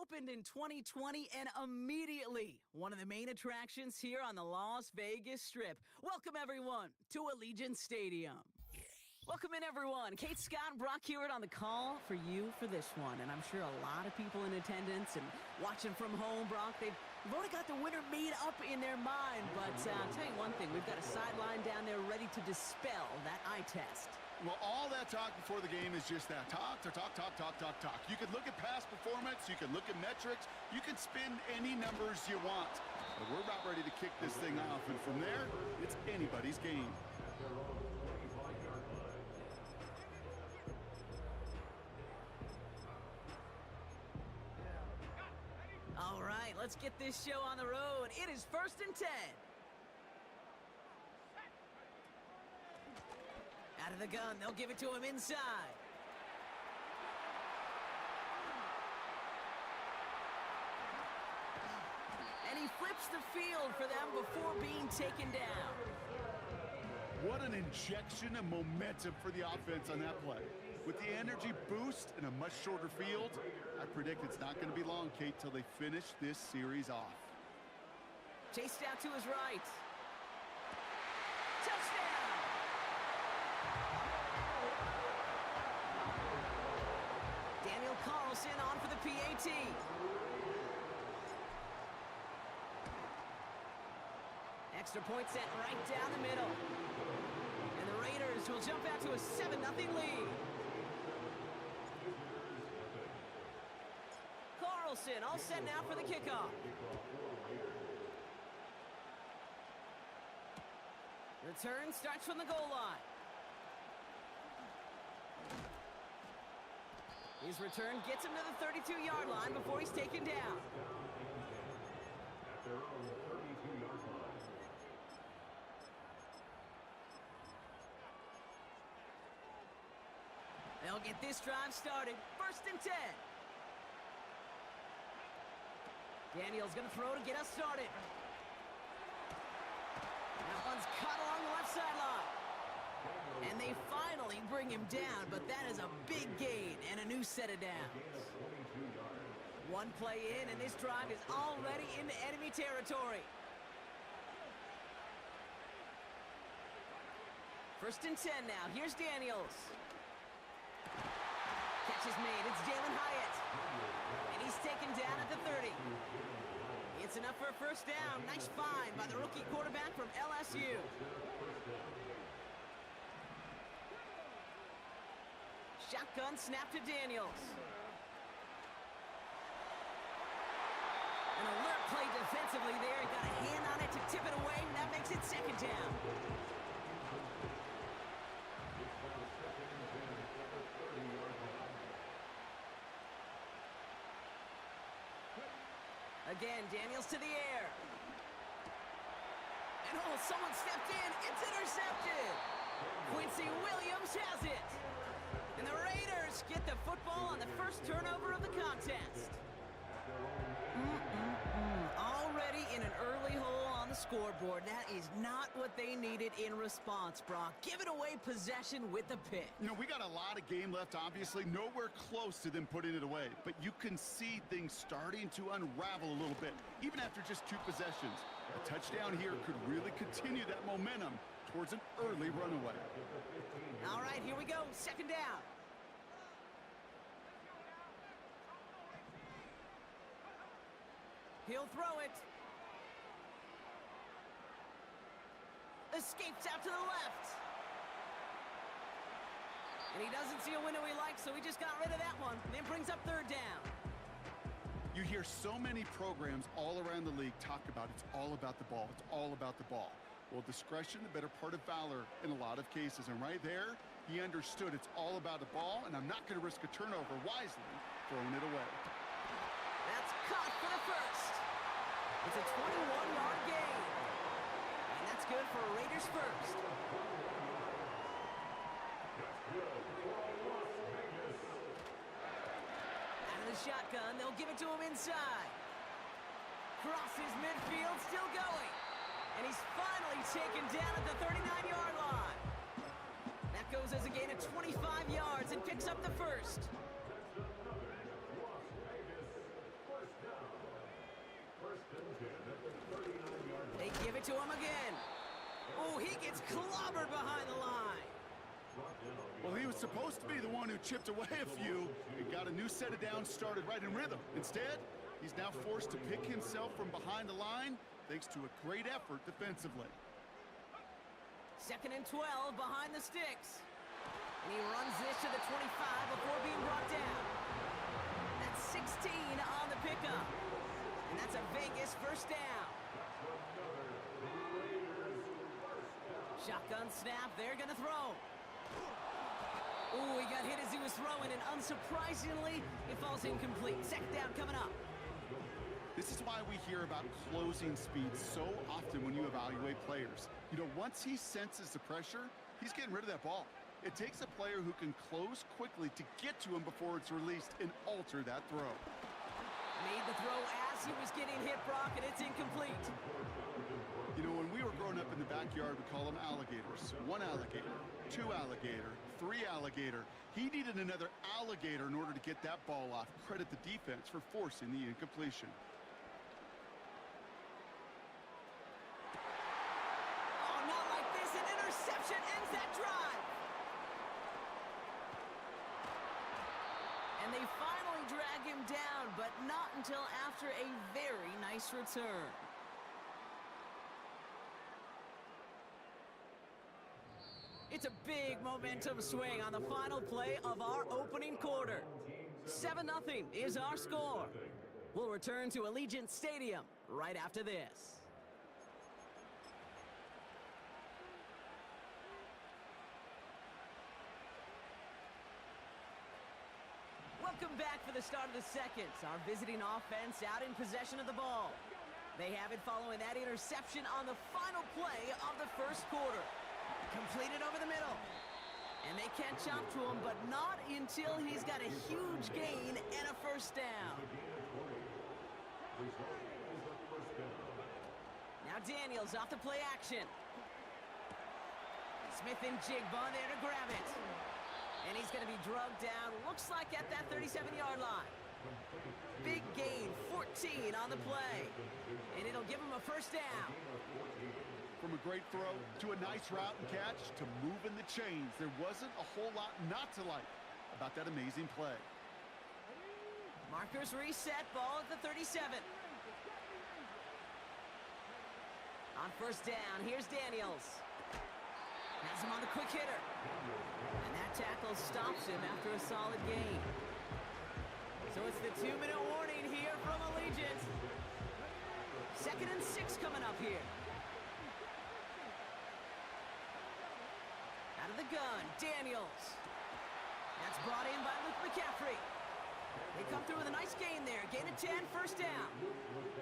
opened in 2020 and immediately one of the main attractions here on the Las Vegas Strip. Welcome, everyone, to Allegiant Stadium. Welcome in, everyone. Kate, Scott, and Brock here on the call for you for this one. And I'm sure a lot of people in attendance and watching from home, Brock, they've already got the winner made up in their mind. But I'll tell you one thing, we've got a sideline down there ready to dispel that eye test. Well, all that talk before the game is just that. Talk. You can look at past performance, you can look at metrics, you can spin any numbers you want. But we're about ready to kick this thing off, and from there, it's anybody's game. All right, let's get this show on the road. It is 1st and 10. Out of the gun, they'll give it to him inside. And he flips the field for them before being taken down. What an injection of momentum for the offense on that play. With the energy boost and a much shorter field, I predict it's not going to be long, Kate, till they finish this series off. Chased out to his right. Touchdown! Daniel Carlson on for the PAT. Extra point set right down the middle. And the Raiders will jump out to a 7-0 lead. Carlson all set now for the kickoff. Return starts from the goal line. His return gets him to the 32-yard line before he's taken down. They'll get this drive started. 1st and 10. Daniel's going to throw to get us started. That one's caught along the left sideline. And they finally bring him down, but that is a big gain and a new set of downs. One play in, and this drive is already into enemy territory. 1st and 10 now. Here's Daniels. Catch is made. It's Jalen Hyatt. And he's taken down at the 30. It's enough for a 1st down. Nice find by the rookie quarterback from LSU. Shotgun snap to Daniels. An alert play defensively there. He got a hand on it to tip it away, and that makes it 2nd down. Again, Daniels to the air. And oh, someone stepped in. It's intercepted. Quincy Williams has it. And the Raiders get the football on the 1st turnover of the contest. Already in an early hole on the scoreboard. That is not what they needed in response, Brock. Giving away possession with the pick. You know, we got a lot of game left, obviously. Nowhere close to them putting it away. But you can see things starting to unravel a little bit, even after just 2 possessions. A touchdown here could really continue that momentum towards an early runaway. All right, here we go. 2nd down. He'll throw it. Escapes out to the left. And he doesn't see a window he likes, so he just got rid of that one. Then brings up 3rd down. You hear so many programs all around the league talk about it's all about the ball. It's all about the ball. Well, discretion, the better part of valor in a lot of cases. And right there, he understood it's all about the ball, and I'm not going to risk a turnover, wisely throwing it away. That's caught for the 1st. It's a 21-yard gain. And that's good for Raiders 1st. Out of the shotgun, they'll give it to him inside. Crosses midfield, still going. And he's finally taken down at the 39-yard line. That goes as a gain of 25 yards and picks up the 1st. to him again. Oh, he gets clobbered behind the line. Well, he was supposed to be the one who chipped away a few and got a new set of downs started right in rhythm. Instead, he's now forced to pick himself from behind the line thanks to a great effort defensively. 2nd and 12 behind the sticks. And he runs this to the 25 before being brought down. That's 16 on the pickup. And that's a Vegas first down. Shotgun snap, they're gonna throw. Ooh, he got hit as he was throwing, and unsurprisingly, it falls incomplete. 2nd down coming up. This is why we hear about closing speed so often when you evaluate players. You know, once he senses the pressure, he's getting rid of that ball. It takes a player who can close quickly to get to him before it's released and alter that throw. Made the throw as he was getting hit, Brock, and it's incomplete. You know, when we were growing up in the backyard, we call them alligators. 1 alligator, 2 alligator, 3 alligator. He needed another alligator in order to get that ball off. Credit the defense for forcing the incompletion. Oh, not like this. An interception ends that drive. And they finally drag him down, but not until after a very nice return. It's a big momentum swing on the final play of our opening quarter. 7-0 is our score. We'll return to Allegiant Stadium right after this. Welcome back for the start of the second. Our visiting offense out in possession of the ball. They have it following that interception on the final play of the first quarter. Completed over the middle. And they catch up to him, but not until he's got a huge gain and a first down. Now Daniels off the play action. Smith and Jigba there to grab it. And he's going to be drugged down, looks like at that 37-yard line. Big gain, 14 on the play. And it'll give him a first down. From a great throw to a nice route and catch to moving the chains, there wasn't a whole lot not to like about that amazing play. Markers reset, ball at the 37. On first down, here's Daniels. Has him on the quick hitter. And that tackle stops him after a solid gain. So it's the 2-minute warning here from Allegiant. 2nd and 6 coming up here. Out of the gun, Daniels. That's brought in by Luke McCaffrey. They come through with a nice gain there. Gain of 10, first down.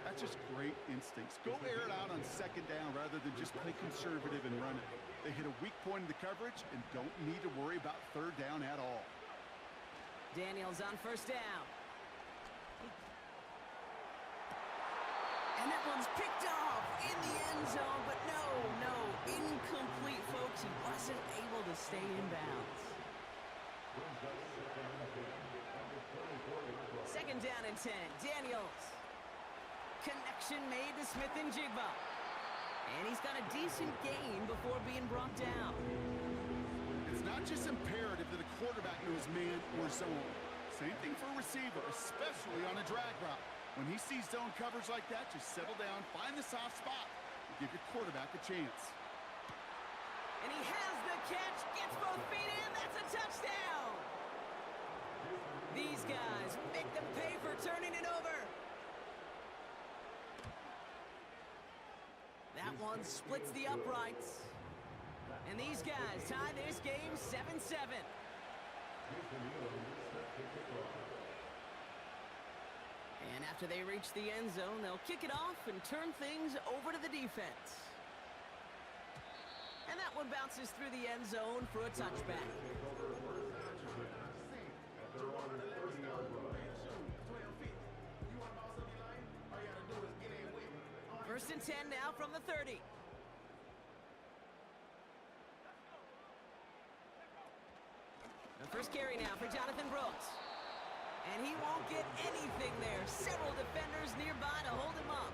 That's just great instincts. Go air it out on 2nd down rather than just play conservative and run it. They hit a weak point in the coverage and don't need to worry about 3rd down at all. Daniels on first down. And that one's picked off in the end zone, but no, incomplete, folks. He wasn't able to stay in bounds. 2nd down and 10. Daniels. Connection made to Smith and Jigba. And he's got a decent gain before being brought down. It's not just imperative that a quarterback knows man or zone. Same thing for a receiver, especially on a drag route. When he sees zone coverage like that, just settle down, find the soft spot, and give your quarterback a chance. And he has the catch, gets both feet in, that's a touchdown! These guys make them pay for turning it over. That one splits the uprights. And these guys tie this game 7-7. And after they reach the end zone, they'll kick it off and turn things over to the defense. And that one bounces through the end zone for a touchback. First and 10 now from the 30. The first carry now for Jonathan Brooks. And he won't get anything there. Several defenders nearby to hold him up.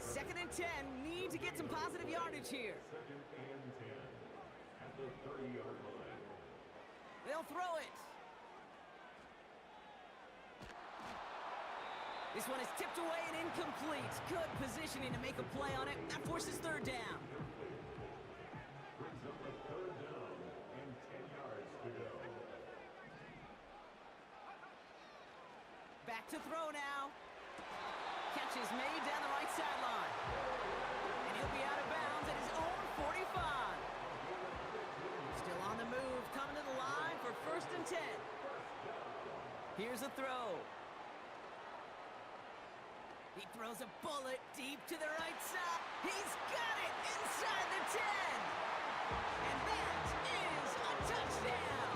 2nd and 10. Need to get some positive yardage here. 2nd and 10 at the 30-yard line. They'll throw it. This one is tipped away and incomplete. Good positioning to make a play on it. That forces 3rd down. Brings up a 3rd down and 10 yards to go. Back to throw now. Catch is made down the right sideline. And he'll be out of bounds at his own 45. Still on the move, coming to the line for 1st and 10. Here's a throw. He throws a bullet deep to the right side. He's got it inside the 10. And that is a touchdown.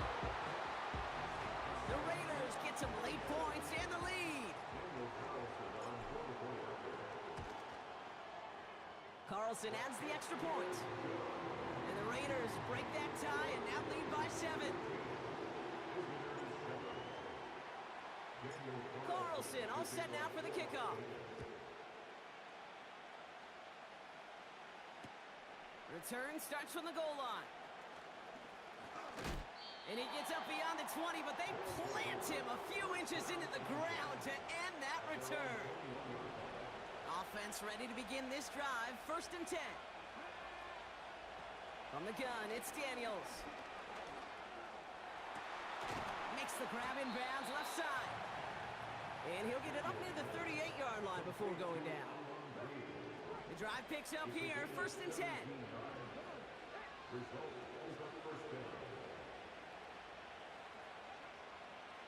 The Raiders get some late points and the lead. Carlson adds the extra point. And the Raiders break that tie and now lead by 7. Carlson all set now for the kickoff. Return starts from the goal line. And he gets up beyond the 20, but they plant him a few inches into the ground to end that return. Offense ready to begin this drive. 1st and 10. From the gun, it's Daniels. Makes the grab in bounds left side. And he'll get it up near the 38-yard line before going down. The drive picks up here. 1st and 10.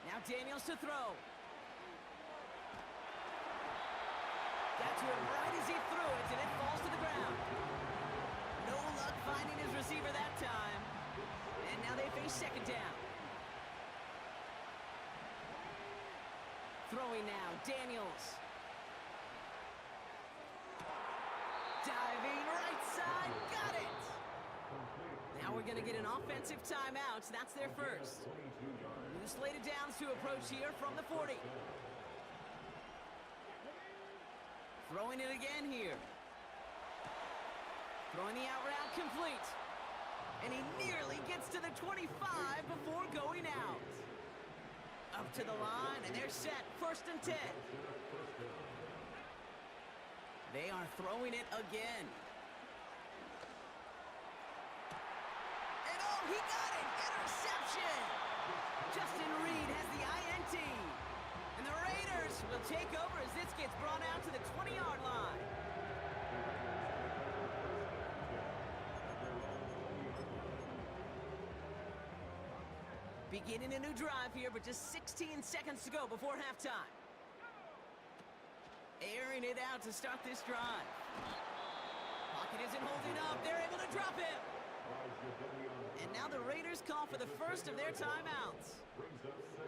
Now Daniels to throw. Got to him right as he threw it, and it falls to the ground. No luck finding his receiver that time. And now they face 2nd down. Throwing now, Daniels. Diving right side, got it! Now we're going to get an offensive timeout. That's their first. New slated downs to approach here from the 40. Throwing it again here. Throwing the out route complete. And he nearly gets to the 25 before going out. Up to the line, and they're set. 1st and 10. They are throwing it again. And oh, he got it! Interception! Justin Reed has the INT. And the Raiders will take over as this gets brought out to the 20-yard line. Beginning a new drive here, but just 16 seconds to go before halftime. Airing it out to start this drive. Pocket isn't holding up. They're able to drop him. And now the Raiders call for the first of their timeouts.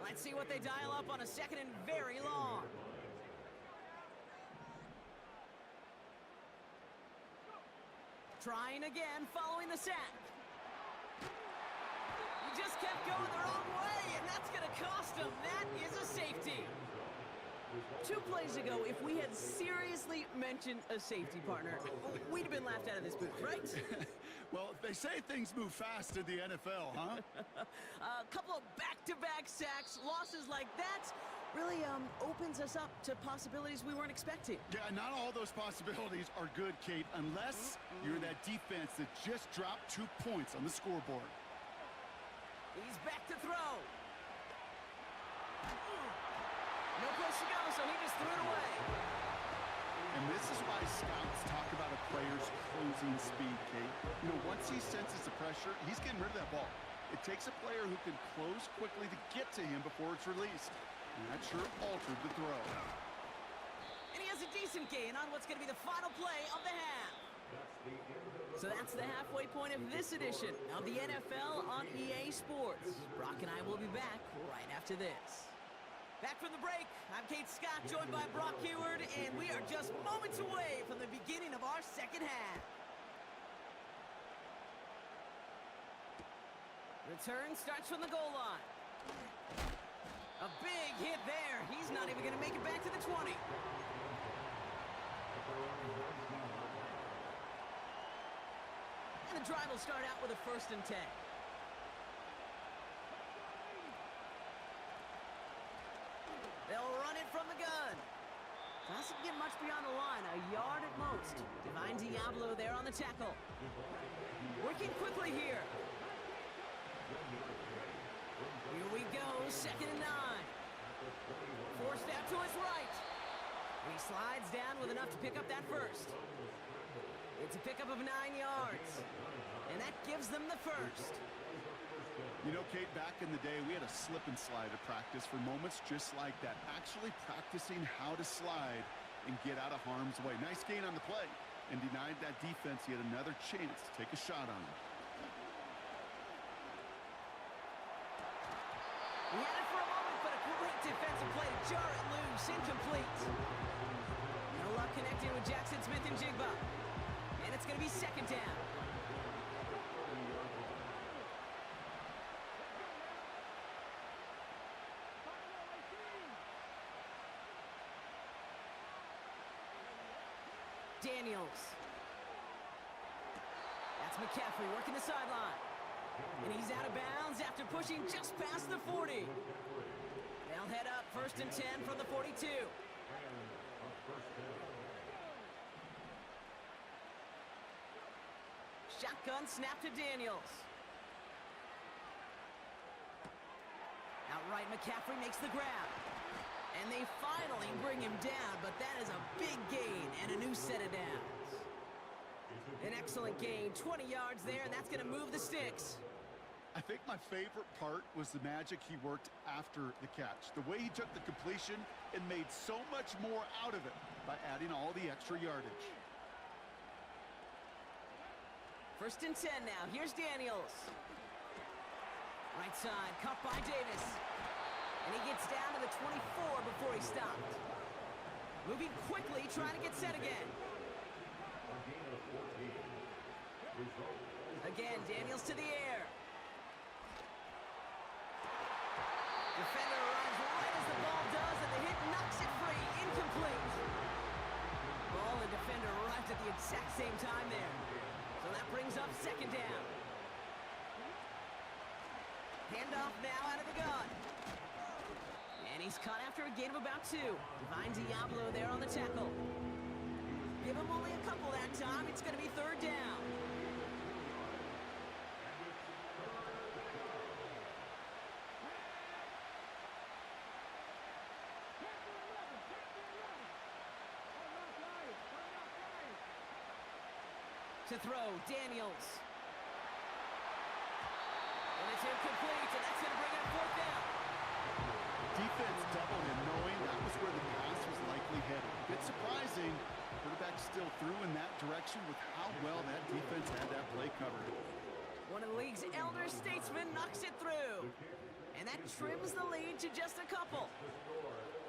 Let's see what they dial up on a 2nd and very long. Trying again following the sack. He just kept going the wrong way, and that's going to cost him. That is a safety. 2 plays ago, if we had seriously mentioned a safety partner, we'd have been laughed out of this booth, right? Well, they say things move fast in the NFL, huh? A couple of back-to-back sacks, losses like that, really opens us up to possibilities we weren't expecting. Yeah, not all those possibilities are good, Kate, unless you're that defense that just dropped 2 points on the scoreboard. He's back to throw. No place to go, so he just threw it away. And this is why scouts talk about a player's closing speed, Kate. You know, once he senses the pressure, he's getting rid of that ball. It takes a player who can close quickly to get to him before it's released. And that sure altered the throw. And he has a decent gain on what's going to be the final play of the half. So that's the halfway point of this edition of the NFL on EA Sports. Brock and I will be back right after this. Back from the break, I'm Kate Scott, joined by Brock Heward, and we are just moments away from the beginning of our second half. Return starts from the goal line. A big hit there. He's not even going to make it back to the 20. And the drive will start out with a 1st and 10. They'll run it from the gun. Doesn't get much beyond the line, a yard at most. Divine Diablo there on the tackle. Working quickly here. Here we go, 2nd and 9. Forced out to his right. He slides down with enough to pick up that 1st. It's a pickup of 9 yards. And that gives them the 1st. You know, Kate, back in the day, we had a slip and slide at practice for moments just like that. Actually practicing how to slide and get out of harm's way. Nice gain on the play. And denied that defense yet another chance to take a shot on him. He had it for a moment, but a great defensive play to jar it loose. Incomplete. No luck connecting with Jackson Smith and Jigba. And it's going to be 2nd down. Daniels. That's McCaffrey working the sideline. And he's out of bounds after pushing just past the 40. They'll head up 1st and 10 from the 42. Shotgun snap to Daniels. Outright McCaffrey makes the grab. And they finally bring him down, but that is a big gain and a new set of downs. An excellent gain, 20 yards there, and that's going to move the sticks. I think my favorite part was the magic he worked after the catch. The way he took the completion and made so much more out of it by adding all the extra yardage. 1st and 10 now. Here's Daniels. Right side, cut by Davis. And he gets down to the 24 before he stopped. Moving quickly, trying to get set again. Again, Daniels to the air. Defender arrives right as the ball does, and the hit knocks it free. Incomplete. Ball and defender arrived at the exact same time there. So that brings up 2nd down. Handoff now out of the gun. And he's caught after a gain of about 2. Divine Diablo there on the tackle. Give him only a couple that time. It's going to be 3rd down. To throw, Daniels. And it's incomplete, and that's going to bring up 4th down. Defense doubled him, knowing that was where the pass was likely headed. A bit surprising, quarterback still threw in that direction with how well that defense had that play covered. One of the league's elder statesmen knocks it through. And that trims the lead to just a couple.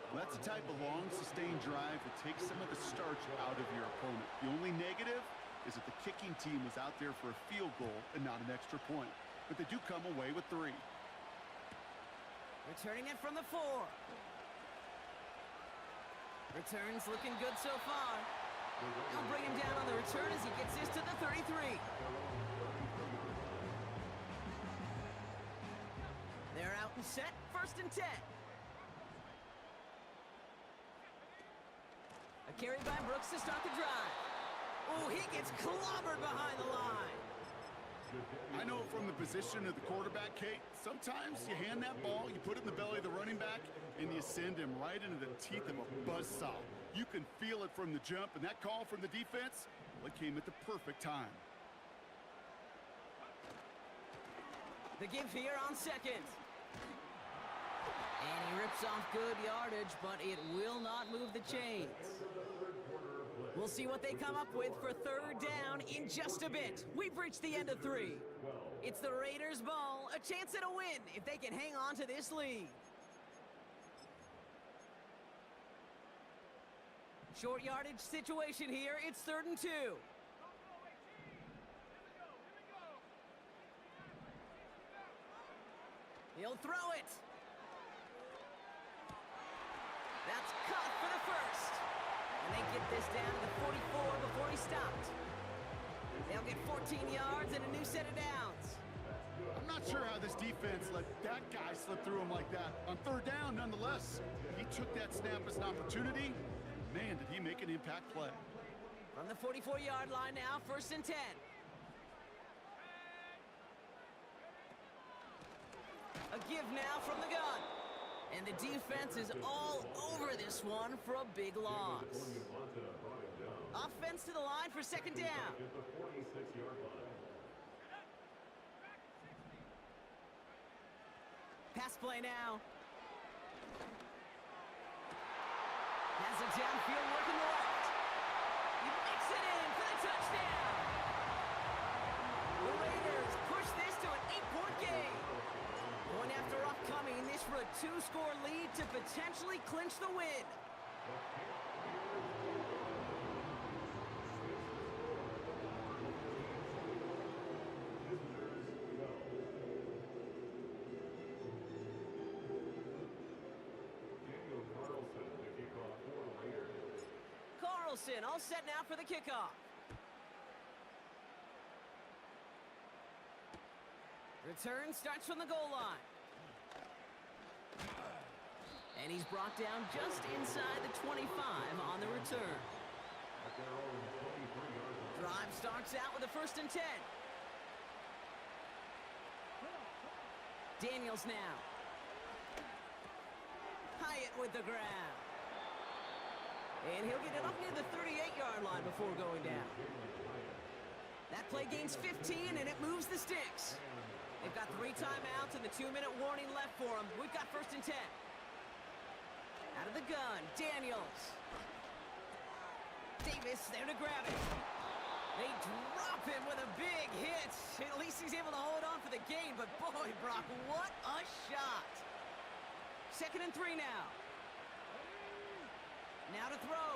Well, that's the type of long, sustained drive that takes some of the starch out of your opponent. The only negative is that the kicking team was out there for a field goal and not an extra point. But they do come away with 3. Returning it from the 4. Returns looking good so far. They'll bring him down on the return as he gets this to the 33. They're out and set, 1st and 10. A carry by Brooks to start the drive. Oh, he gets clobbered behind the line. I know from the position of the quarterback, Kate, sometimes you hand that ball, you put it in the belly of the running back, and you send him right into the teeth of a buzzsaw. You can feel it from the jump, and that call from the defense, well, it came at the perfect time. The give here on 2nd. And he rips off good yardage, but it will not move the chains. We'll see what they come up with for 3rd down in just a bit. We've reached the end of 3. It's the Raiders' ball, a chance at a win if they can hang on to this lead. Short yardage situation here. It's 3rd and 2. He'll throw it. That's caught for the 1st. And they get this down to the 44 before he stopped. They'll get 14 yards and a new set of downs. I'm not sure how this defense let that guy slip through him like that. On third down, nonetheless, he took that snap as an opportunity. Man, did he make an impact play. From the 44-yard line now, 1st and 10. A give now from the gun. And the defense is all over this one for a big loss. Offense to the line for 2nd down. Pass play now. Has a downfield working left. He makes it in for the touchdown. The Raiders push this to an 8-point game. Point after upcoming, this for a 2-score lead to potentially clinch the win. Carlson all set now for the kickoff. Return starts from the goal line. And he's brought down just inside the 25 on the return. Drive starts out with a 1st and 10. Daniels now. Hyatt with the grab. And he'll get it up near the 38-yard line before going down. That play gains 15, and it moves the sticks. They've got 3 timeouts and the 2-minute warning left for them. We've got 1st and 10. Out of the gun, Daniels. Davis there to grab it. They drop him with a big hit. At least he's able to hold on for the gain, but boy, Brock, what a shot. 2nd and 3 now. Now to throw.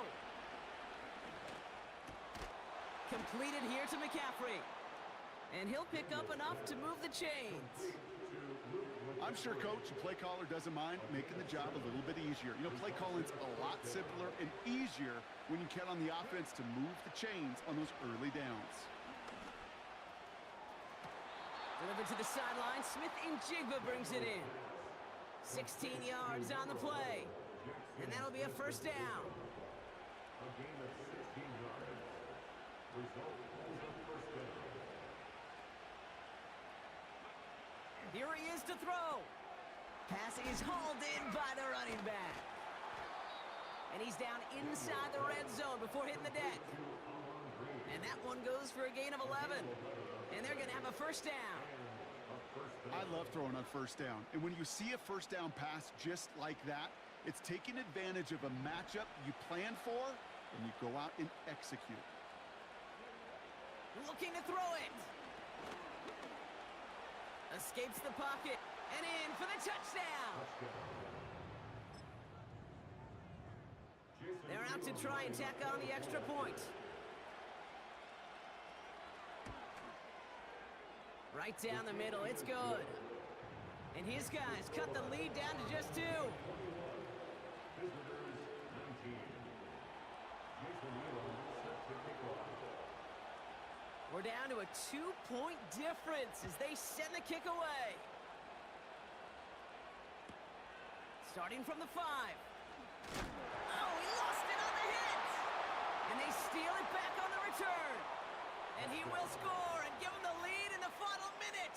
Completed here to McCaffrey. And he'll pick up enough to move the chains. I'm sure, Coach, the play caller doesn't mind making the job a little bit easier. You know, play calling's a lot simpler and easier when you count on the offense to move the chains on those early downs. Delivered to the sideline. Smith and Jigba brings it in. 16 yards on the play. And that'll be a 1st down. A game of 16 yards. Result is a 1st down. Here he is to throw. Pass is hauled in by the running back. And he's down inside the red zone before hitting the deck. And that one goes for a gain of 11. And they're going to have a 1st down. I love throwing on 1st down. And when you see a 1st down pass just like that, it's taking advantage of a matchup you plan for, and you go out and execute. Looking to throw it. Escapes the pocket and in for the touchdown. They're out to try and tack on the extra point. Right down the middle, it's good. And his guys cut the lead down to just 2. We're down to a 2-point difference as they send the kick away. Starting from the 5. Oh, he lost it on the hit! And they steal it back on the return. And he will score and give them the lead in the final minute.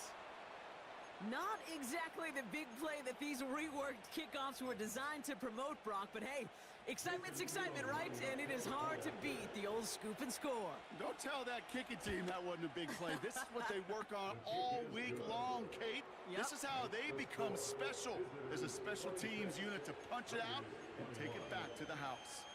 Not exactly the big play that these reworked kickoffs were designed to promote, Brock, but hey, excitement's excitement, right? And it is hard to beat the old scoop and score. Don't tell that kicking team that wasn't a big play. This is what they work on all week long, Kate. Yep. This is how they become special as a special teams unit to punch it out and take it back to the house.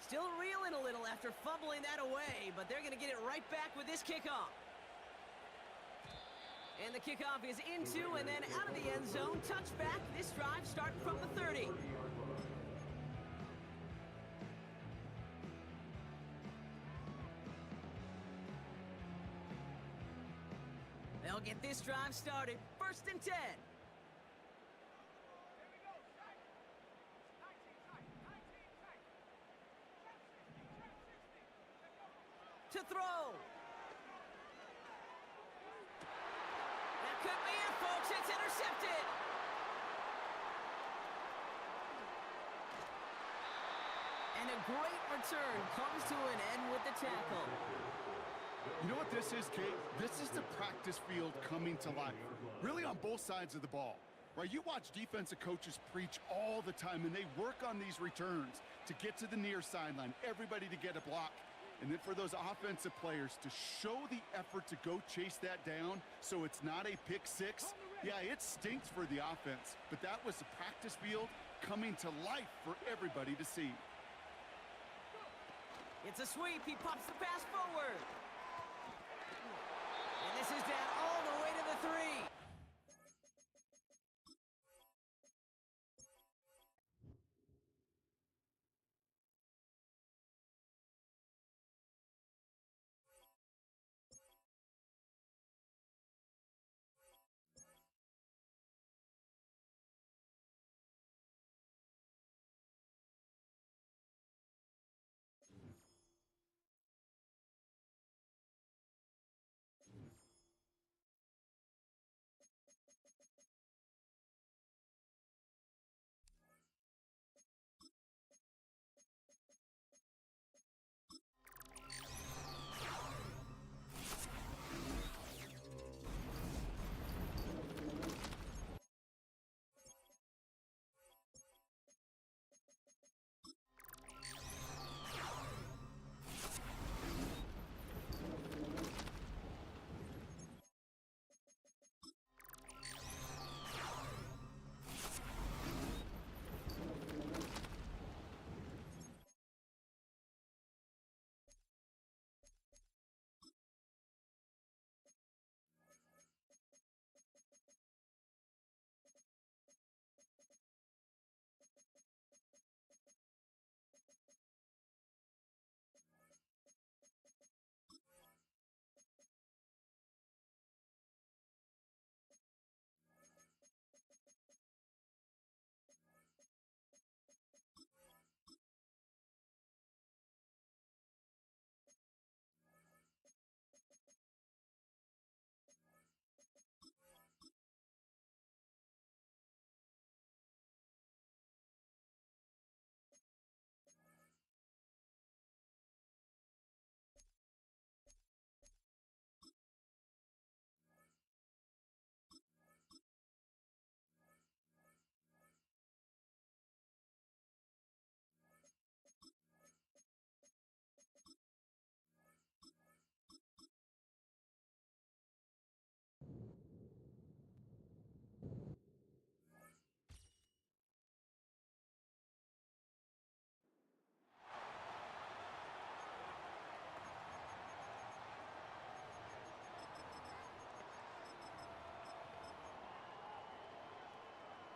Still reeling a little after fumbling that away, but they're going to get it right back with this kickoff. And the kickoff is into and then out of the end zone. Touchback. This drive starting from the 30. They'll get this drive started. 1st and 10. To throw. That could be it, folks. It's intercepted. And a great return comes to an end with the tackle. You know what this is, Kate? This is the practice field coming to life, really on both sides of the ball. Right, you watch defensive coaches preach all the time, and they work on these returns to get to the near sideline, everybody to get a block. And then for those offensive players to show the effort to go chase that down so it's not a pick six, yeah, it stinks for the offense. But that was the practice field coming to life for everybody to see. It's a sweep. He pops the pass forward. And this is down all the way to the 3.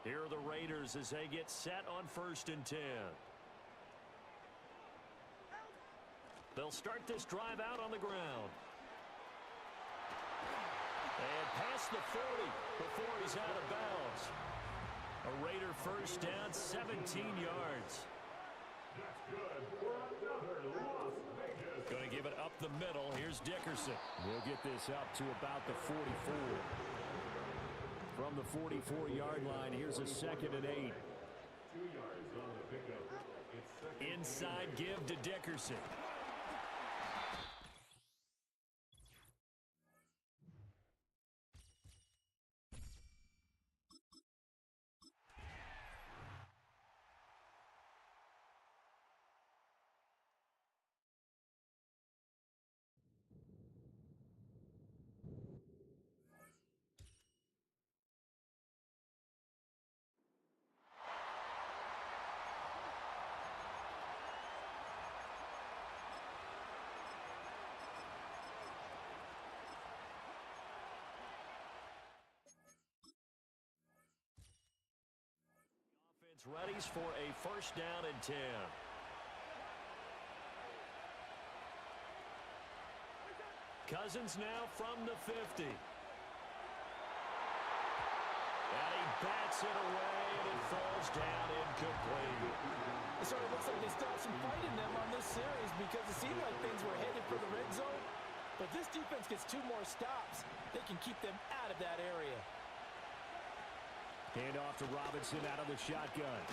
Here are the Raiders as they get set on 1st and 10. They'll start this drive out on the ground. And past the 40 before he's out of bounds. A Raider 1st down, 17 yards. That's good for another Las Vegas. Going to give it up the middle. Here's Dickerson. We'll get this up to about the 44. From the 44-yard line, here's a 2nd and 8. 2 yards on the pickup. It's Inside give to Dickerson. It's ready for a first down and 10. Cousins now from the 50. And he bats it away, and it falls down incomplete. It sort of looks like they still have some fight in them on this series because it seemed like things were headed for the red zone. But this defense gets 2 more stops. They can keep them out of that area. Hand off to Robinson out of the shotgun.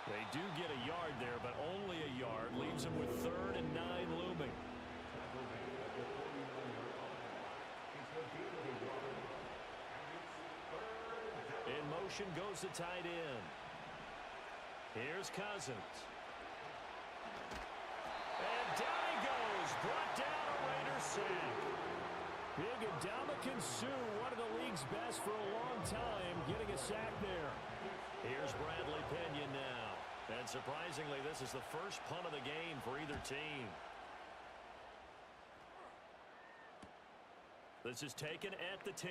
They do get a yard there, but only a yard. Leaves them with 3rd and 9 looming. In motion goes the tight end. Here's Cousins. And down he goes. Brought down a Raider sack. Big Ndamukong Suh, one of the league's best for a long time, getting a sack there. Here's Bradley Pinion now. And surprisingly, this is the first punt of the game for either team. This is taken at the 10.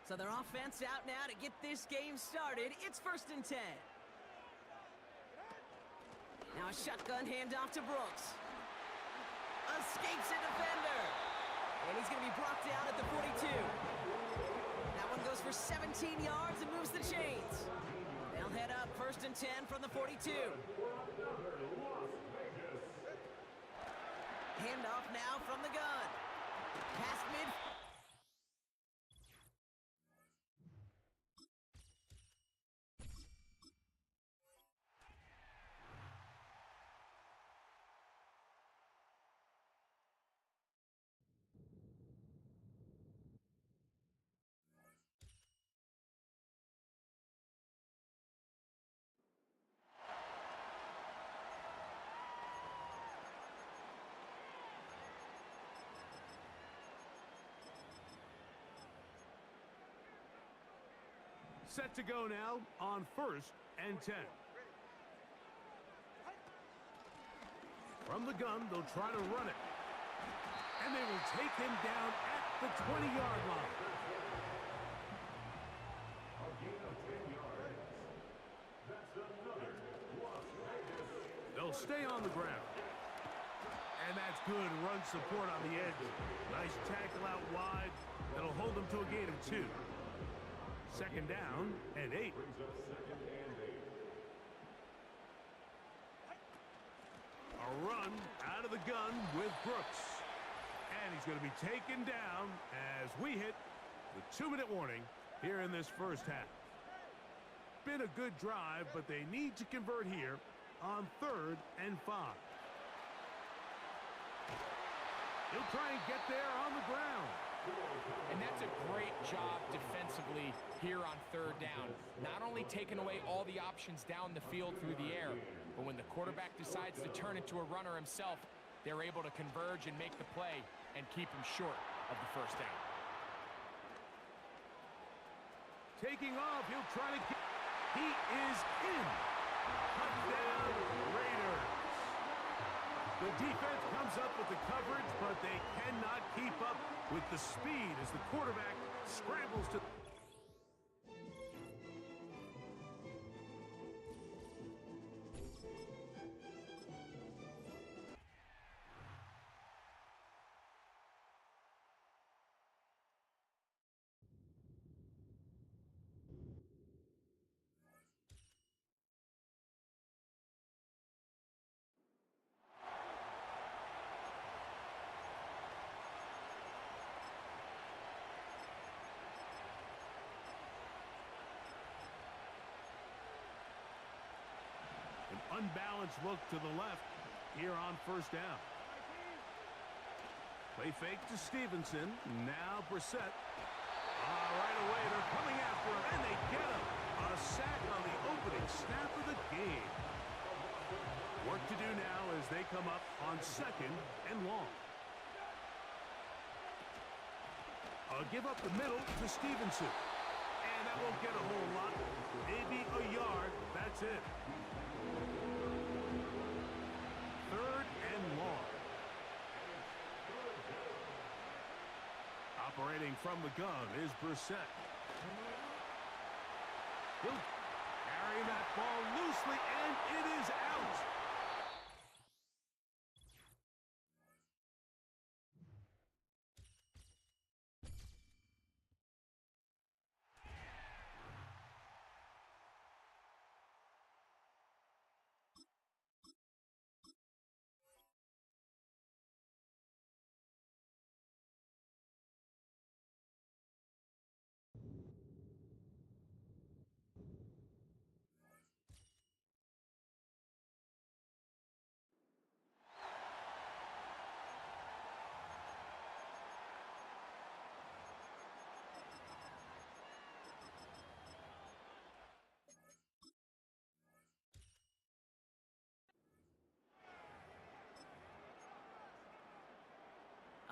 So their offense out now to get this game started. It's 1st and 10. Now a shotgun handoff to Brooks. Escapes a defender. And he's going to be brought down at the 42. That one goes for 17 yards and moves the chains. They'll head up 1st and 10 from the 42. Handoff now from the gun. Past mid. Set to go now on 1st and 10. From the gun, they'll try to run it. And they will take him down at the 20-yard line. A gain of 10 yards. That's another Las Vegas. They'll stay on the ground. And that's good run support on the edge. Nice tackle out wide. That'll hold them to a gain of 2. 2nd down and 8. Brings up 2nd and 8. A run out of the gun with Brooks. And he's going to be taken down as we hit the 2-minute warning here in this first half. Been a good drive, but they need to convert here on 3rd and 5. He'll try and get there on the ground. And that's a great job defensively here on 3rd down. Not only taking away all the options down the field through the air, but when the quarterback decides to turn into a runner himself, they're able to converge and make the play and keep him short of the 1st down. Taking off, he'll try to get... He is in. Touchdown, Raiders. The defense comes up with the coverage, but they cannot keep up with the speed as the quarterback scrambles to... An unbalanced look to the left here on 1st down. Play fake to Stevenson. Now Brissett. Right away, they're coming after him, and they get him. A sack on the opening snap of the game. Work to do now as they come up on 2nd and long. A give up the middle to Stevenson. And that won't get a whole lot. Maybe a yard. That's it. 3rd and long. Operating from the gun is Brissett. He'll carry that ball loosely, and it is out.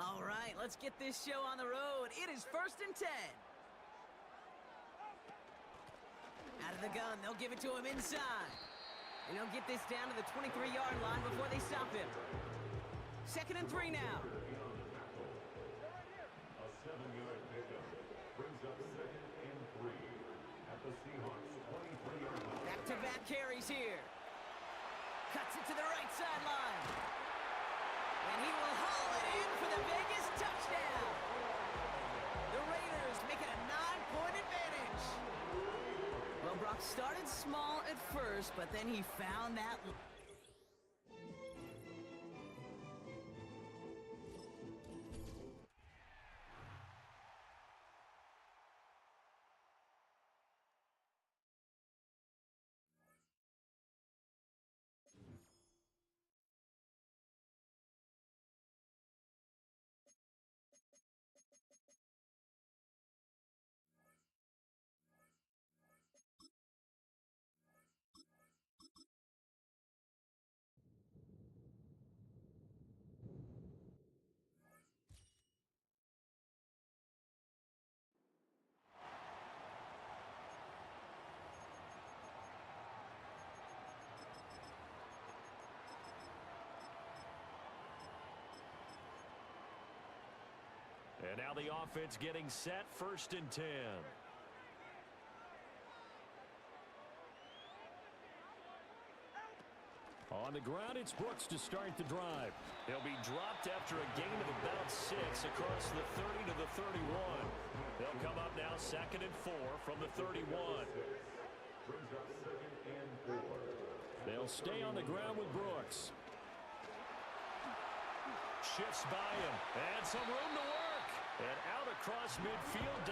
All right, let's get this show on the road. It is 1st and 10. Out of the gun, they'll give it to him inside. And he'll get this down to the 23-yard line before they stop him. 2nd and 3 now. A 7-yard pickup brings up 2nd and 3 at the Seahawks 23-yard line. Back-to-back carries here. Cuts it to the right sideline. And he will haul it in for the Vegas touchdown. The Raiders make it a 9-point advantage. Well, Brock started small at first, but then he found that... And now the offense getting set, 1st and 10. On the ground, it's Brooks to start the drive. He'll be dropped after a gain of about 6 across the 30 to the 31. They'll come up now 2nd and 4 from the 31. Brings up 2nd and 4. They'll stay on the ground with Brooks. Shifts by him, and some room to work. And out across midfield.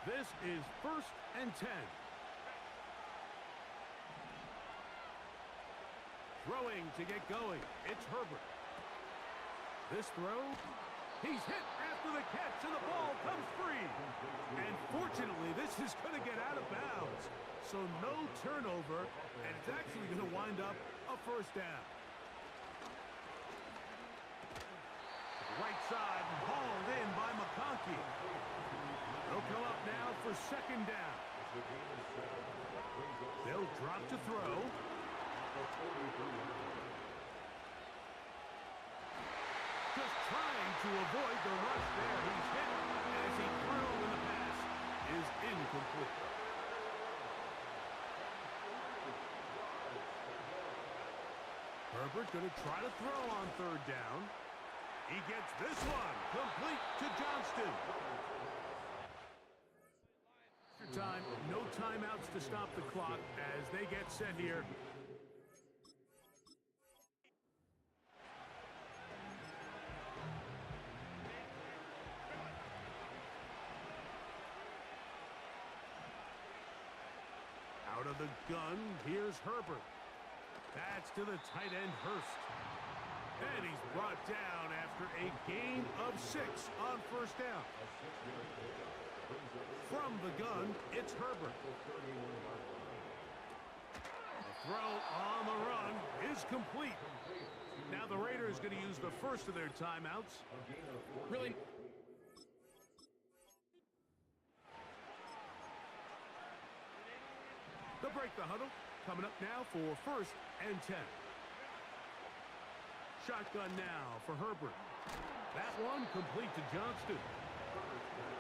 This is 1st and 10. Throwing to get going. It's Herbert. This throw, he's hit after the catch, and the ball comes free. And fortunately, this is going to get out of bounds. So no turnover, and it's actually going to wind up a 1st down. Right side, hauled in by McConkey. They'll come up now for 2nd down. They'll drop to throw. Just trying to avoid the rush there. He's hit as he threw, and the pass is incomplete. Herbert going to try to throw on 3rd down. He gets this one complete to Johnston. Time, no timeouts to stop the clock as they get set here. Out of the gun, here's Herbert. That's to the tight end, Hurst. And he's brought down after a gain of 6 on first down. From the gun, it's Herbert. The throw on the run is complete. Now the Raiders going to use the first of their timeouts. Really? They'll break the huddle. Coming up now for 1st and 10. Shotgun now for Herbert. That one complete to Johnston.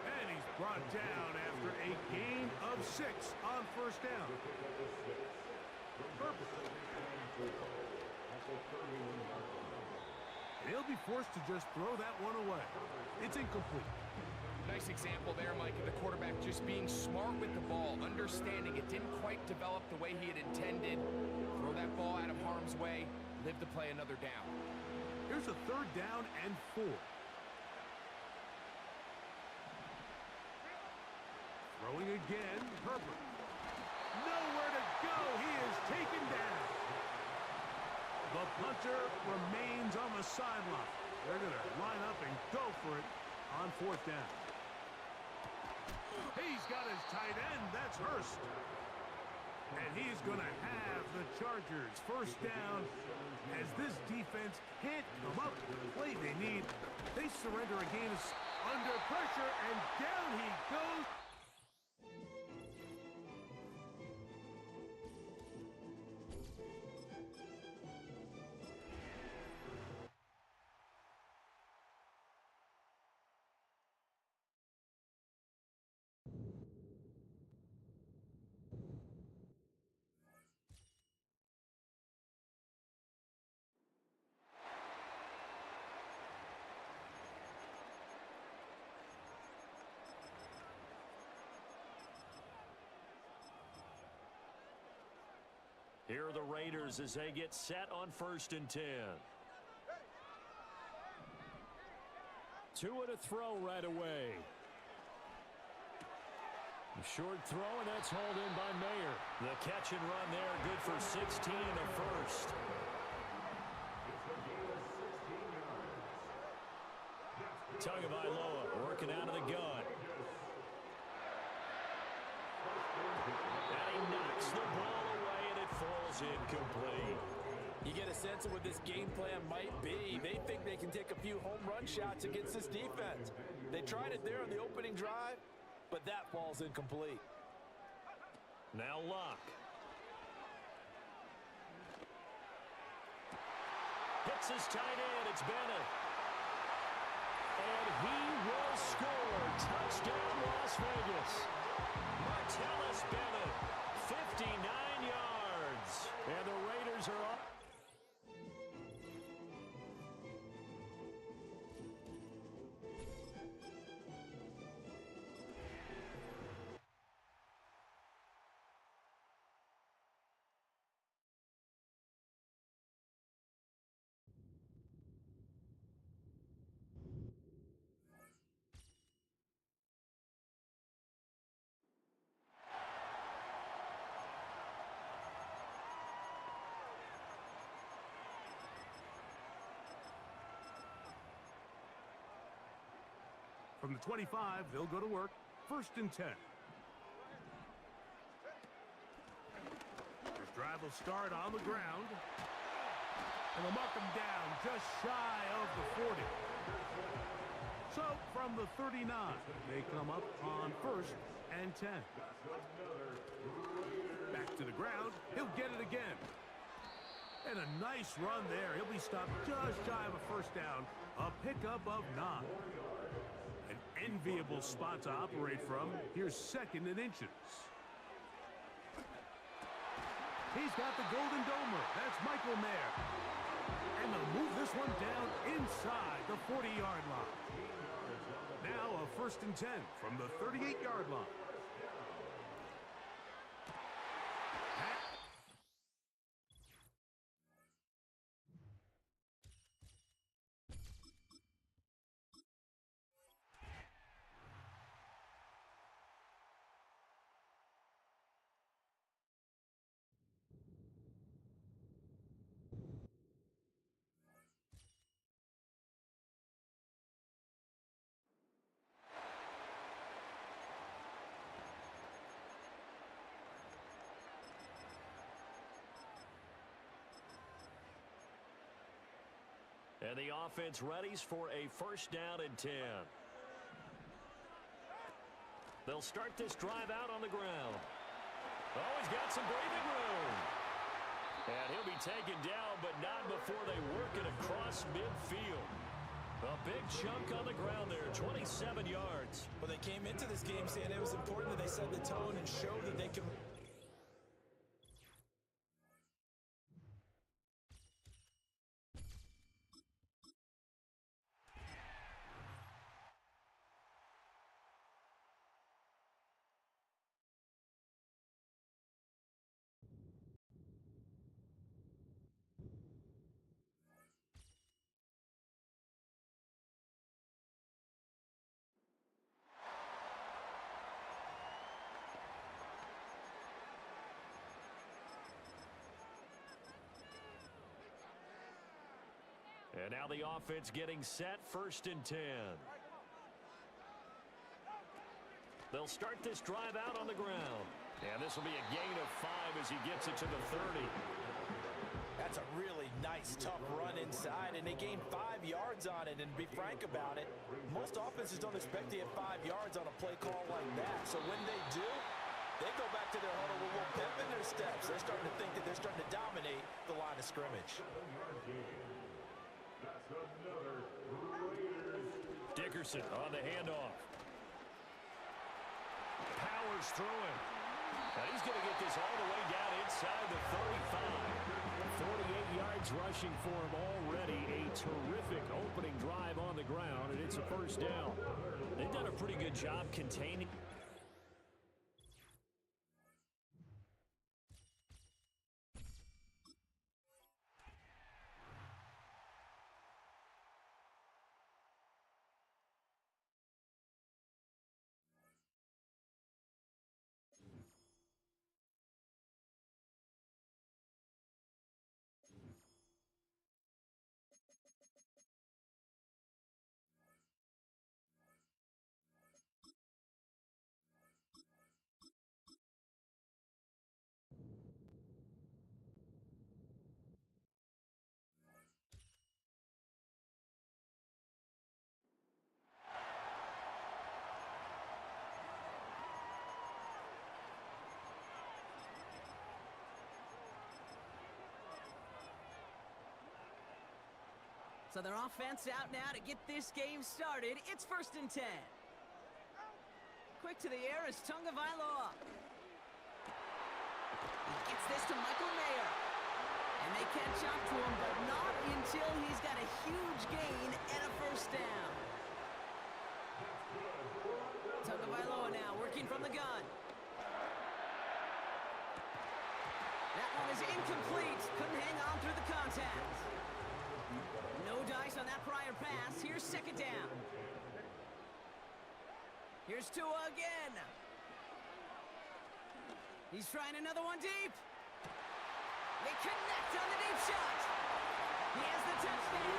And he's brought down after a gain of 6 on first down. Herbert. He'll be forced to just throw that one away. It's incomplete. Nice example there, Mike, of the quarterback just being smart with the ball, understanding it didn't quite develop the way he had intended. Throw that ball out of harm's way, live to play another down. Here's a 3rd down and 4. Throwing again, Herbert. Nowhere to go. He is taken down. The punter remains on the sideline. They're going to line up and go for it on 4th down. He's got his tight end. That's Hurst. And he's going to have the Chargers 1st down as this defense can't come up with the play they need. They surrender again under pressure, and down he goes. Here are the Raiders as they get set on 1st and 10. 2 and a throw right away. A short throw, and that's hauled in by Mayer. The catch and run there, good for 16 and a 1st. Tagovailoa working out of the gun. And he knocks the ball away, and it falls incomplete. You get a sense of what this game plan might be. They think they can take a few home run shots against this defense. They tried it there on the opening drive, but that falls incomplete. Now Locke. Hits his tight end. It's Bennett. And he will score. Touchdown, Las Vegas. Martellus Bennett, 59 yards. And the Raiders are up. From the 25, they'll go to work. 1st and 10. This drive will start on the ground. And they'll mark them down just shy of the 40. So, from the 39, they come up on 1st and 10. Back to the ground. He'll get it again. And a nice run there. He'll be stopped just shy of a 1st down. A pickup of 9. An enviable spot to operate from. Here's 2nd and inches. He's got the Golden Domer. That's Michael Mayer. And they'll move this one down inside the 40-yard line. Now a 1st and 10 from the 38-yard line. And the offense readies for a 1st down and 10. They'll start this drive out on the ground. Oh, he's got some breathing room. And he'll be taken down, but not before they work it across midfield. A big chunk on the ground there, 27 yards. Well, they came into this game saying it was important that they set the tone and show that they can... And now the offense getting set, 1st and 10. They'll start this drive out on the ground. And this will be a gain of 5 as he gets it to the 30. That's a really nice, tough run inside, and they gained 5 yards on it. And to be frank about it, most offenses don't expect to get 5 yards on a play call like that. So when they do, they go back to their huddle with a little pep in their steps. They're starting to think that they're starting to dominate the line of scrimmage. Dickerson on the handoff. Powers through him. Now he's going to get this all the way down inside the 35. 48 yards rushing for him already. A terrific opening drive on the ground, and it's a 1st down. They've done a pretty good job containing. So their offense out now to get this game started. It's 1st and 10. Quick to the air is Tagovailoa. He gets this to Michael Mayer. And they catch up to him, but not until he's got a huge gain and a 1st down. Tagovailoa now working from the gun. That one is incomplete. Couldn't hang on through the contact. No dice on that prior pass. Here's 2nd down. Here's Tua again. He's trying another one deep. They connect on the deep shot. He has the touchdown.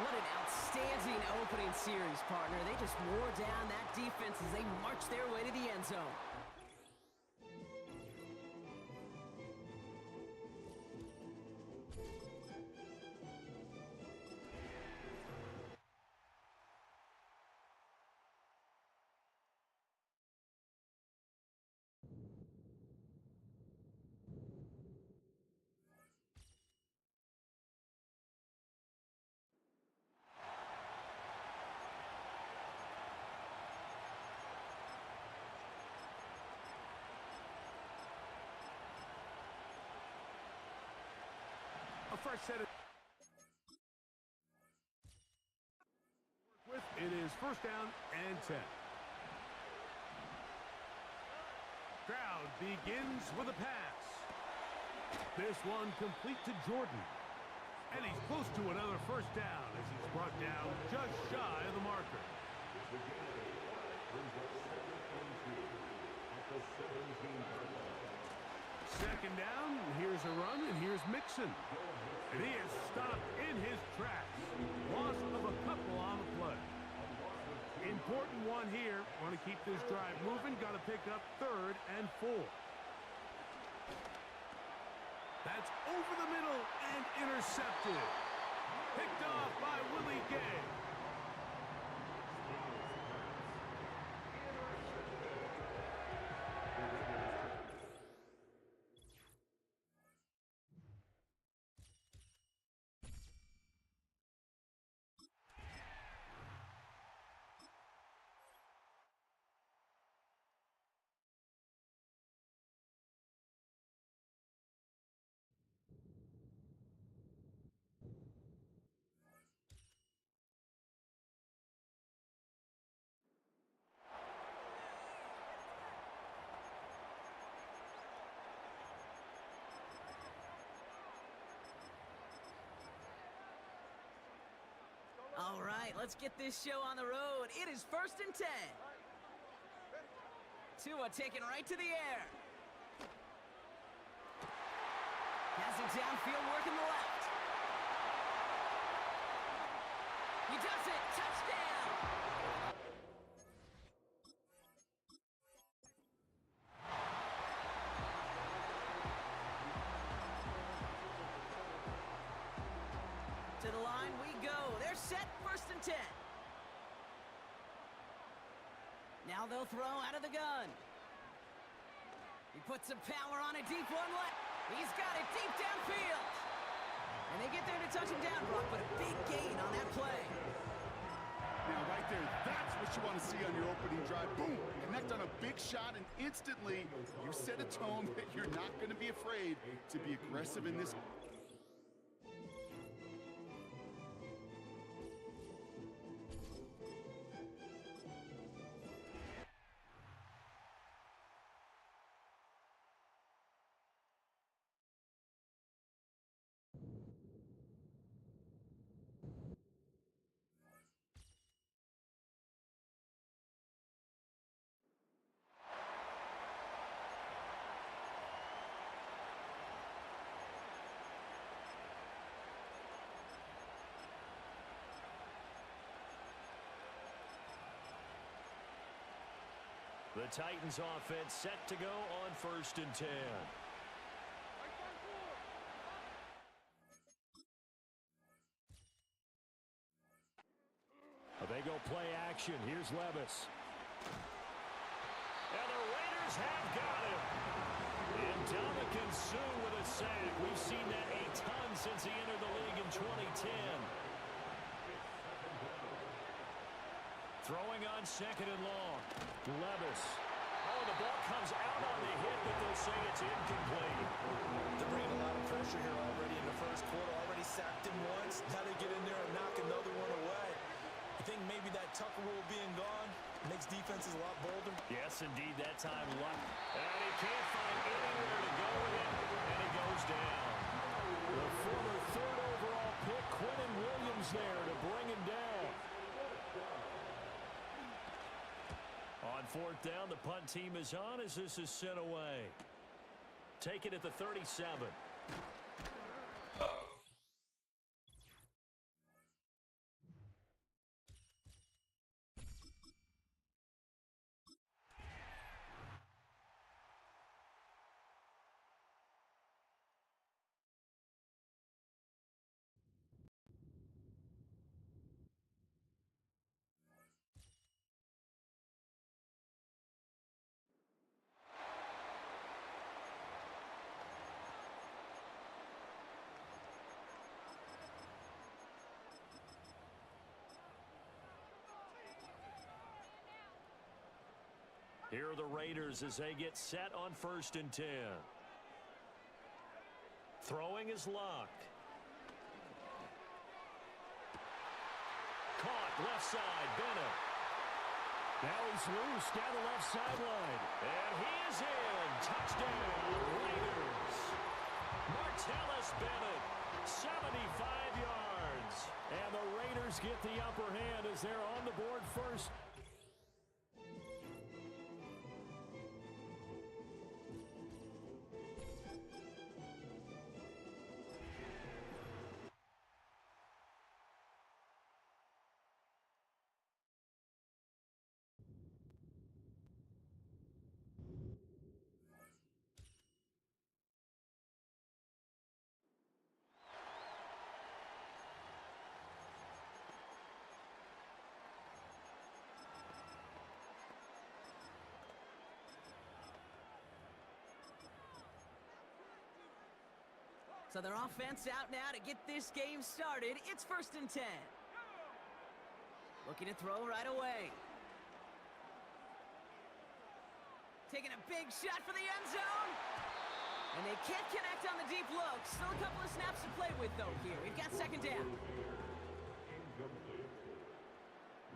What an outstanding opening series, partner. They just wore down that defense as they marched their way to the end zone. first set of... It is first down and 10. Crowd begins with a pass. This one complete to Jordan. And he's close to another first down as he's brought down just shy of the marker. Second down, here's a run, and here's Mixon. And he is stopped in his tracks. Loss of a couple on the play. Important one here. Want to keep this drive moving. Got to pick up 3rd and 4. That's over the middle and intercepted. Picked off by Willie Gay. All right, let's get this show on the road. It is 1st and 10. Tua taken right to the air. Passing downfield, working the left. He does it. Touchdown. To the line we go. They're set, 1st and 10. Now they'll throw out of the gun. He puts some power on a deep one left. He's got it deep downfield. And they get there to touch him down, Brock, but a big gain on that play. Now, right there, that's what you want to see on your opening drive. Boom! Connect on a big shot, and instantly you set a tone that you're not going to be afraid to be aggressive in this. The Titans offense set to go on 1st and 10. They go play action. Here's Levis. And the Raiders have got him. And Dominican Sue with a sack. We've seen that a ton since he entered the league in 2010. Throwing on 2nd and long. Levis. Oh, the ball comes out on the hit, but they'll say it's incomplete. They're bringing a lot of pressure here already in the first quarter. Already sacked him once. Now they get in there and knock another one away. I think maybe that Tucker rule being gone makes defenses a lot bolder. Yes, indeed, that time luck. And he can't find anywhere to go with it, and it goes down. The former 3rd overall pick, Quentin Williams there to bring him down. On 4th down, the punt team is on as this is sent away. Take it at the 37. Here are the Raiders as they get set on 1st and 10. Throwing is locked. caught. Left side, Bennett. Now he's loose down the left sideline. And he is in. Touchdown, Raiders. Martellus Bennett, 75 yards. And the Raiders get the upper hand as they're on the board first. So their offense out now to get this game started. It's 1st and 10. Looking to throw right away. Taking a big shot for the end zone. And they can't connect on the deep look. Still a couple of snaps to play with, though, here. We've got 2nd down. Incomplete.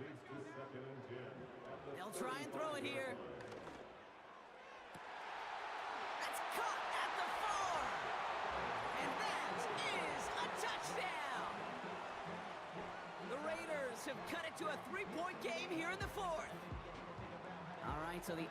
Leads to 2nd and 10. They'll try and throw it here. That's caught at the 4. And that is a touchdown. The Raiders have cut it to a 3-point game here in the 4th. All right, so the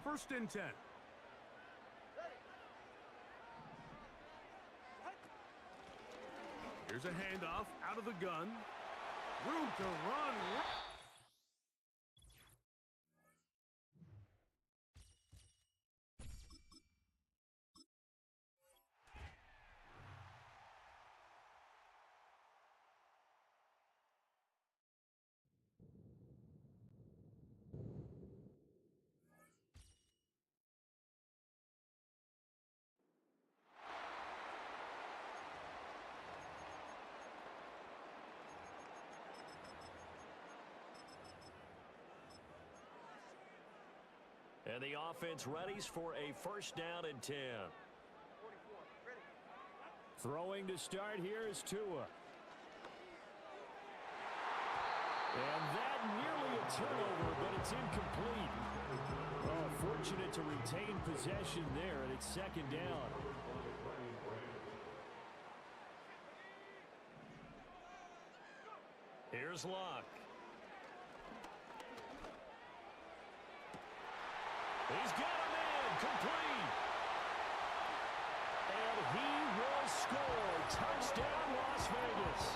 First and 10. Here's a handoff out of the gun. Room to run. And the offense readies for a 1st down and 10. Throwing to start here is Tua. And that nearly a turnover, but it's incomplete. Oh, fortunate to retain possession there, and it's 2nd down. Here's Locke. He's got him in, complete. And he will score. Touchdown, Las Vegas.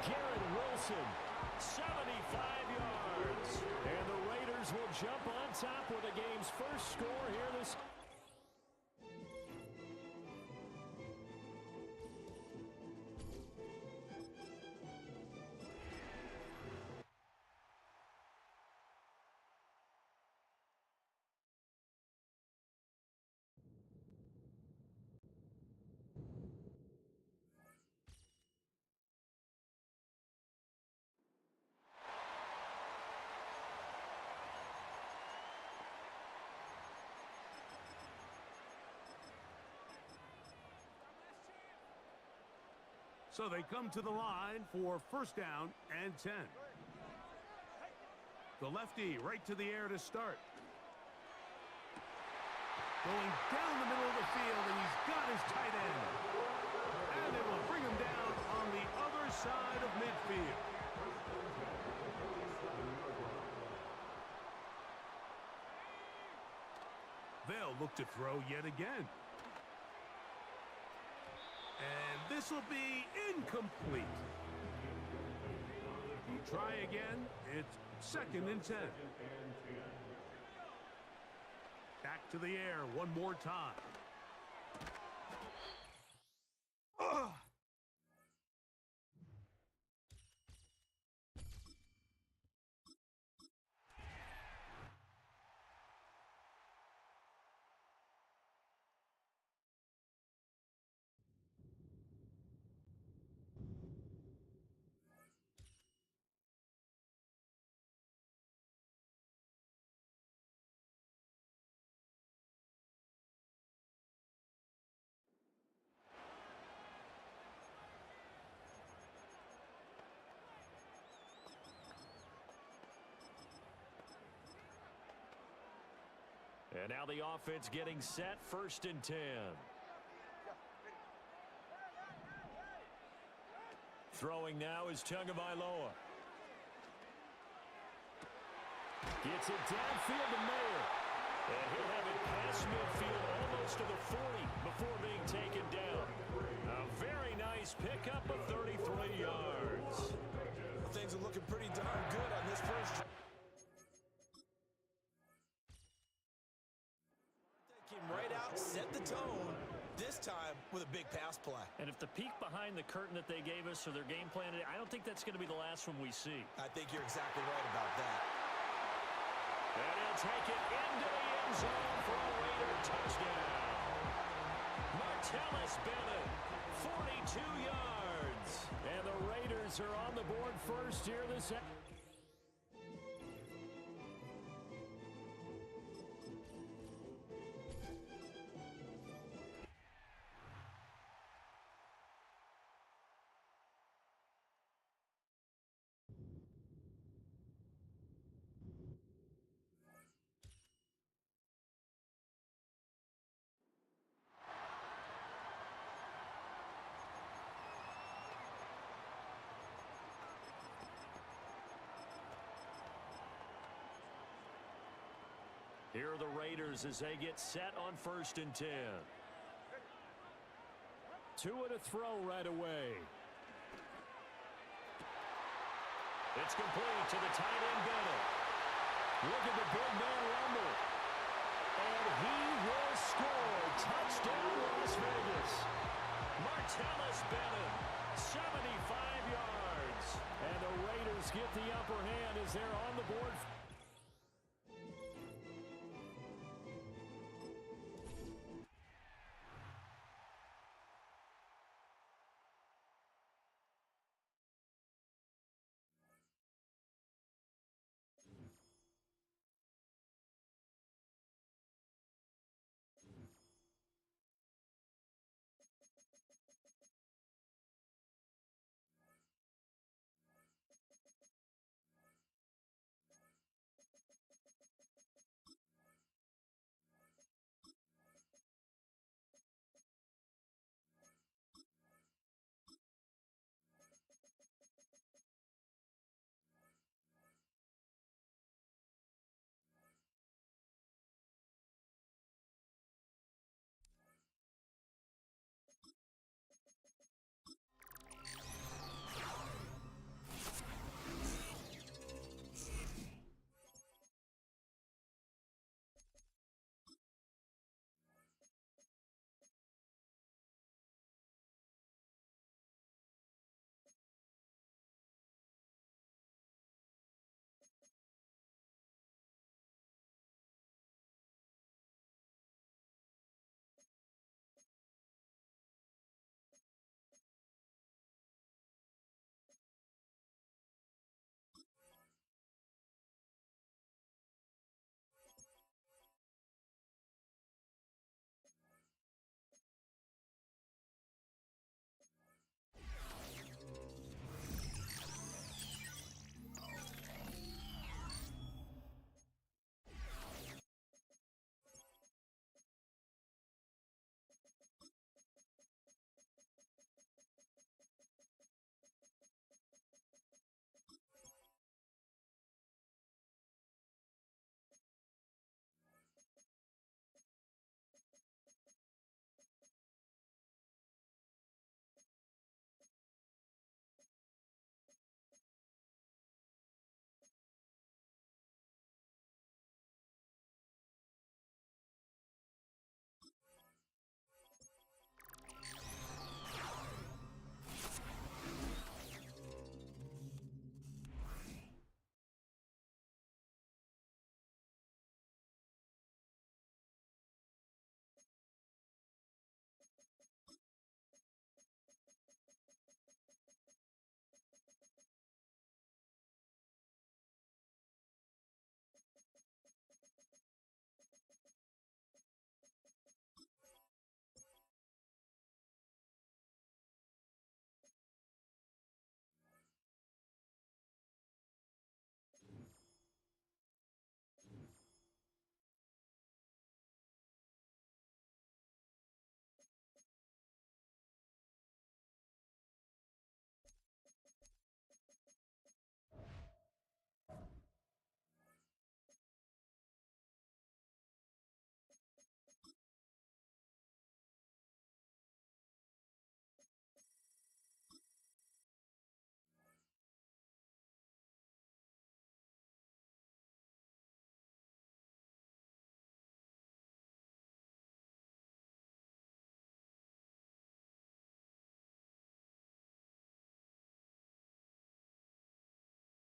Garrett Wilson, 75 yards. And the Raiders will jump on top with the game's first score here this. So they come to the line for 1st down and 10. The lefty right to the air to start. Going down the middle of the field, and he's got his tight end. And it will bring him down on the other side of midfield. They'll look to throw yet again. And this will be incomplete. Try again. It's 2nd and 10. Back to the air one more time. And now the offense getting set, 1st and 10. Throwing now is Tagovailoa. Gets it downfield to Mayer. And he'll have it past midfield almost to the 40 before being taken down. A very nice pickup of 33 yards. Things are looking pretty darn good on this first drive. Came right out, set the tone, this time with a big pass play. And if the peek behind the curtain that they gave us or their game plan, I don't think that's going to be the last one we see. I think you're exactly right about that. And he'll take it into the end zone for a Raider touchdown. Martellus Bennett, 42 yards. And the Raiders are on the board first here this afternoon. Here are the Raiders as they get set on 1st and 10. Tua to throw right away. It's complete to the tight end Bennett. Look at the big man rumble. And he will score. Touchdown Las Vegas. Martellus Bennett, 75 yards. And the Raiders get the upper hand as they're on the board.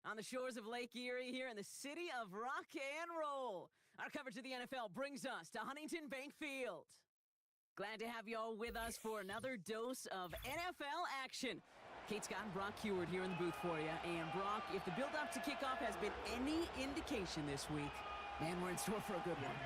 On the shores of Lake Erie here in the city of rock and roll. Our coverage of the NFL brings us to Huntington Bank Field. Glad to have you all with us for another dose of NFL action. Kate Scott and Brock Heward here in the booth for you. And Brock, if the build-up to kickoff has been any indication this week, man, we're in store for a good one.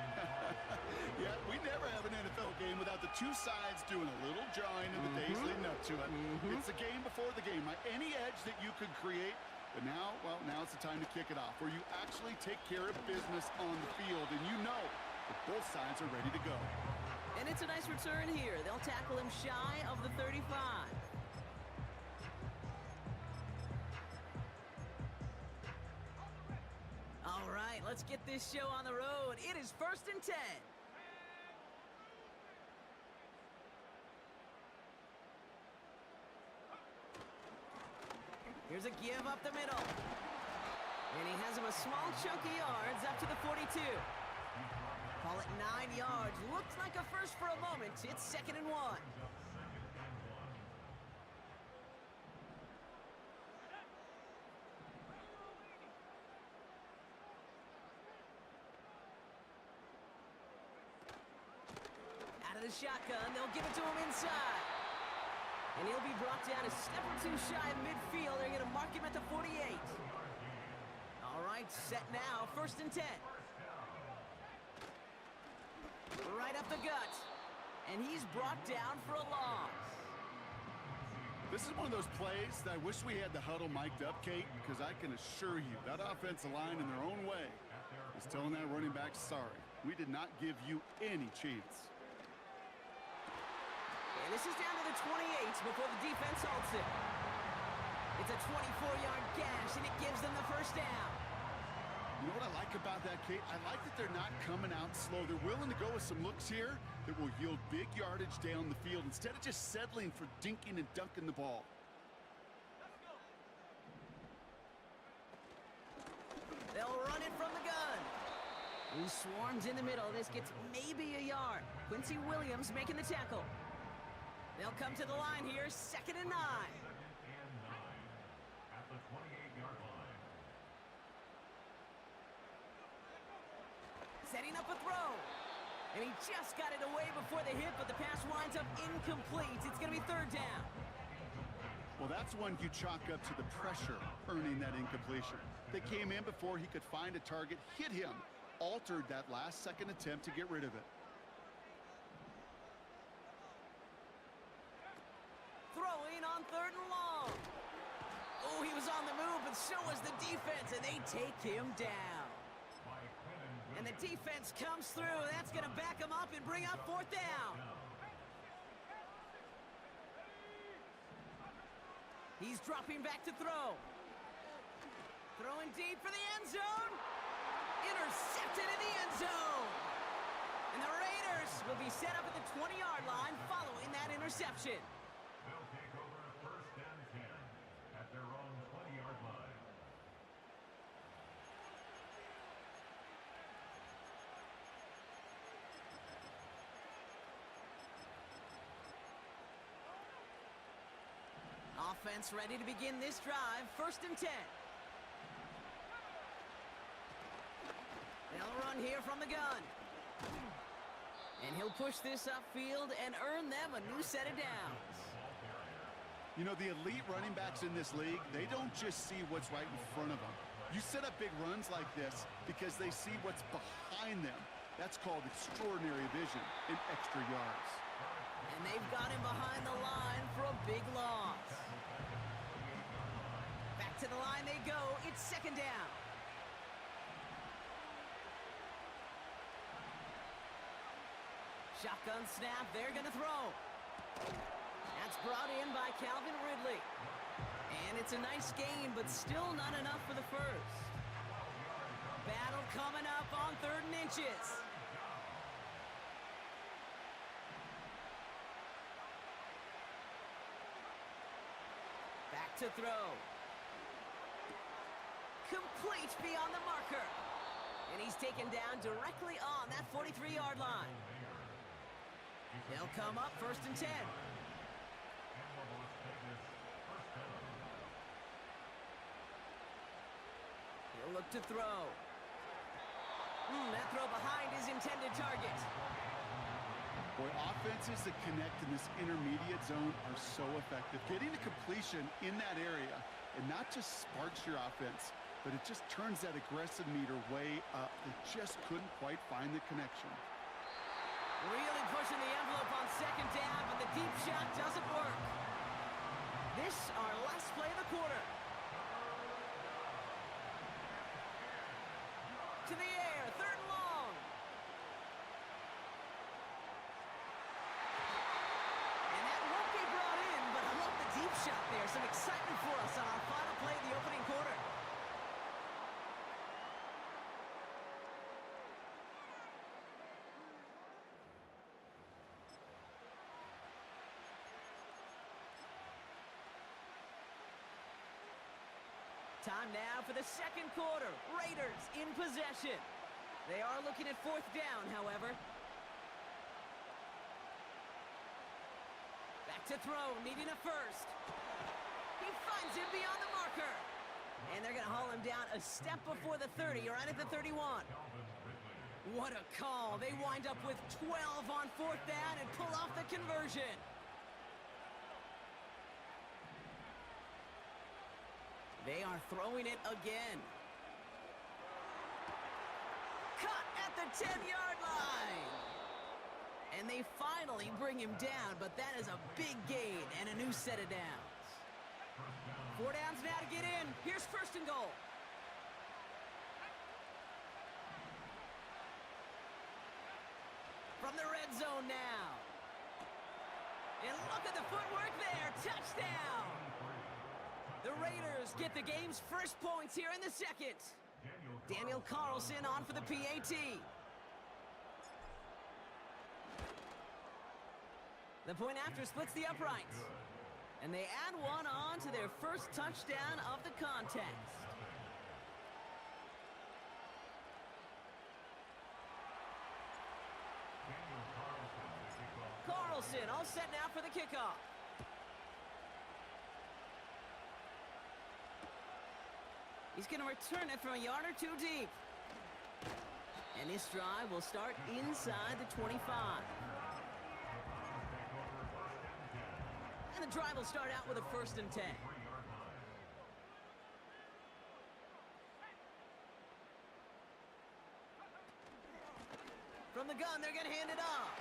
Yeah, we never have an NFL game without the two sides doing a little jawing in the days leading up to it. It's the game before the game. Any edge that you could create, but now, well, now it's the time to kick it off, where you actually take care of business on the field, and you know that both sides are ready to go. And it's a nice return here. They'll tackle him shy of the 35. All right, let's get this show on the road. It is 1st and 10. Here's a give up the middle. And he has him a small chunk of yards up to the 42. Call it 9 yards. Looks like a first for a moment. It's 2nd and 1. Out of the shotgun, they'll give it to him inside. And he'll be brought down a step or two shy of midfield. They're going to mark him at the 48. All right, set now, 1st and 10. Right up the gut. And he's brought down for a loss. This is one of those plays that I wish we had the huddle mic'd up, Kate, because I can assure you that offensive line in their own way is telling that running back, sorry, we did not give you any chance. And this is down to the 28 before the defense halts it. It's a 24-yard gash, and it gives them the first down. You know what I like about that, Kate? I like that they're not coming out slow. They're willing to go with some looks here that will yield big yardage down the field instead of just settling for dinking and dunking the ball. They'll run it from the gun. He swarms in the middle. This gets maybe a yard. Quincy Williams making the tackle. They'll come to the line here, 2nd and 9. At the 28-yard line. Setting up a throw. And he just got it away before the hit, but the pass winds up incomplete. It's going to be 3rd down. Well, that's one you chalk up to the pressure earning that incompletion. They came in before he could find a target, hit him, altered that last-second attempt to get rid of it. Throwing on 3rd and long. Oh, he was on the move, but so was the defense, and they take him down. And the defense comes through. That's going to back him up and bring up 4th down. He's dropping back to throw. Throwing deep for the end zone. Intercepted in the end zone. And the Raiders will be set up at the 20-yard line following that interception. They'll take over 1st and 10 at their own 20-yard line. Offense ready to begin this drive. 1st and 10. They'll run here from the gun. And he'll push this upfield and earn them a new set of downs. You know, the elite running backs in this league, they don't just see what's right in front of them. You set up big runs like this because they see what's behind them. That's called extraordinary vision and extra yards. And they've got him behind the line for a big loss. Back to the line they go. It's 2nd down. Shotgun snap. They're going to throw. That's brought in by Calvin Ridley. And it's a nice gain, but still not enough for the first. Battle coming up on 3rd and inches. Back to throw. Complete beyond the marker. And he's taken down directly on that 43-yard line. They'll come up 1st and 10. to throw. That throw behind his intended target. Boy, offenses that connect in this intermediate zone are so effective. Getting a completion in that area, and not just sparks your offense, but it just turns that aggressive meter way up. They just couldn't quite find the connection. Really pushing the envelope on second down, but the deep shot doesn't work. This our last play of the quarter. To the air, third and long. And that won't be brought in, but I love the deep shot there. Some excitement for us on our final play of the opening quarter. Time now for the second quarter. Raiders in possession. They are looking at fourth down, however. Back to throw, needing a first. He finds him beyond the marker. And they're going to haul him down a step before the 30, right at the 31. What a call. They wind up with 12 on fourth down and pull off the conversion. They are throwing it again. Cut at the 10-yard line. And they finally bring him down, but that is a big gain and a new set of downs. 4 downs now to get in. Here's first and goal. From the red zone now. And look at the footwork there. Touchdown. The Raiders get the game's first points here in the second. Daniel Carlson on for the PAT. The point after splits the uprights. And they add one on to their first touchdown of the contest. Carlson all set now for the kickoff. He's going to return it from a yard or two deep. And this drive will start inside the 25. And the drive will start out with a 1st and 10. From the gun, they're going to hand it off.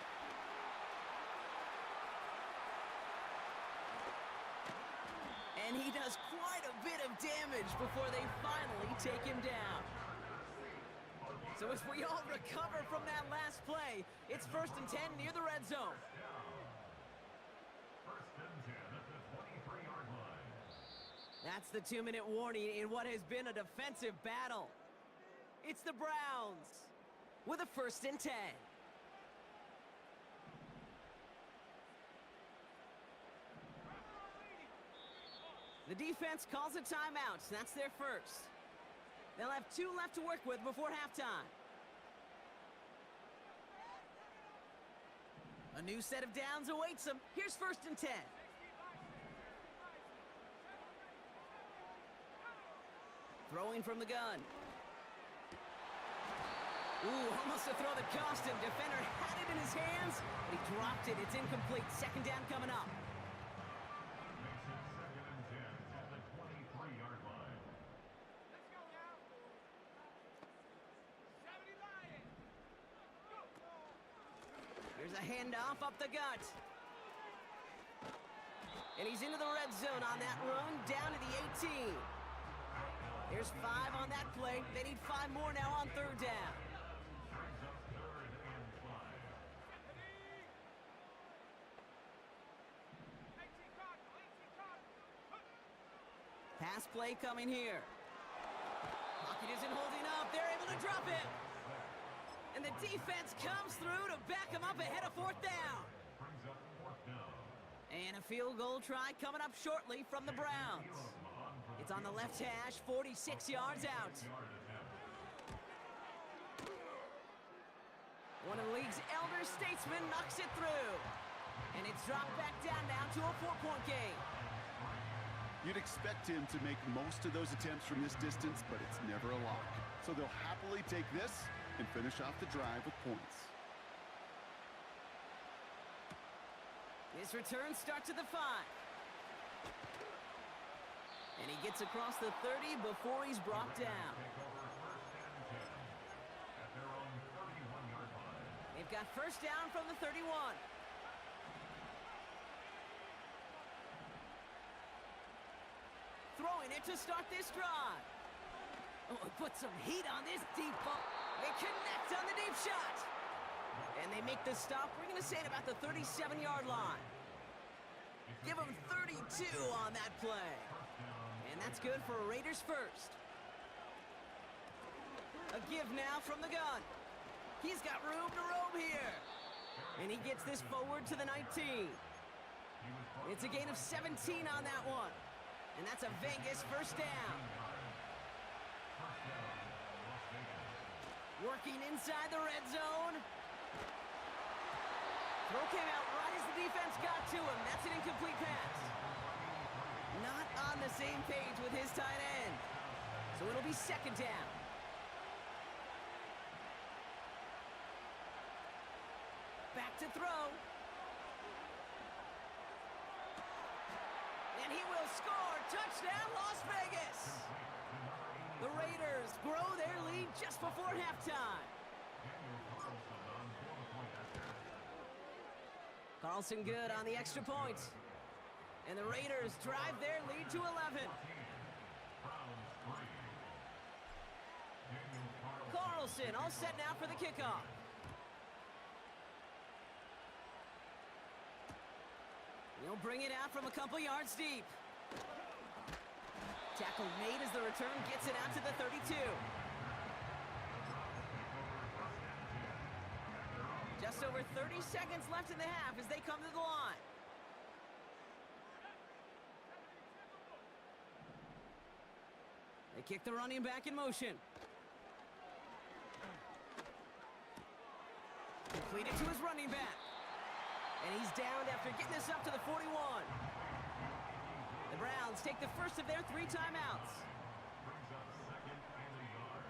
And he does quite a bit of damage before they finally take him down. So as we all recover from that last play, it's 1st and 10 near the red zone. That's the 2-minute warning in what has been a defensive battle. It's the Browns with a 1st and 10. The defense calls a timeout. That's their first. They'll have 2 left to work with before halftime. A new set of downs awaits them. Here's 1st and 10. Throwing from the gun. Ooh, almost a throw that cost him. Defender had it in his hands, but he dropped it. It's incomplete. 2nd down coming up. Here's a handoff up the gut. And he's into the red zone on that run, down to the 18. Here's 5 on that play. They need 5 more now on 3rd down. Pass play coming here. Pocket isn't holding up. They're able to drop it. And the defense comes through to back him up ahead of 4th down. And a field goal try coming up shortly from the Browns. It's on the left hash, 46 yards out. One of the league's elder statesmen knocks it through. And it's dropped back down now to a 4-point game. You'd expect him to make most of those attempts from this distance, but it's never a lock. So they'll happily take this and finish off the drive with points. His return starts at the 5. And he gets across the 30 before he's brought down. They've got first down from the 31. Throwing it to start this drive. Oh, put some heat on this deep ball. They connect on the deep shot. And they make the stop, we're going to say, at about the 37-yard line. Give them 32 on that play. And that's good for Raiders first. A give now from the gun. He's got room to roam here. And he gets this forward to the 19. It's a gain of 17 on that one. And that's a Vegas first down. Working inside the red zone. Throw came out right as the defense got to him. That's an incomplete pass. Not on the same page with his tight end. So it'll be second down. Back to throw. And he will score. Touchdown, Las Vegas. The Raiders grow their lead just before halftime. Carlson good on the extra point. And the Raiders drive their lead to 11. Carlson all set now for the kickoff. He'll bring it out from a couple yards deep. Tackle made as the return gets it out to the 32. Just over 30 seconds left in the half as they come to the line. They kick the running back in motion. Completed to his running back. And he's downed after getting this up to the 41. The Browns take the first of their 3 timeouts. Brings up second and a yard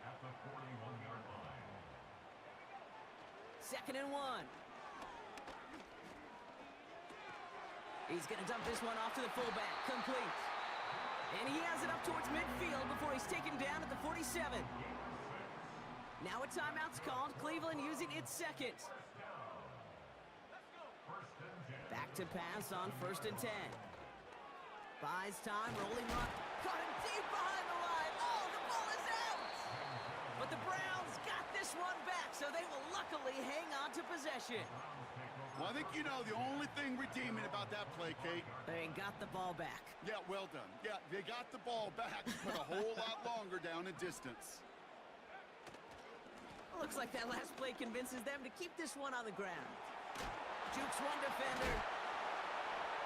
at the 41-yard line. Second and 1. He's going to dump this one off to the fullback. Complete. And he has it up towards midfield before he's taken down at the 47. Now a timeout's called. Cleveland using its second. Back to pass on first and 10. Buys time, rolling run. Caught him deep behind the line. Oh, the ball is out! But the Browns got this one back, so they will luckily hang on to possession. Well, I think you know the only thing redeeming about that play, Kate. They got the ball back. Yeah, well done. Yeah, they got the ball back, but a whole lot longer down in distance. Looks like that last play convinces them to keep this one on the ground. Jukes one defender.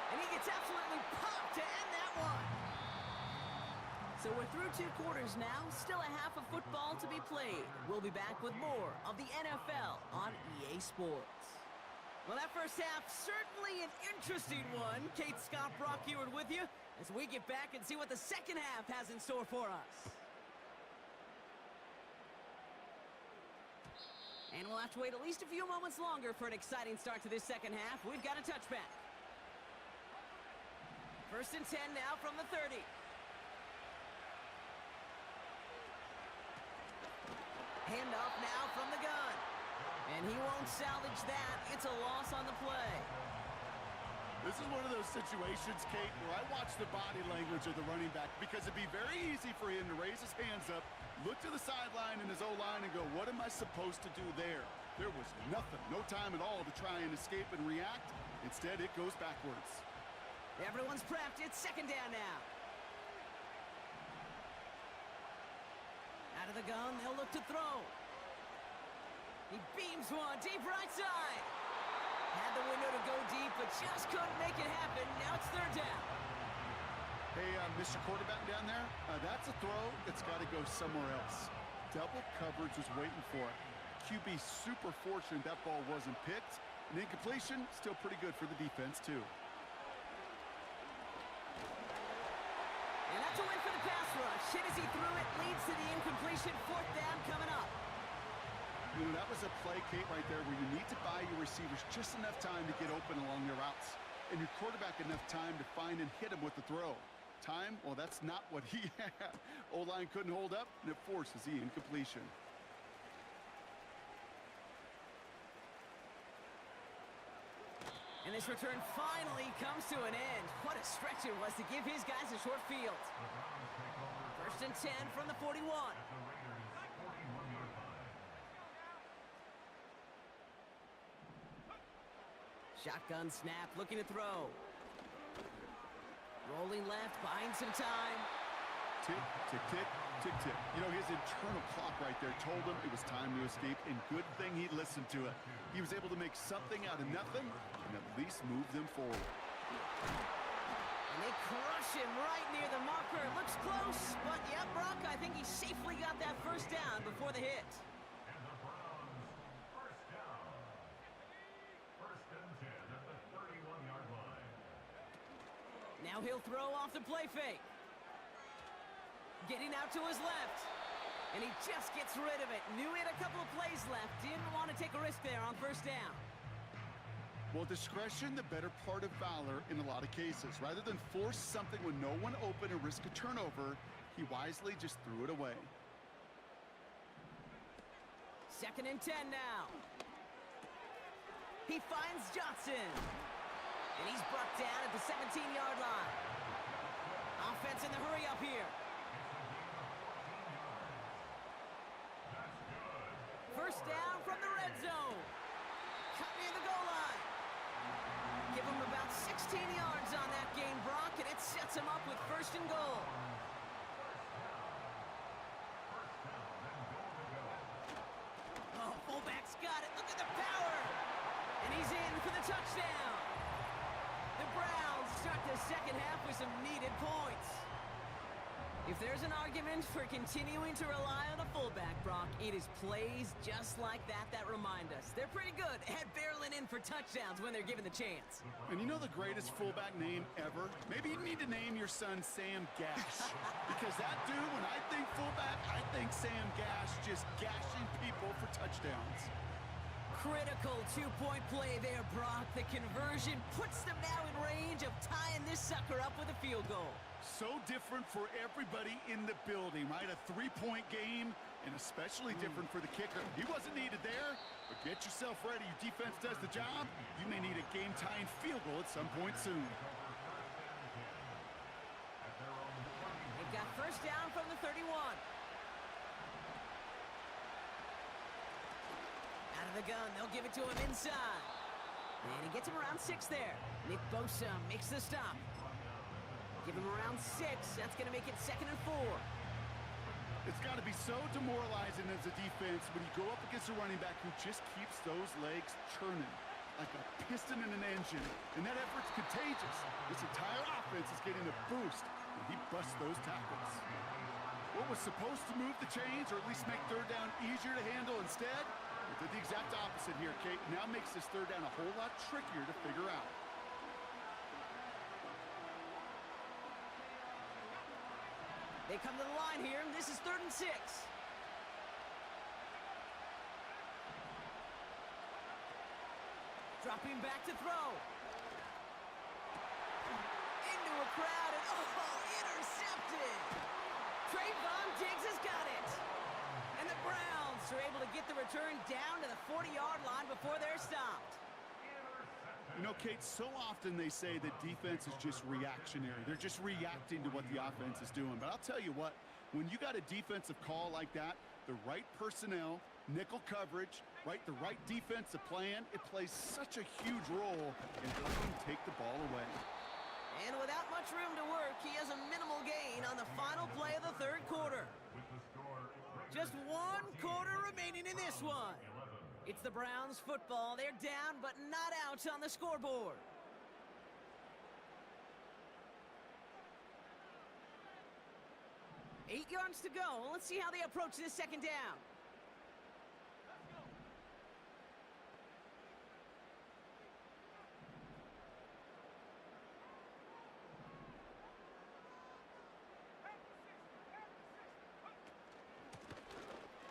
And he gets absolutely popped to end that one. So we're through 2 quarters now. Still a half of football to be played. We'll be back with more of the NFL on EA Sports. Well, that first half, certainly an interesting one. Kate, Scott, Brock Eward with you as we get back and see what the second half has in store for us. And we'll have to wait at least a few moments longer for an exciting start to this second half. We've got a touchback. First and 10 now from the 30. Handoff now from the gun. And he won't salvage that. It's a loss on the play. This is one of those situations, Kate, where I watch the body language of the running back because it'd be very easy for him to raise his hands up, look to the sideline in his O-line and go, what am I supposed to do there? There was nothing, no time at all to try and escape and react. Instead, it goes backwards. Everyone's prepped. It's second down now. Out of the gun, they'll look to throw. He beams one deep right side. Had the window to go deep, but just couldn't make it happen. Now it's third down. Hey, Mr. Quarterback down there, that's a throw that's got to go somewhere else. Double coverage was waiting for it. QB super fortunate that ball wasn't picked. And incompletion, still pretty good for the defense, too. rush. Hit as he threw it, leads to the incompletion. Fourth down coming up. You know, that was a play, Kate, right there, where you need to buy your receivers just enough time to get open along their routes, and your quarterback enough time to find and hit him with the throw. Time, well, that's not what he had. O-line couldn't hold up, and it forces the incompletion. And this return finally comes to an end. What a stretch it was to give his guys a short field. First and 10 from the 41. Shotgun snap, looking to throw. Rolling left, buying some time. Tick, tick, tick, tick, tick. You know, his internal clock right there told him it was time to escape, and good thing he listened to it. He was able to make something out of nothing and at least move them forward. And they crush him right near the marker. It looks close, but yeah, Brock, I think he safely got that first down before the hit. And the Browns, first down. First and 10 at the 31-yard line. Now he'll throw off the play fake. Getting out to his left. And he just gets rid of it. Knew he had a couple of plays left. Didn't want to take a risk there on first down. Well, discretion, the better part of valor in a lot of cases. Rather than force something when no one open and risk a turnover, he wisely just threw it away. Second and 10 now. He finds Johnson. And he's brought down at the 17-yard line. Offense in the hurry up here. First down from the red zone. Cut near the goal line. Give him about 16 yards on that gain, Brock, and it sets him up with first and goal. Oh, fullback's got it. Look at the power. And he's in for the touchdown. The Browns start the second half with some needed points. If there's an argument for continuing to rely on a fullback, Brock, it is plays just like that remind us. They're pretty good at barreling in for touchdowns when they're given the chance. And you know the greatest fullback name ever? Maybe you need to name your son Sam Gash. Because that dude, when I think fullback, I think Sam Gash just gashing people for touchdowns. Critical two-point play there, Brock. The conversion puts them now in range of tying this sucker up with a field goal. So different for everybody in the building, right? A three-point game, and especially different for the kicker. He wasn't needed there, but get yourself ready. Your defense does the job. You may need a game-tying field goal at some point soon. They've got first down from the 31. Out of the gun, they'll give it to him inside. And he gets him around 6 there. Nick Bosa makes the stop. Give him around 6. That's going to make it second and 4. It's got to be so demoralizing as a defense when you go up against a running back who just keeps those legs churning like a piston in an engine. And that effort's contagious. This entire offense is getting a boost when he busts those tackles. What was supposed to move the chains or at least make third down easier to handle instead? It did the exact opposite here, Kate. Now makes this third down a whole lot trickier to figure out. They come to the line here, and this is 3rd and 6. Dropping back to throw. Into a crowd, and intercepted. Trayvon Diggs has got it. And the Browns are able to get the return down to the 40-yard line before they're stopped. You know, Kate, so often they say that defense is just reactionary. They're just reacting to what the offense is doing. But I'll tell you what, when you got a defensive call like that, the right personnel, nickel coverage, right, the right defensive plan, it plays such a huge role in helping take the ball away. And without much room to work, he has a minimal gain on the final play of the 3rd quarter. Just 1 quarter remaining in this one. It's the Browns football. They're down, but not out on the scoreboard. Eight yards to go. Let's see how they approach this second down.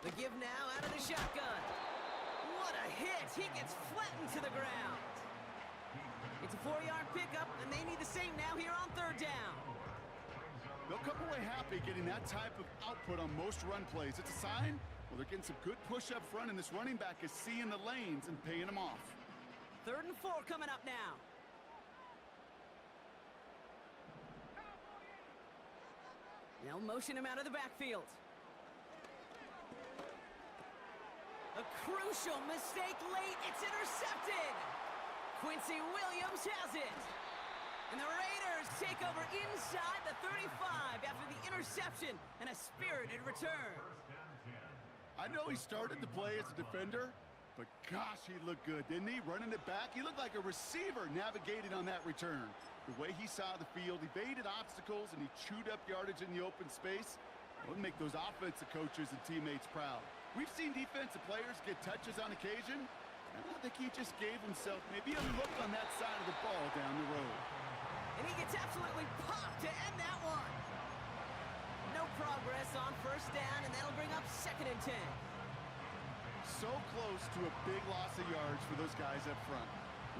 The give now out of the shotgun. What a hit! He gets flattened to the ground. It's a 4-yard pickup, and they need the same now here on third down. They'll come away happy getting that type of output on most run plays. It's a sign, well, they're getting some good push up front, and this running back is seeing the lanes and paying them off. 3rd and 4 coming up now. They'll motion him out of the backfield. A crucial mistake late. It's intercepted. Quincy Williams has it. And the Raiders take over inside the 35 after the interception and a spirited return. I know he started the play as a defender, but gosh, he looked good, didn't he? Running it back, he looked like a receiver navigating on that return. The way he saw the field, he evaded obstacles, and he chewed up yardage in the open space. It would make those offensive coaches and teammates proud. We've seen defensive players get touches on occasion, and I think he just gave himself maybe a look on that side of the ball down the road. And he gets absolutely popped to end that one. No progress on 1st down, and that'll bring up 2nd and 10. So close to a big loss of yards for those guys up front.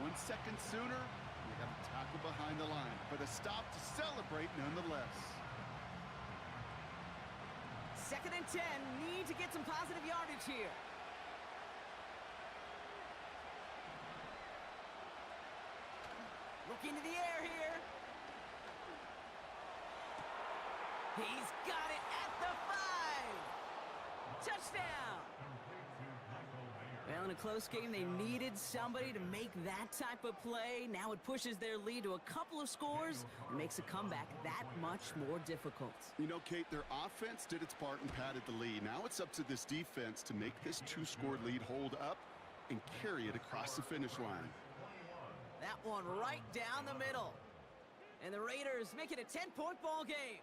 1 second sooner, they got a tackle behind the line, but a stop to celebrate nonetheless. 2nd and 10, need to get some positive yardage here. Looking to the air here. He's got it at the 5. Touchdown. Well, in a close game, they needed somebody to make that type of play. Now it pushes their lead to a couple of scores and makes a comeback that much more difficult. You know, Kate, their offense did its part and padded the lead. Now it's up to this defense to make this 2-score lead hold up and carry it across the finish line. That one right down the middle. And the Raiders make it a 10-point ball game.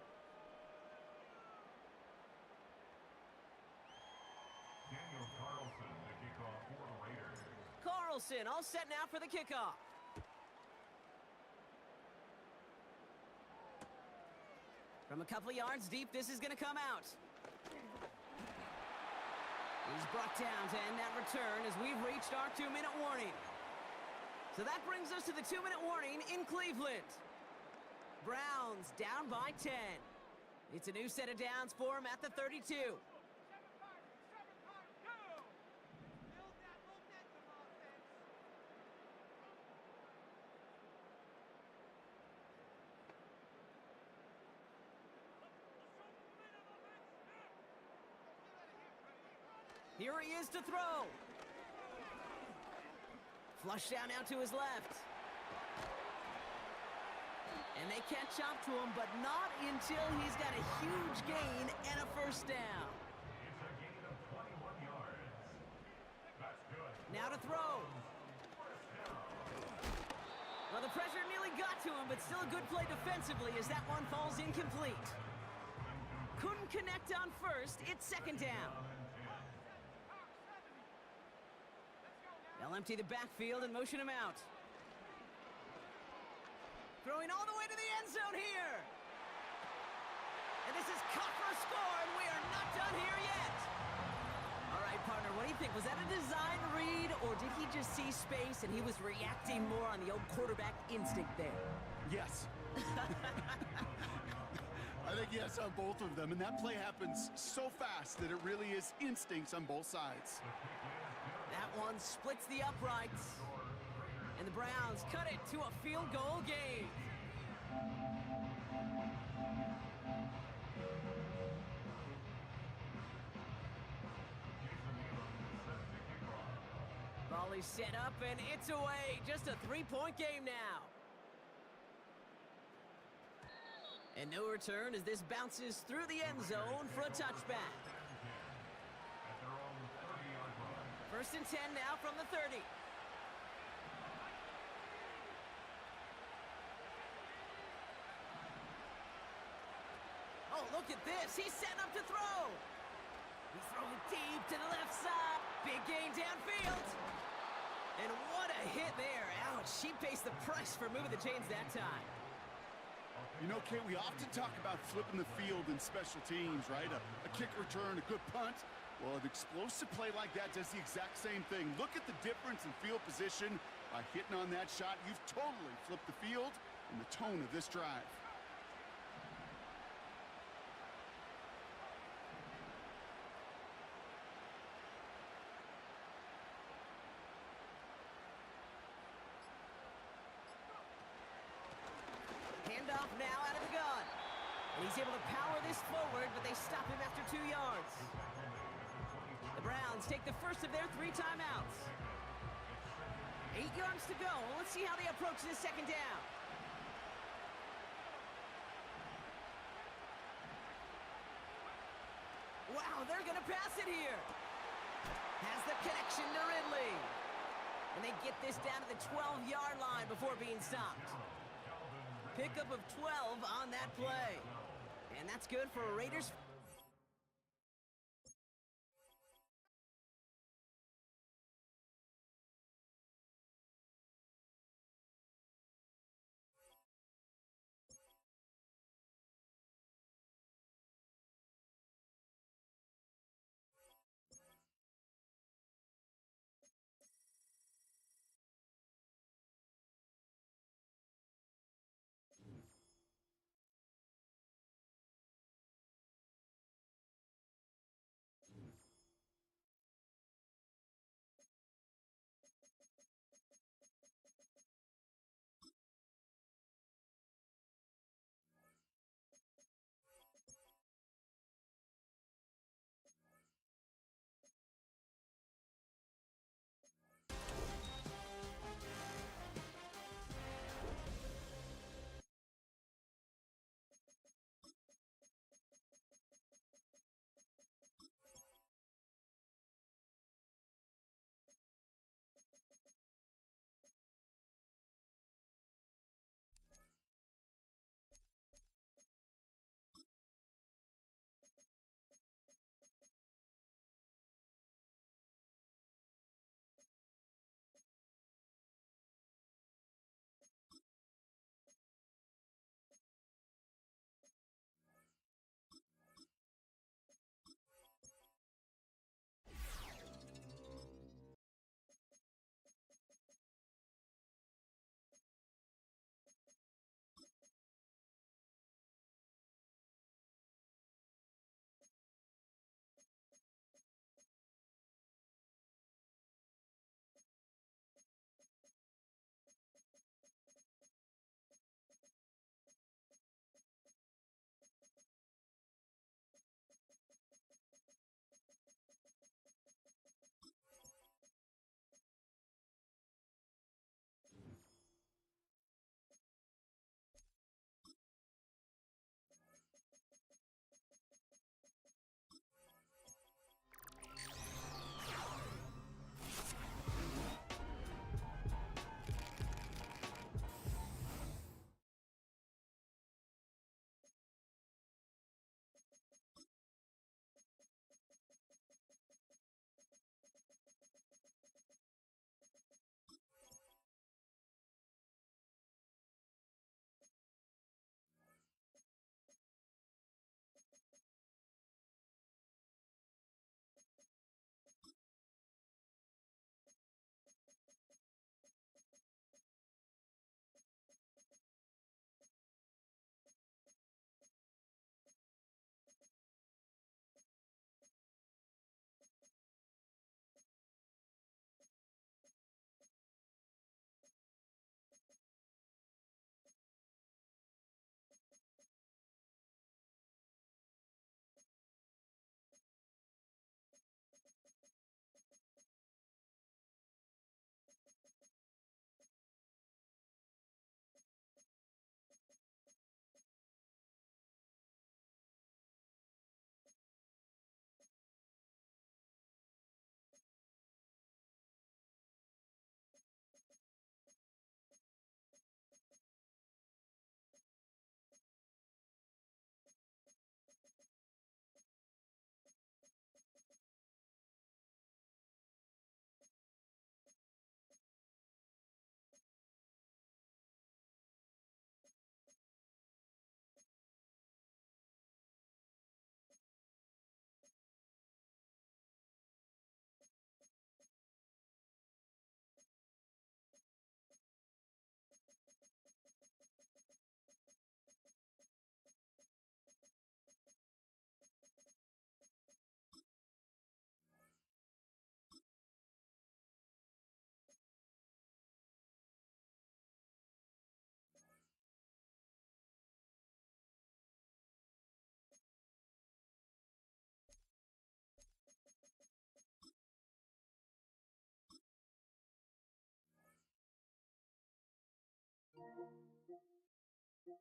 Carlson all set now for the kickoff. From a couple of yards deep, this is going to come out. He's brought down to end that return as we've reached our 2-minute warning. So that brings us to the 2-minute warning in Cleveland. Browns down by 10. It's a new set of downs for him at the 32. Here he is to throw. Flush down now to his left. And they catch up to him, but not until he's got a huge gain and a 1st down. It's a gain of 21 yards. That's good. Now to throw. Well, the pressure nearly got to him, but still a good play defensively as that one falls incomplete. Couldn't connect on 1st. It's 2nd down. They'll empty the backfield and motion him out. Throwing all the way to the end zone here. And this is caught for a score, and we are not done here yet. All right, partner, what do you think? Was that a design read, or did he just see space and he was reacting more on the old quarterback instinct there? Yes. I think yes on both of them, and that play happens so fast that it really is instincts on both sides. That one splits the uprights. And the Browns cut it to a field goal game. Volley set up and it's away. Just a 3-point game now. And no return as this bounces through the end zone for a touchback. 1st and 10 now from the 30. Oh, look at this. He's setting up to throw. He's throwing deep to the left side. Big gain downfield. And what a hit there. Ouch, she pays the price for moving the chains that time. You know, Kate, we often talk about flipping the field in special teams, right? A kick return, a good punt. Well, an explosive play like that does the exact same thing. Look at the difference in field position. By hitting on that shot, you've totally flipped the field and the tone of this drive. Handoff now out of the gun. And he's able to power this forward, but they stop him after 2 yards. The Browns take the first of their 3 timeouts. 8 yards to go. Let's see how they approach this second down. Wow, they're going to pass it here. Has the connection to Ridley. And they get this down to the 12-yard line before being stopped. Pickup of 12 on that play. And that's good for a Raiders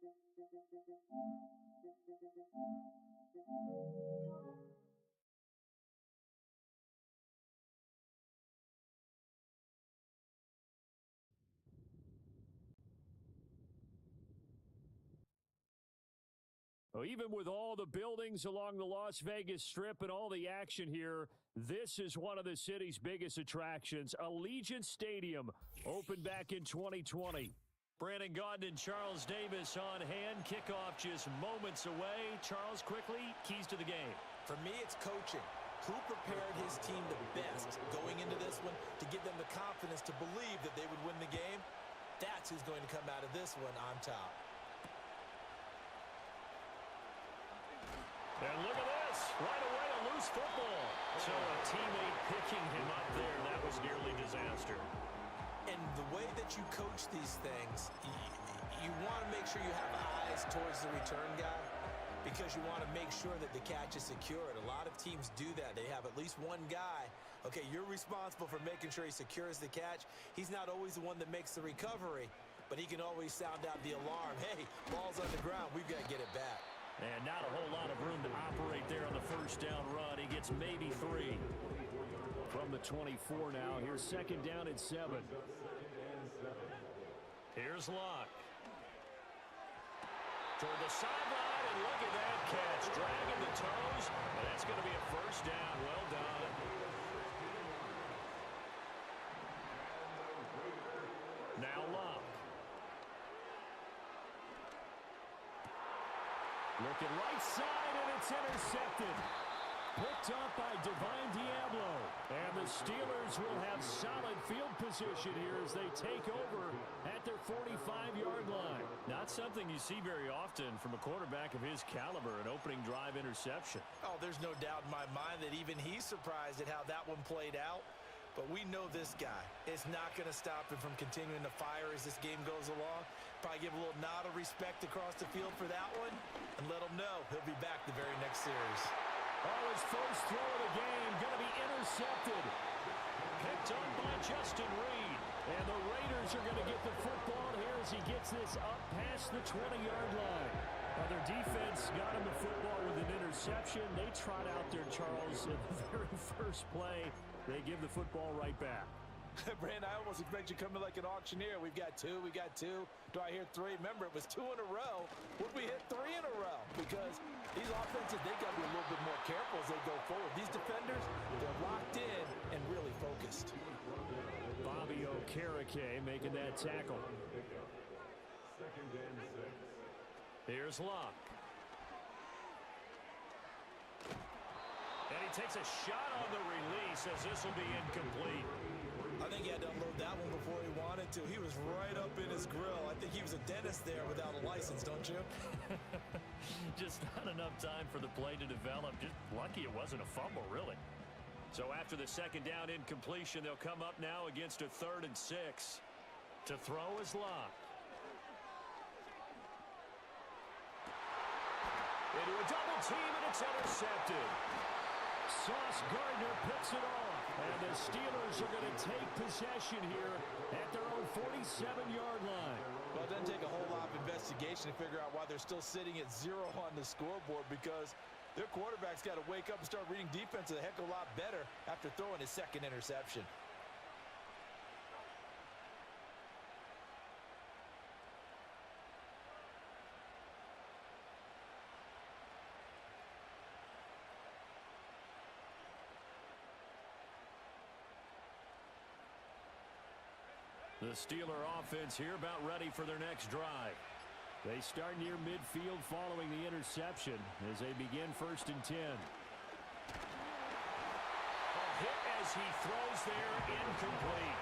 Well, even with all the buildings along the Las Vegas Strip and all the action here, this is one of the city's biggest attractions. Allegiant Stadium opened back in 2020. Brandon Gaudin and Charles Davis on hand. Kickoff just moments away. Charles, quickly, keys to the game. For me, it's coaching. Who prepared his team the best going into this one to give them the confidence to believe that they would win the game? That's who's going to come out of this one on top. And look at this. Right away, a loose football. So a teammate picking him up there. That was nearly disaster. And the way that you coach these things, you want to make sure you have eyes towards the return guy because you want to make sure that the catch is secured. A lot of teams do that. They have at least one guy. Okay, you're responsible for making sure he secures the catch. He's not always the one that makes the recovery, but he can always sound out the alarm. Hey, ball's on the ground. We've got to get it back. And not a whole lot of room to operate there on the first down run. He gets maybe 3. From the 24 now. Here's second down and 7. Here's Locke. Toward the sideline, and look at that catch. Dragging the toes, and that's going to be a first down. Well done. Now Locke. Looking right side, and it's intercepted. Picked up by Divine Diablo. And the Steelers will have solid field position here as they take over at their 45-yard line. Not something you see very often from a quarterback of his caliber, an opening drive interception. Oh, there's no doubt in my mind that even he's surprised at how that one played out. But we know this guy is not going to stop him from continuing to fire as this game goes along. Probably give a little nod of respect across the field for that one and let him know he'll be back the very next series. Oh, his first throw of the game going to be intercepted. Picked up by Justin Reed. And the Raiders are going to get the football here as he gets this up past the 20-yard line. Now their defense got him the football with an interception. They trot out there, Charles, in the very first play. They give the football right back. Brandon, I almost expect you coming like an auctioneer. We've got 2, we got 2. Do I hear 3? Remember, it was 2 in a row. Would we hit 3 in a row? Because these offenses, they got to be a little bit more careful as they go forward. These defenders, they're locked in and really focused. Bobby Okereke making that tackle. Here's Locke. And he takes a shot on the release as this will be incomplete. I think he had to unload that one before he wanted to. He was right up in his grill. I think he was a dentist there without a license, don't you? Just not enough time for the play to develop. Just lucky it wasn't a fumble, really. So after the second down incompletion, they'll come up now against a 3rd and 6. To throw is Locke. Into a double team, and it's intercepted. Sauce Gardner picks it off. And the Steelers are going to take possession here at their own 47-yard line. Well, it doesn't take a whole lot of investigation to figure out why they're still sitting at 0 on the scoreboard, because their quarterback's got to wake up and start reading defense a heck of a lot better after throwing his second interception. The Steeler offense here about ready for their next drive. They start near midfield following the interception as they begin 1st and 10. A hit as he throws there, incomplete.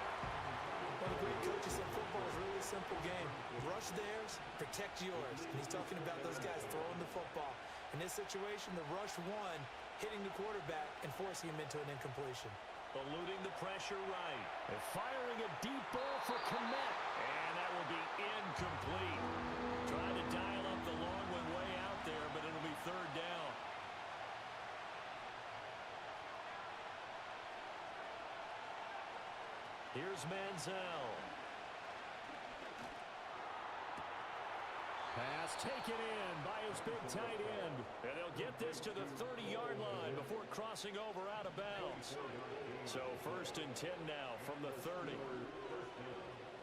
One of the great coaches in football is really a simple game. Rush theirs, protect yours. And he's talking about those guys throwing the football. In this situation, the rush one, hitting the quarterback and forcing him into an incompletion. Eluding the pressure right. And firing a deep ball for Kmet. And that will be incomplete. Trying to dial up the long one way out there, but it'll be 3rd down. Here's Manziel. Pass taken in by his big tight end. And they'll get this to the 30-yard line before crossing over out of bounds. So 1st and 10 now from the 30.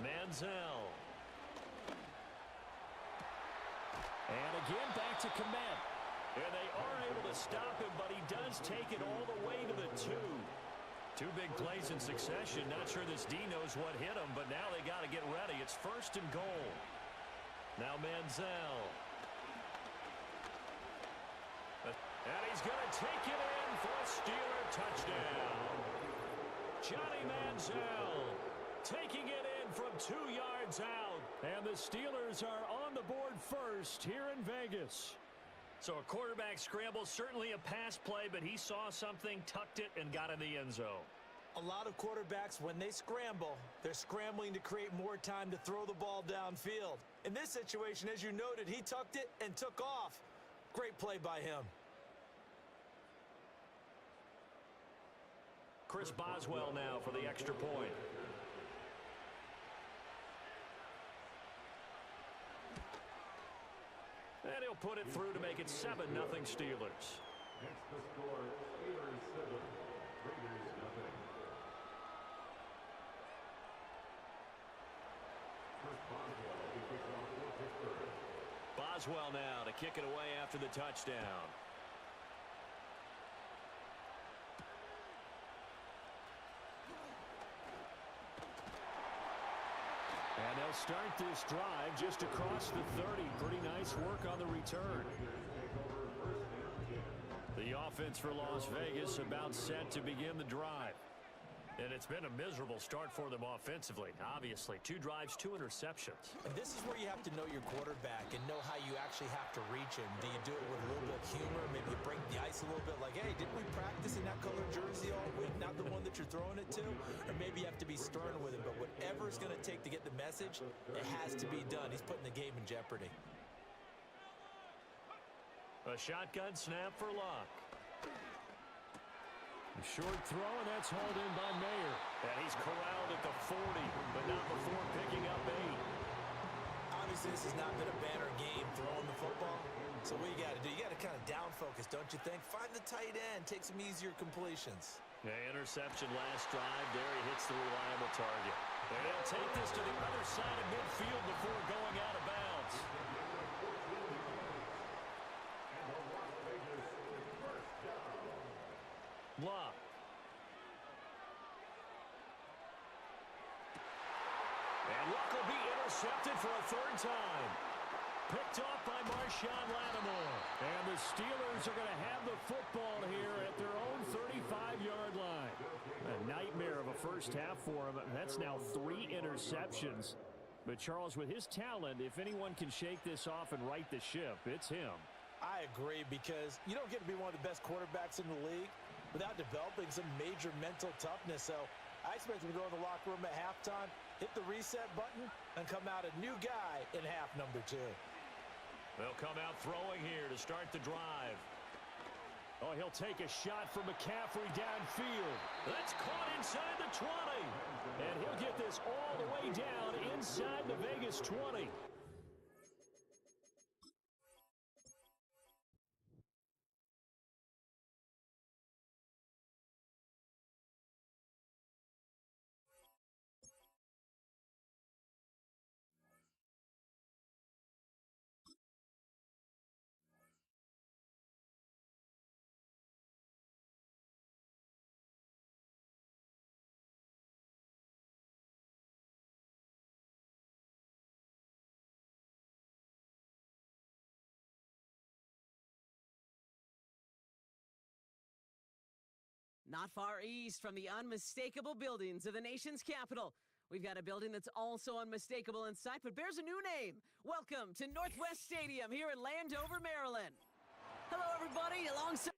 Manziel. And again back to Komet. And they are able to stop him, but he does take it all the way to the 2. 2 big plays in succession. Not sure this D knows what hit him, but now they got to get ready. It's 1st and goal. Now Manziel. And he's going to take it in for a Steeler touchdown. Johnny Manziel taking it in from 2 yards out. And the Steelers are on the board first here in Vegas. So a quarterback scramble, certainly a pass play, but he saw something, tucked it, and got in the end zone. A lot of quarterbacks, when they scramble, they're scrambling to create more time to throw the ball downfield. In this situation, as you noted, he tucked it and took off. Great play by him. Chris Boswell now for the extra point. And he'll put it through to make it 7-0 Steelers. Next the score, Steelers 7, Raiders nothing. Chris Boswell will kick off for Pittsburgh. Boswell now to kick it away after the touchdown. And they'll start this drive just across the 30. Pretty nice work on the return. The offense for Las Vegas about set to begin the drive. And it's been a miserable start for them offensively. Obviously, 2 drives, 2 interceptions. And this is where you have to know your quarterback and know how you actually have to reach him. Do you do it with a little bit of humor? Maybe you break the ice a little bit like, hey, didn't we practice in that color jersey all week? Not the one that you're throwing it to? Or maybe you have to be stern with him. But whatever it's going to take to get the message, it has to be done. He's putting the game in jeopardy. A shotgun snap for Luck. A short throw, and that's hauled in by Mayer. And he's corralled at the 40, but not before picking up 8. Obviously, this has not been a banner game throwing the football. So what you got to do, you got to kind of down focus, don't you think? Find the tight end, take some easier completions. Yeah, interception last drive. There he hits the reliable target. And he'll take this to the other side of midfield before going out of bounds. Luck. And Luck will be intercepted for a 3rd time. Picked off by Marshawn Lattimore. And the Steelers are going to have the football here at their own 35-yard line. A nightmare of a first half for him. That's now 3 interceptions. But Charles, with his talent, if anyone can shake this off and right the ship, it's him. I agree, because you don't get to be one of the best quarterbacks in the league without developing some major mental toughness. So I expect him to go in the locker room at halftime, hit the reset button, and come out a new guy in half number 2. They'll come out throwing here to start the drive. Oh, he'll take a shot from McCaffrey downfield. That's caught inside the 20. And he'll get this all the way down inside the Vegas 20. Not far east from the unmistakable buildings of the nation's capital, we've got a building that's also unmistakable in sight, but bears a new name. Welcome to Northwest Stadium here in Landover, Maryland. Hello, everybody. Alongside...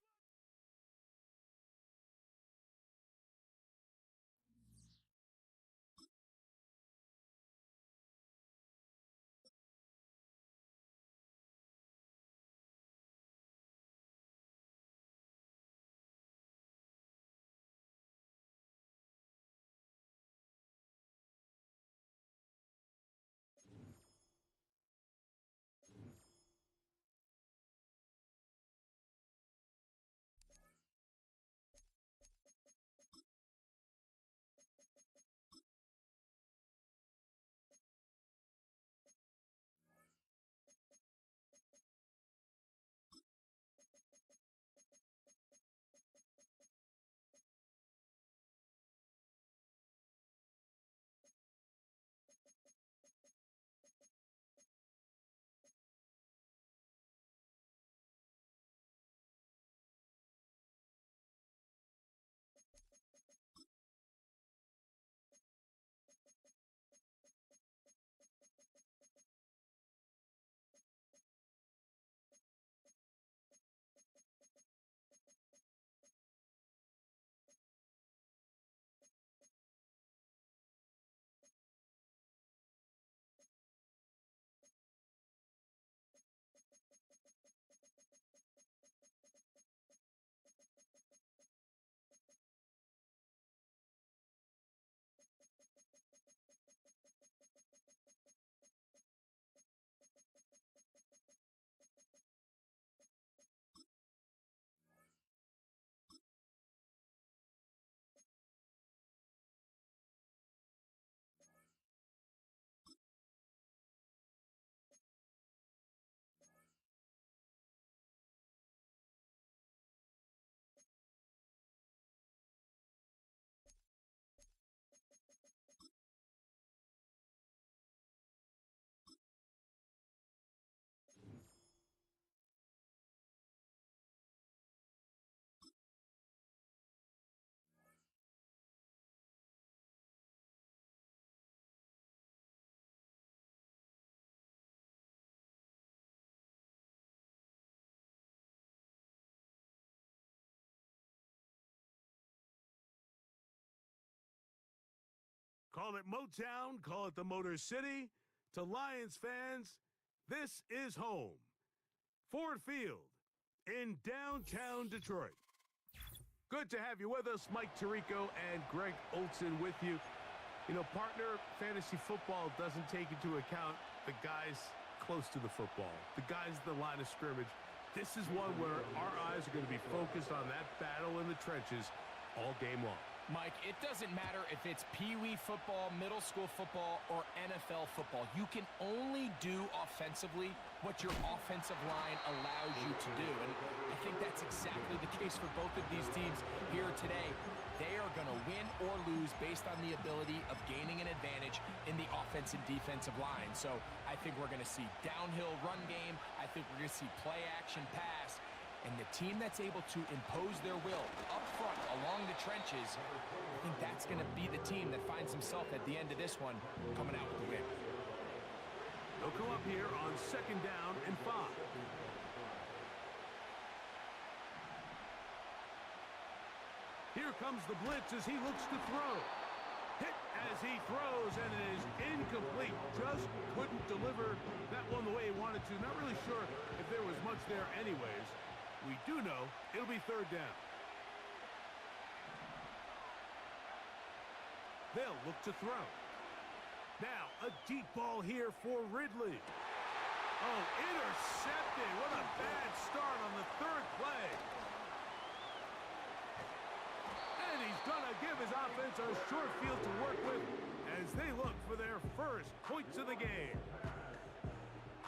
Call it Motown, call it the Motor City. To Lions fans, this is home. Ford Field in downtown Detroit. Good to have you with us. Mike Tirico and Greg Olson with you. You know, partner, fantasy football doesn't take into account the guys close to the football, the guys at the line of scrimmage. This is one where our eyes are going to be focused on that battle in the trenches all game long. Mike, it doesn't matter if it's Pee-wee football, middle school football, or NFL football. You can only do offensively what your offensive line allows you to do. And I think that's exactly the case for both of these teams here today. They are going to win or lose based on the ability of gaining an advantage in the offense and defensive line. So I think we're going to see downhill run game. I think we're going to see play action pass. And the team that's able to impose their will up front along the trenches, I think that's going to be the team that finds himself at the end of this one coming out with the win. They'll come up here on 2nd down and 5. Here comes the blitz as he looks to throw. Hit as he throws, and it is incomplete. Just couldn't deliver that one the way he wanted to. Not really sure if there was much there anyways. We do know it'll be 3rd down. They'll look to throw. Now, a deep ball here for Ridley. Oh, intercepted. What a bad start on the 3rd play. And he's going to give his offense a short field to work with as they look for their first points of the game.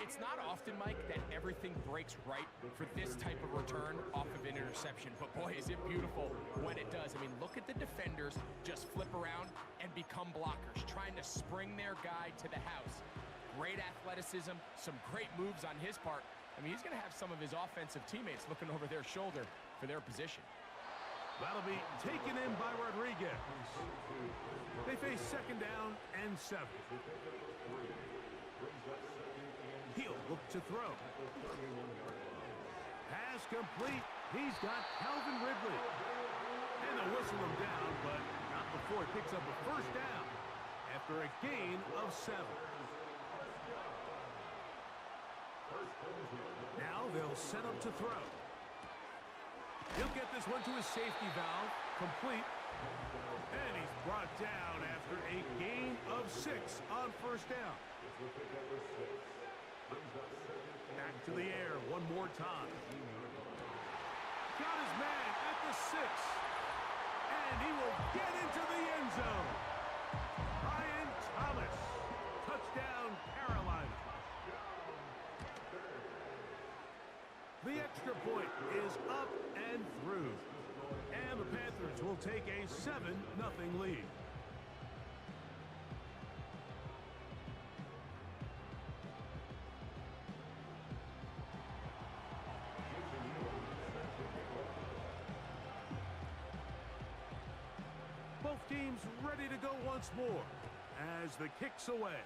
It's not often, Mike, that everything breaks right for this type of return off of an interception. But boy, is it beautiful when it does. I mean, look at the defenders just flip around and become blockers, trying to spring their guy to the house. Great athleticism, some great moves on his part. I mean, he's going to have some of his offensive teammates looking over their shoulder for their position. That'll be taken in by Rodriguez. They face 2nd down and 7. He'll look to throw. Pass complete. He's got Calvin Ridley. And they'll whistle him down, but not before he picks up a 1st down after a gain of 7. Now they'll set up to throw. He'll get this one to his safety valve. Complete. And he's brought down after a gain of 6 on 1st down. Back to the air one more time. Got his man at the 6. And he will get into the end zone. Brian Thomas. Touchdown, Carolina. The extra point is up and through. And the Panthers will take a 7-0 lead. Both teams ready to go once more as the kick's away.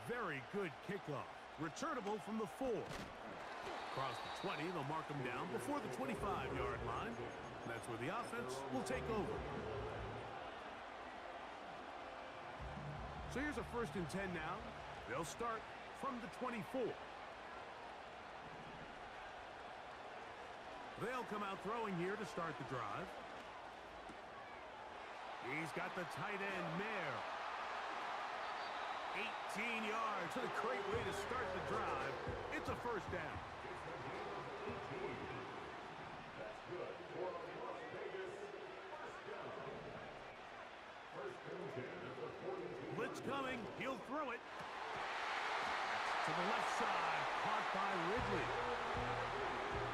Very good kickoff. Returnable from the 4. Across the 20, they'll mark him down before the 25-yard line. That's where the offense will take over. So here's a 1st and 10 now. They'll start from the 24. They'll come out throwing here to start the drive. He's got the tight end, Mayer. 18 yards. What a great way to start the drive. It's a 1st down. That's good for Las Vegas. 1st down. 1st and 10 at the 42. Blitz coming. He'll throw it. To the left side. Caught by Ridley.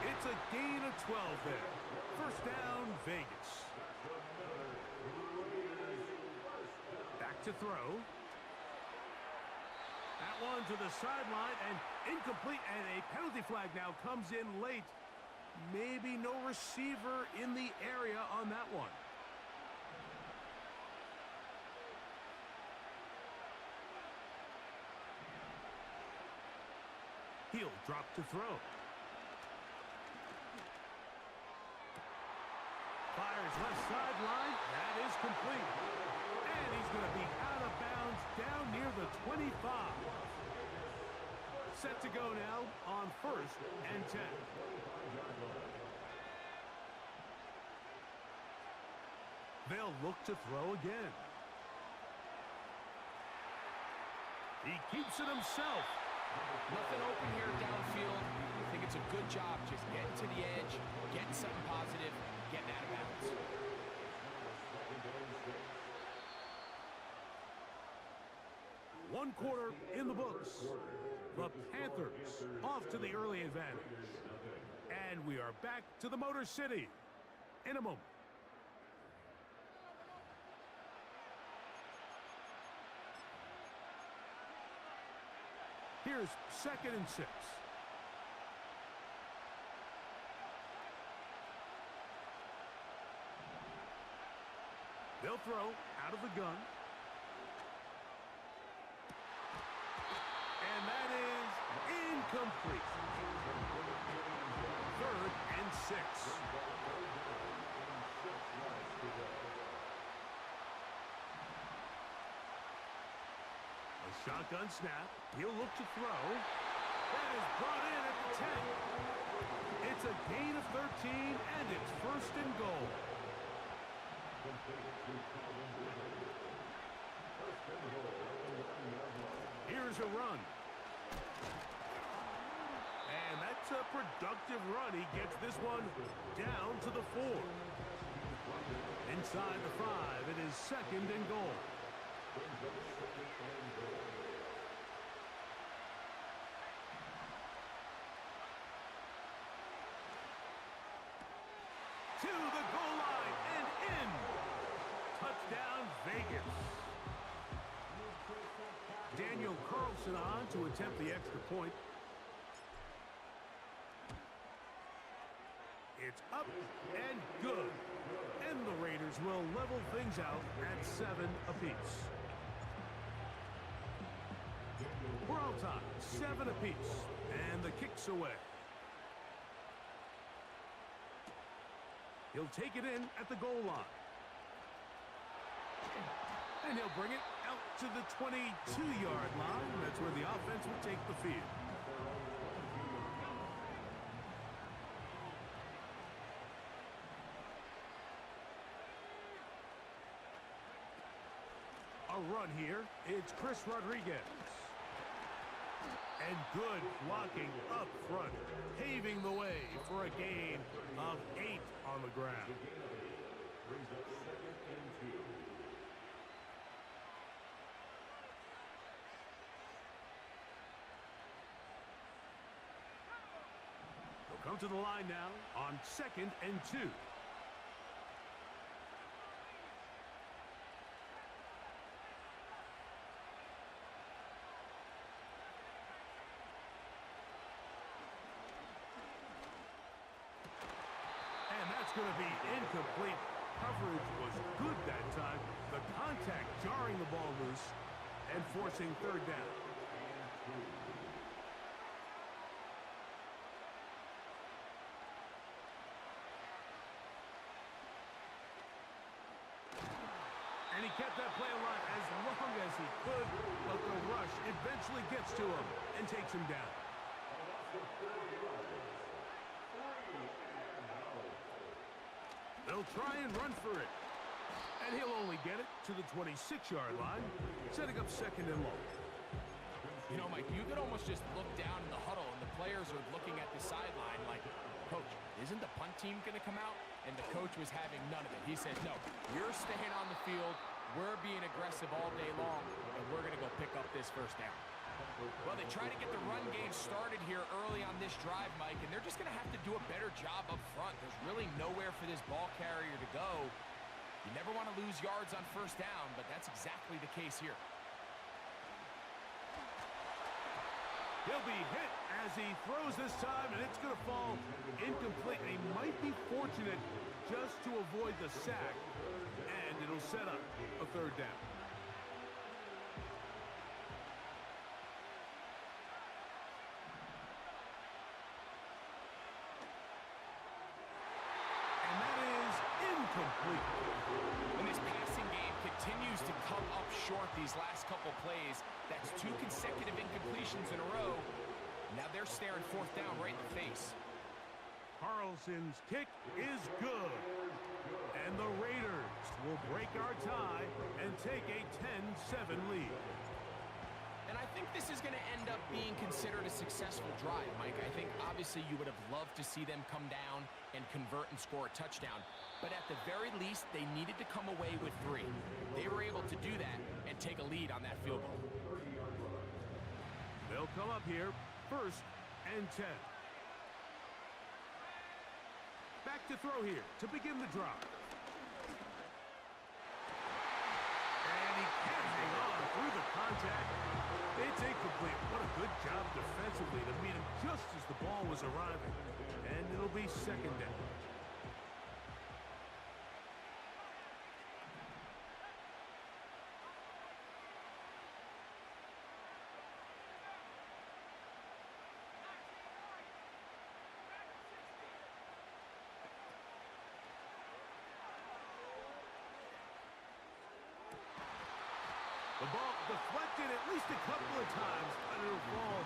It's a gain of 12 there. 1st down, Vegas. Back to throw. That one to the sideline and incomplete, and a penalty flag now comes in late. Maybe no receiver in the area on that one. He'll drop to throw. Fires left sideline. That is complete. And he's going to be out of bounds down near the 25. Set to go now on 1st and 10. They'll look to throw again. He keeps it himself. Nothing open here downfield. I think it's a good job just getting to the edge, getting something positive, getting out of bounds. One quarter in the books. The Panthers off to the early advantage. And we are back to the Motor City in a moment. Here's 2nd and 6. They'll throw out of the gun. And that is incomplete. 3rd and 6. A shotgun snap. He'll look to throw. That is brought in at the 10. It's a gain of 13, and it's 1st and goal. Here's a run. And that's a productive run. He gets this one down to the 4. Inside the 5, it is 2nd and goal. To the goal line and in. Touchdown, Vegas. Daniel Carlson on to attempt the extra point. It's up and good. And the Raiders will level things out at 7 apiece. We're all tied, 7 apiece. And the kick's away. He'll take it in at the goal line. And he'll bring it out to the 22-yard line. That's where the offense will take the field. A run here. It's Chris Rodriguez. And good blocking up front, paving the way for a gain of 8 on the ground. Brings up 2nd and 2. They'll come to the line now on 2nd and 2. Going to be incomplete. Coverage was good that time. The contact jarring the ball loose and forcing 3rd down. And he kept that play alive as long as he could, but the rush eventually gets to him and takes him down. They'll try and run for it. And he'll only get it to the 26-yard line, setting up 2nd and long. You know, Mike, you could almost just look down in the huddle, and the players are looking at the sideline like, Coach, isn't the punt team going to come out? And the coach was having none of it. He said, no, you're staying on the field. We're being aggressive all day long, and we're going to go pick up this 1st down. Well, they try to get the run game started here early on this drive, Mike, and they're just going to have to do a better job up front. There's really nowhere for this ball carrier to go. You never want to lose yards on 1st down, but that's exactly the case here. He'll be hit as he throws this time, and it's going to fall incomplete. He might be fortunate just to avoid the sack, and it'll set up a 3rd down. short these last couple plays. That's 2 consecutive incompletions in a row. Now they're staring 4th down right in the face. Carlson's kick is good. And the Raiders will break our tie and take a 10-7 lead. And I think this is going to end up being considered a successful drive, Mike. I think obviously you would have loved to see them come down and convert and score a touchdown. But at the very least, they needed to come away with 3. They were able to do that and take a lead on that field goal. They'll come up here, 1st and 10. Back to throw here to begin the drive. And he can't hang on through the contact. It's incomplete. What a good job defensively to meet him just as the ball was arriving. And it'll be 2nd down. The ball deflected at least a couple of times, but it'll fall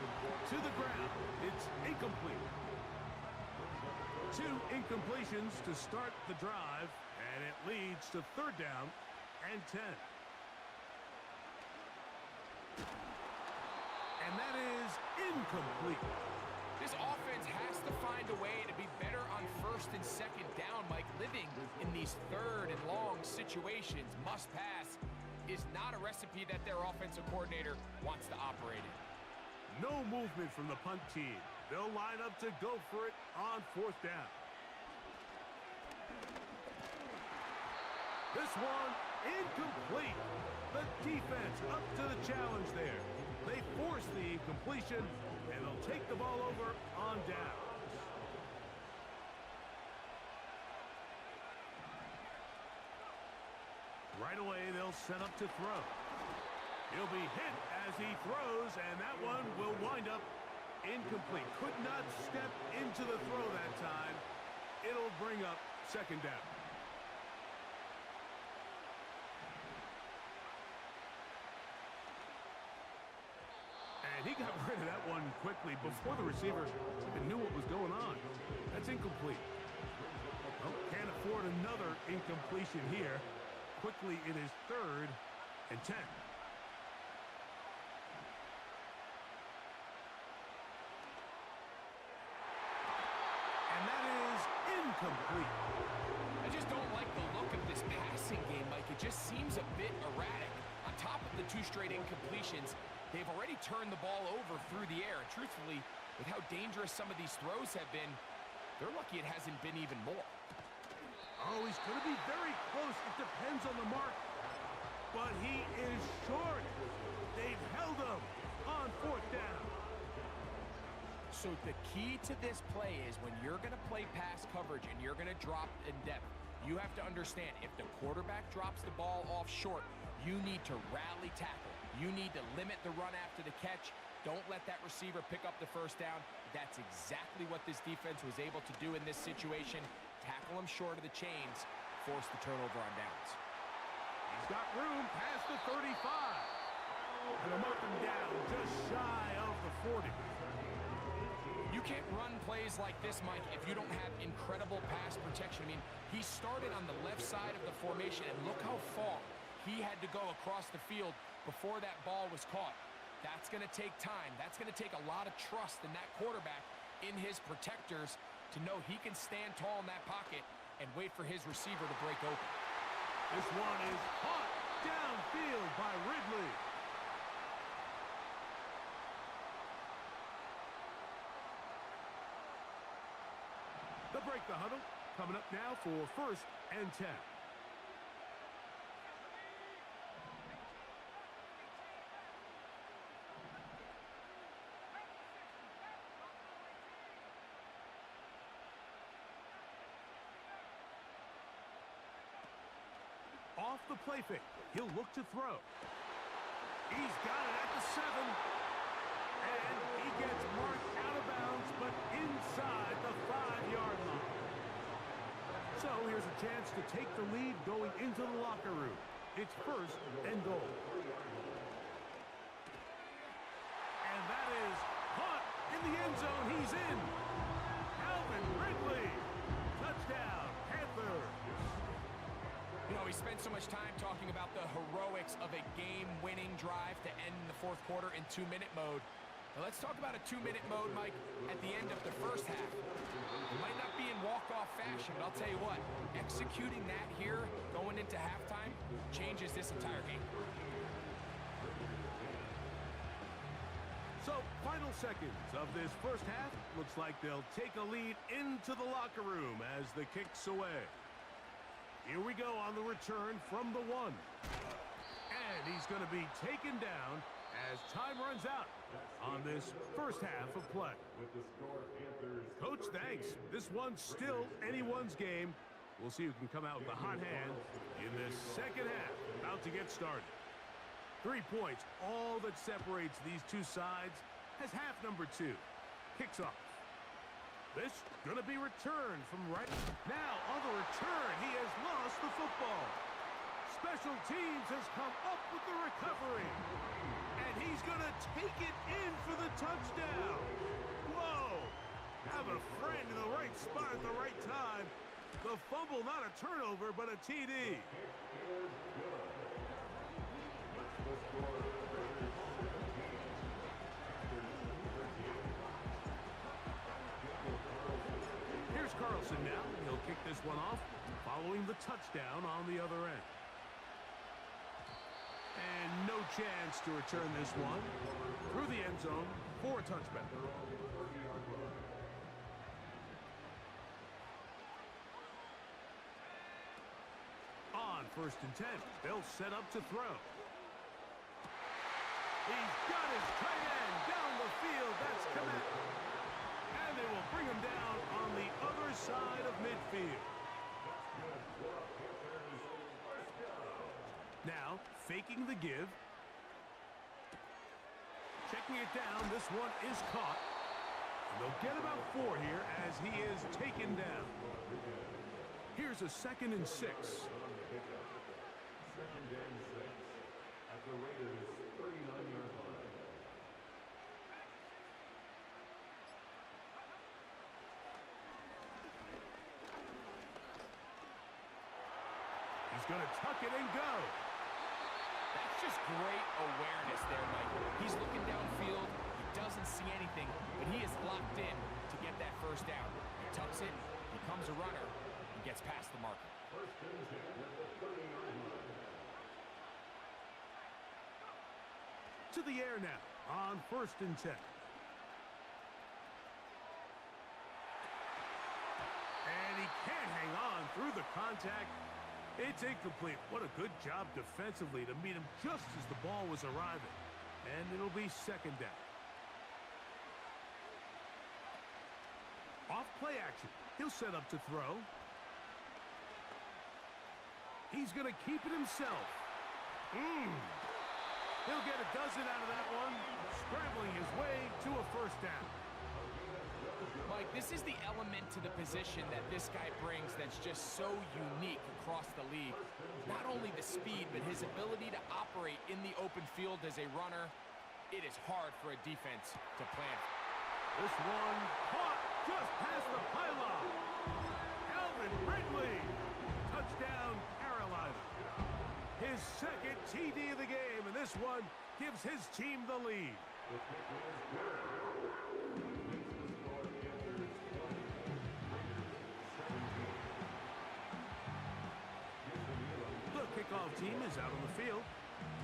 to the ground. It's incomplete. 2 incompletions to start the drive, and it leads to 3rd down and 10. And that is incomplete. This offense has to find a way to be better on 1st and 2nd down, Mike. Living in these 3rd and long situations, must pass, is not a recipe that their offensive coordinator wants to operate in. No movement from the punt team. They'll line up to go for it on 4th down. This one incomplete. The defense up to the challenge there. They force the incompletion, and they'll take the ball over on down. Right away, they'll set up to throw. He'll be hit as he throws, and that one will wind up incomplete. Could not step into the throw that time. It'll bring up 2nd down. And he got rid of that one quickly before the receiver even knew what was going on. That's incomplete. Well, can't afford another incompletion here. Quickly, it is 3rd and 10. And that is incomplete. I just don't like the look of this passing game, Mike. It just seems a bit erratic. On top of the 2 straight incompletions, they've already turned the ball over through the air. And truthfully, with how dangerous some of these throws have been, they're lucky it hasn't been even more. Oh, he's going to be very close. It depends on the mark. But he is short. They've held him on 4th down. So the key to this play is when you're going to play pass coverage and you're going to drop in depth, you have to understand if the quarterback drops the ball off short, you need to rally tackle. You need to limit the run after the catch. Don't let that receiver pick up the 1st down. That's exactly what this defense was able to do in this situation. Tackle him short of the chains, force the turnover on downs. He's got room past the 35. And they'll mark him down just shy of the 40. You can't run plays like this, Mike, if you don't have incredible pass protection. I mean, he started on the left side of the formation, and look how far he had to go across the field before that ball was caught. That's going to take time. That's going to take a lot of trust in that quarterback, in his protectors, to know he can stand tall in that pocket and wait for his receiver to break open. This one is caught downfield by Ridley. They'll break the huddle. Coming up now for 1st and 10. Off the play fake. He'll look to throw. He's got it at the 7. And he gets marked out of bounds, but inside the 5-yard line. So here's a chance to take the lead going into the locker room. It's 1st and goal. end zone. He's in. Calvin Ridley. Touchdown, Panthers. You know, we spent so much time talking about the heroics of a game-winning drive to end the fourth quarter in 2-minute mode. Now let's talk about a 2-minute mode, Mike, at the end of the first half. It might not be in walk-off fashion, but I'll tell you what, executing that here, going into halftime, changes this entire game. So, final seconds of this first half. Looks like they'll take a lead into the locker room as the kick's away. Here we go on the return from the 1. And he's going to be taken down as time runs out on this first half of play. Coach, thanks. This one's still anyone's game. We'll see who can come out with a hot hand in this second half. About to get started. 3 points, all that separates these two sides, as half number 2 kicks off. This gonna be returned from right. Now on the return, he has lost the football. Special teams has come up with the recovery. And he's gonna take it in for the touchdown. Whoa! Have a friend in the right spot at the right time. The fumble, not a turnover, but a TD. Here's Carlson now. He'll kick this one off, following the touchdown on the other end. And no chance to return this one through the end zone for a touchback. On 1st and 10, they'll set up to throw. He's got his tight end down the field. That's Komet. And they will bring him down on the other side of midfield. Now, faking the give. Checking it down. This one is caught. And they'll get about 4 here as he is taken down. Here's a 2nd and 6. At the Raiders' 39-yard line. He's going to tuck it and go. That's just great awareness there, Mike. He's looking downfield. He doesn't see anything, but he is locked in to get that first down. He tucks it, becomes a runner, and gets past the marker. First and 10 at the 30-yard line. To the air now on 1st and 10. And he can't hang on through the contact. It's incomplete. What a good job defensively to meet him just as the ball was arriving. And it'll be 2nd down. Off play action. He'll set up to throw. He's going to keep it himself. He'll get a dozen out of that one, scrambling his way to a 1st down. Mike, this is the element to the position that this guy brings that's just so unique across the league. Not only the speed, but his ability to operate in the open field as a runner. It is hard for a defense to plan. This one caught just past the pylon. Calvin Ridley. Touchdown, Carolina. His 2nd TD of the game, and this one gives his team the lead. The kickoff team is out on the field,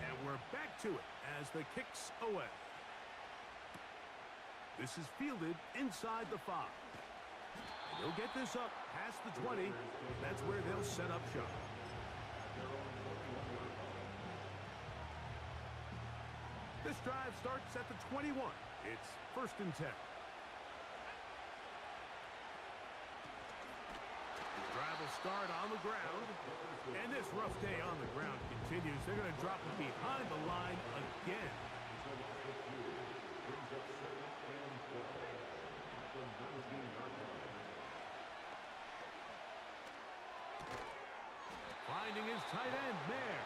and we're back to it as the kick's away. This is fielded inside the 5. And they'll get this up past the 20. That's where they'll set up shop. This drive starts at the 21. It's 1st and 10. The drive will start on the ground. And this rough day on the ground continues. They're going to drop it behind the line again. Finding his tight end there.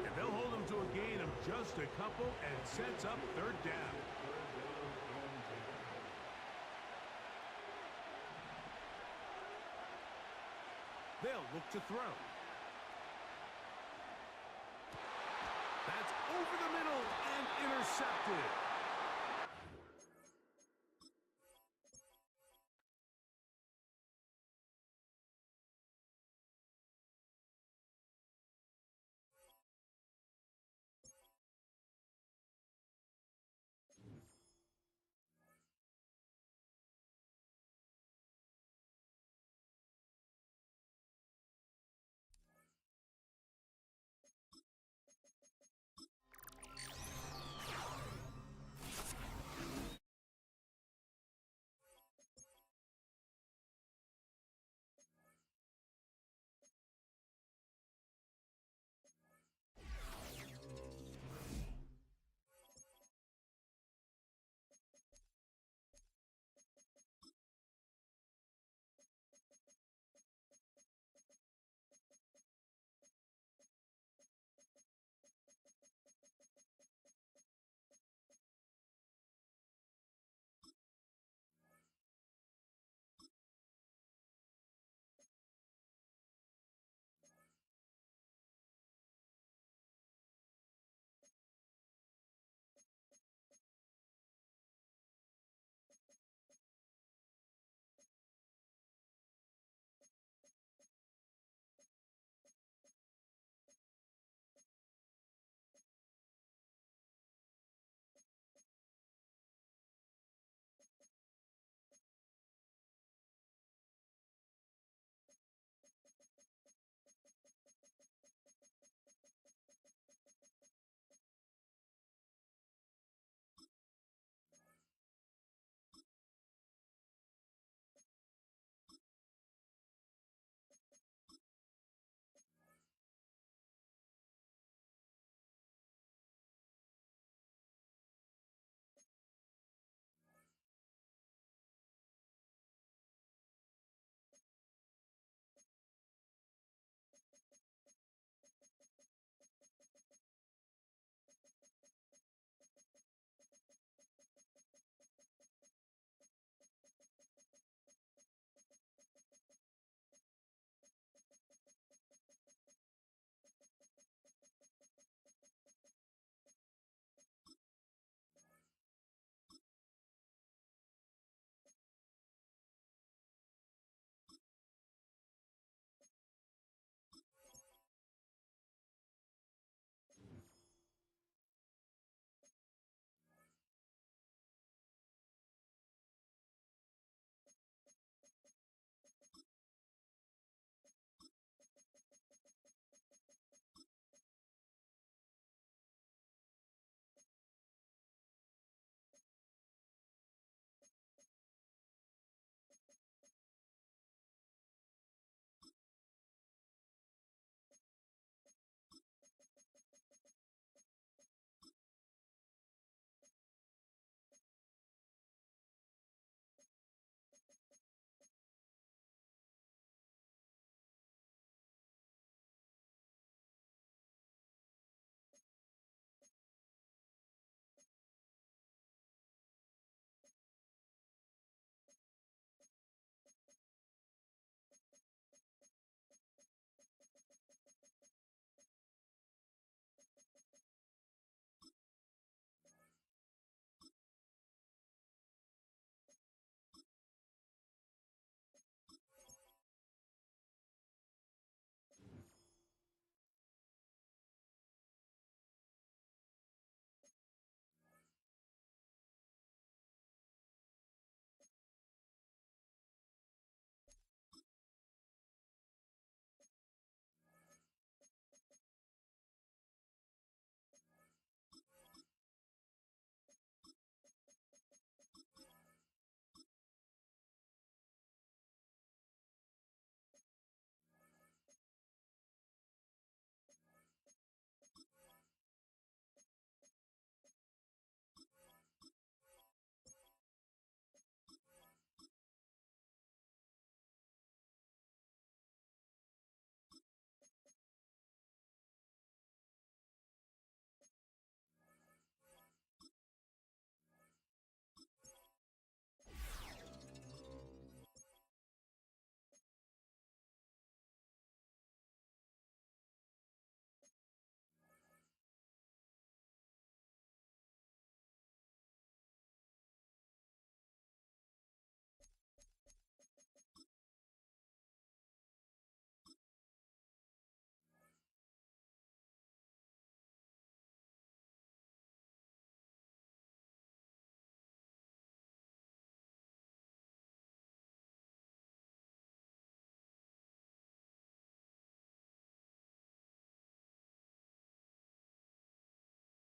And they'll hold him to a gain of just a couple and sets up 3rd down. They'll look to throw. That's over the middle and intercepted.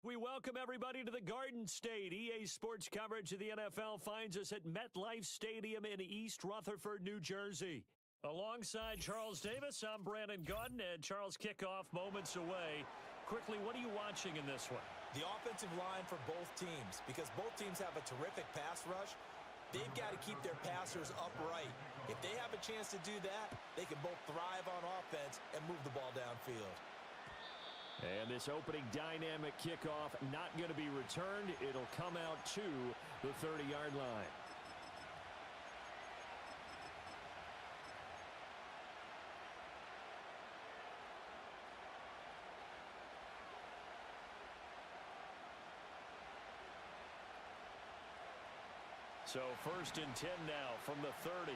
We welcome everybody to the Garden State. EA Sports coverage of the NFL finds us at MetLife Stadium in East Rutherford, New Jersey. Alongside Charles Davis, I'm Brandon Gaudin, and Charles, kickoff moments away. Quickly, what are you watching in this one? The offensive line for both teams, because both teams have a terrific pass rush. They've got to keep their passers upright. If they have a chance to do that, they can both thrive on offense and move the ball downfield. And this opening dynamic kickoff not going to be returned. It'll come out to the 30-yard line. So 1st and 10 now from the 30.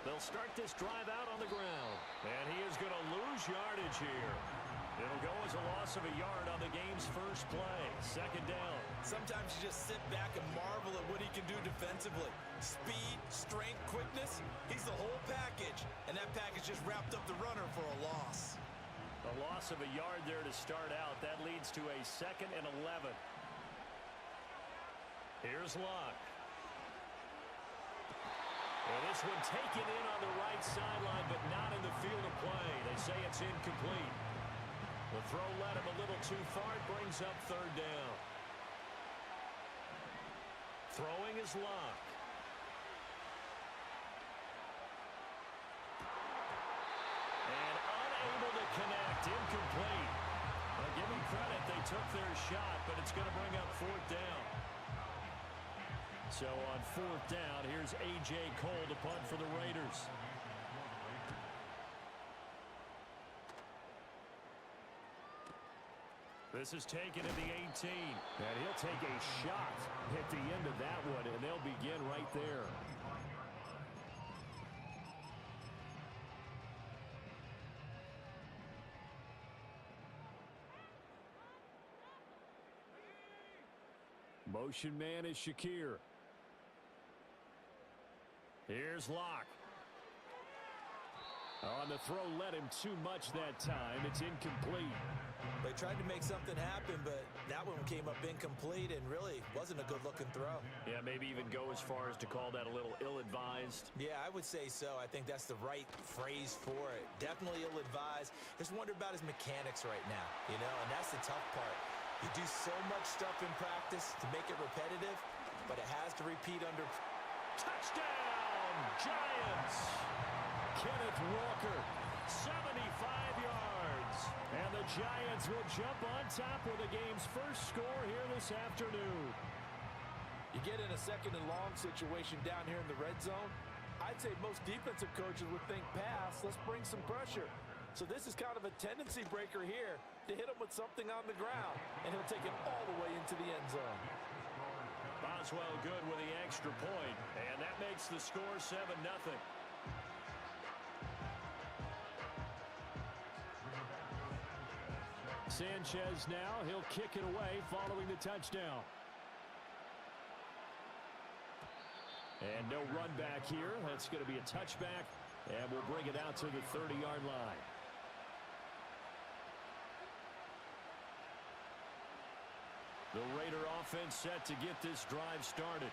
They'll start this drive out on the ground. And he is going to lose yardage here. It'll go as a loss of a yard on the game's first play. 2nd down. Sometimes you just sit back and marvel at what he can do defensively. Speed, strength, quickness. He's the whole package. And that package just wrapped up the runner for a loss. A loss of a yard there to start out. That leads to a 2nd and 11. Here's Locke. And this one taken in on the right sideline, but not in the field of play. They say it's incomplete. The throw led him a little too far. It brings up 3rd down. Throwing is Locke. And unable to connect. Incomplete. Well, give them credit. They took their shot, but it's going to bring up 4th down. So on 4th down, here's A.J. Cole to punt for the Raiders. This is taken at the 18. And he'll take a shot at the end of that one, and they'll begin right there. Motion man is Shakir. Here's Locke. On the throw, led him too much that time. It's incomplete. They tried to make something happen, but that one came up incomplete and really wasn't a good-looking throw. Yeah, maybe even go as far as to call that a little ill-advised. Yeah, I would say so. I think that's the right phrase for it. Definitely ill-advised. Just wonder about his mechanics right now, you know, and that's the tough part. You do so much stuff in practice to make it repetitive, but it has to repeat under... Touchdown, Giants! Kenneth Walker, 75 yards. And the Giants will jump on top with the game's first score here this afternoon. You get in a 2nd and long situation down here in the red zone, I'd say most defensive coaches would think pass, let's bring some pressure. So this is kind of a tendency breaker here to hit him with something on the ground, and he'll take it all the way into the end zone. Boswell good with the extra point, and that makes the score 7-0. Sanchez now, he'll kick it away following the touchdown. And no run back here. That's going to be a touchback, and we'll bring it out to the 30-yard line. The Raider offense set to get this drive started.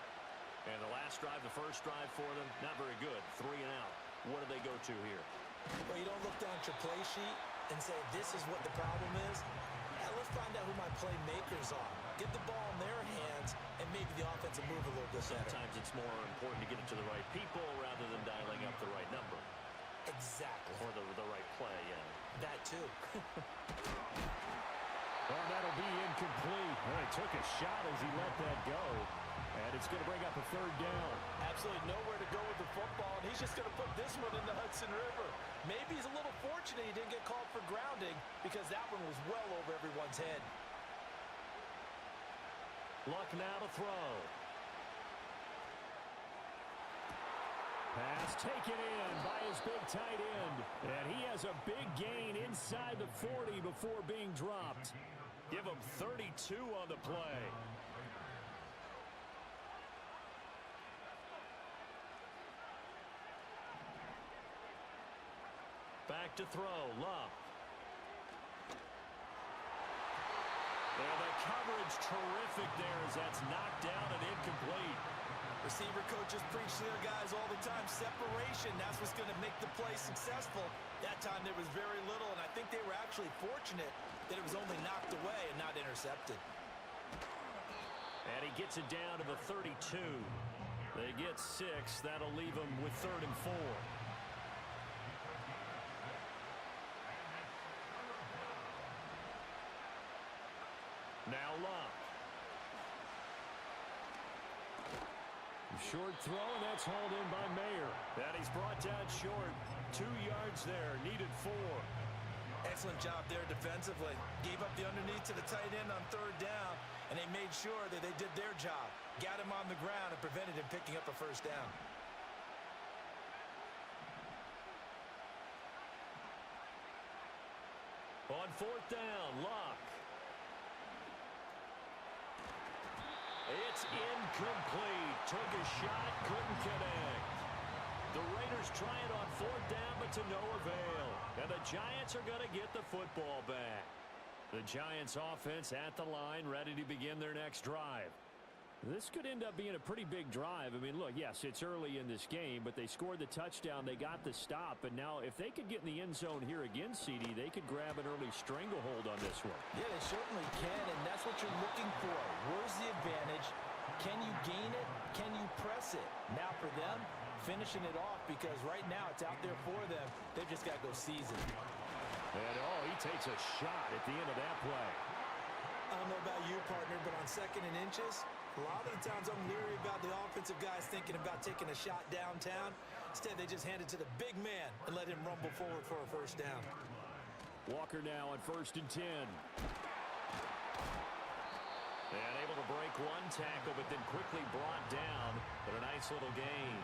And the last drive, the first drive for them, not very good. 3 and out. What do they go to here? Well, you don't look down at your play sheet and say, this is what the problem is. Yeah, let's find out who my playmakers are. Get the ball in their hands, and maybe the offense will move a little bit better. Sometimes it's more important to get it to the right people rather than dialing up the right number. Exactly. Or the right play, yeah. That too. Well, that'll be incomplete. Well, he took a shot as he let that go. And it's going to bring up a 3rd down. Absolutely nowhere to go with the football, and he's just going to put this one in the Hudson River. Maybe he's a little fortunate he didn't get called for grounding because that one was well over everyone's head. Luck now to throw. Pass taken in by his big tight end. And he has a big gain inside the 40 before being dropped. Give him 32 on the play. Back to throw, Love. coverage terrific there as that's knocked down and incomplete. Receiver coaches preach to their guys all the time. Separation, that's what's going to make the play successful. That time there was very little, and I think they were actually fortunate that it was only knocked away and not intercepted. And he gets it down to the 32. They get 6. That'll leave them with 3rd and 4. Now Locke. Short throw, and that's hauled in by Mayer. And he's brought down short. 2 yards there, needed 4. Excellent job there defensively. Gave up the underneath to the tight end on 3rd down, and they made sure that they did their job. Got him on the ground and prevented him picking up a 1st down. On 4th down, Locke. It's incomplete. Took a shot, couldn't connect. The Raiders try it on 4th down, but to no avail. And the Giants are going to get the football back. The Giants offense at the line, ready to begin their next drive. This could end up being a pretty big drive. I mean, look, yes, it's early in this game, but they scored the touchdown. They got the stop. And now if they could get in the end zone here again, CD, they could grab an early stranglehold on this one. Yeah, they certainly can, and that's what you're looking for. Where's the advantage? Can you gain it? Can you press it? Now for them, finishing it off, because right now it's out there for them. They've just got to go seize it. And, oh, he takes a shot at the end of that play. I don't know about you, partner, but on 2nd and inches, a lot of the times I'm leery about the offensive guys thinking about taking a shot downtown. Instead, they just hand it to the big man and let him rumble forward for a 1st down. Walker now on 1st and 10. And able to break one tackle, but then quickly brought down. But a nice little gain.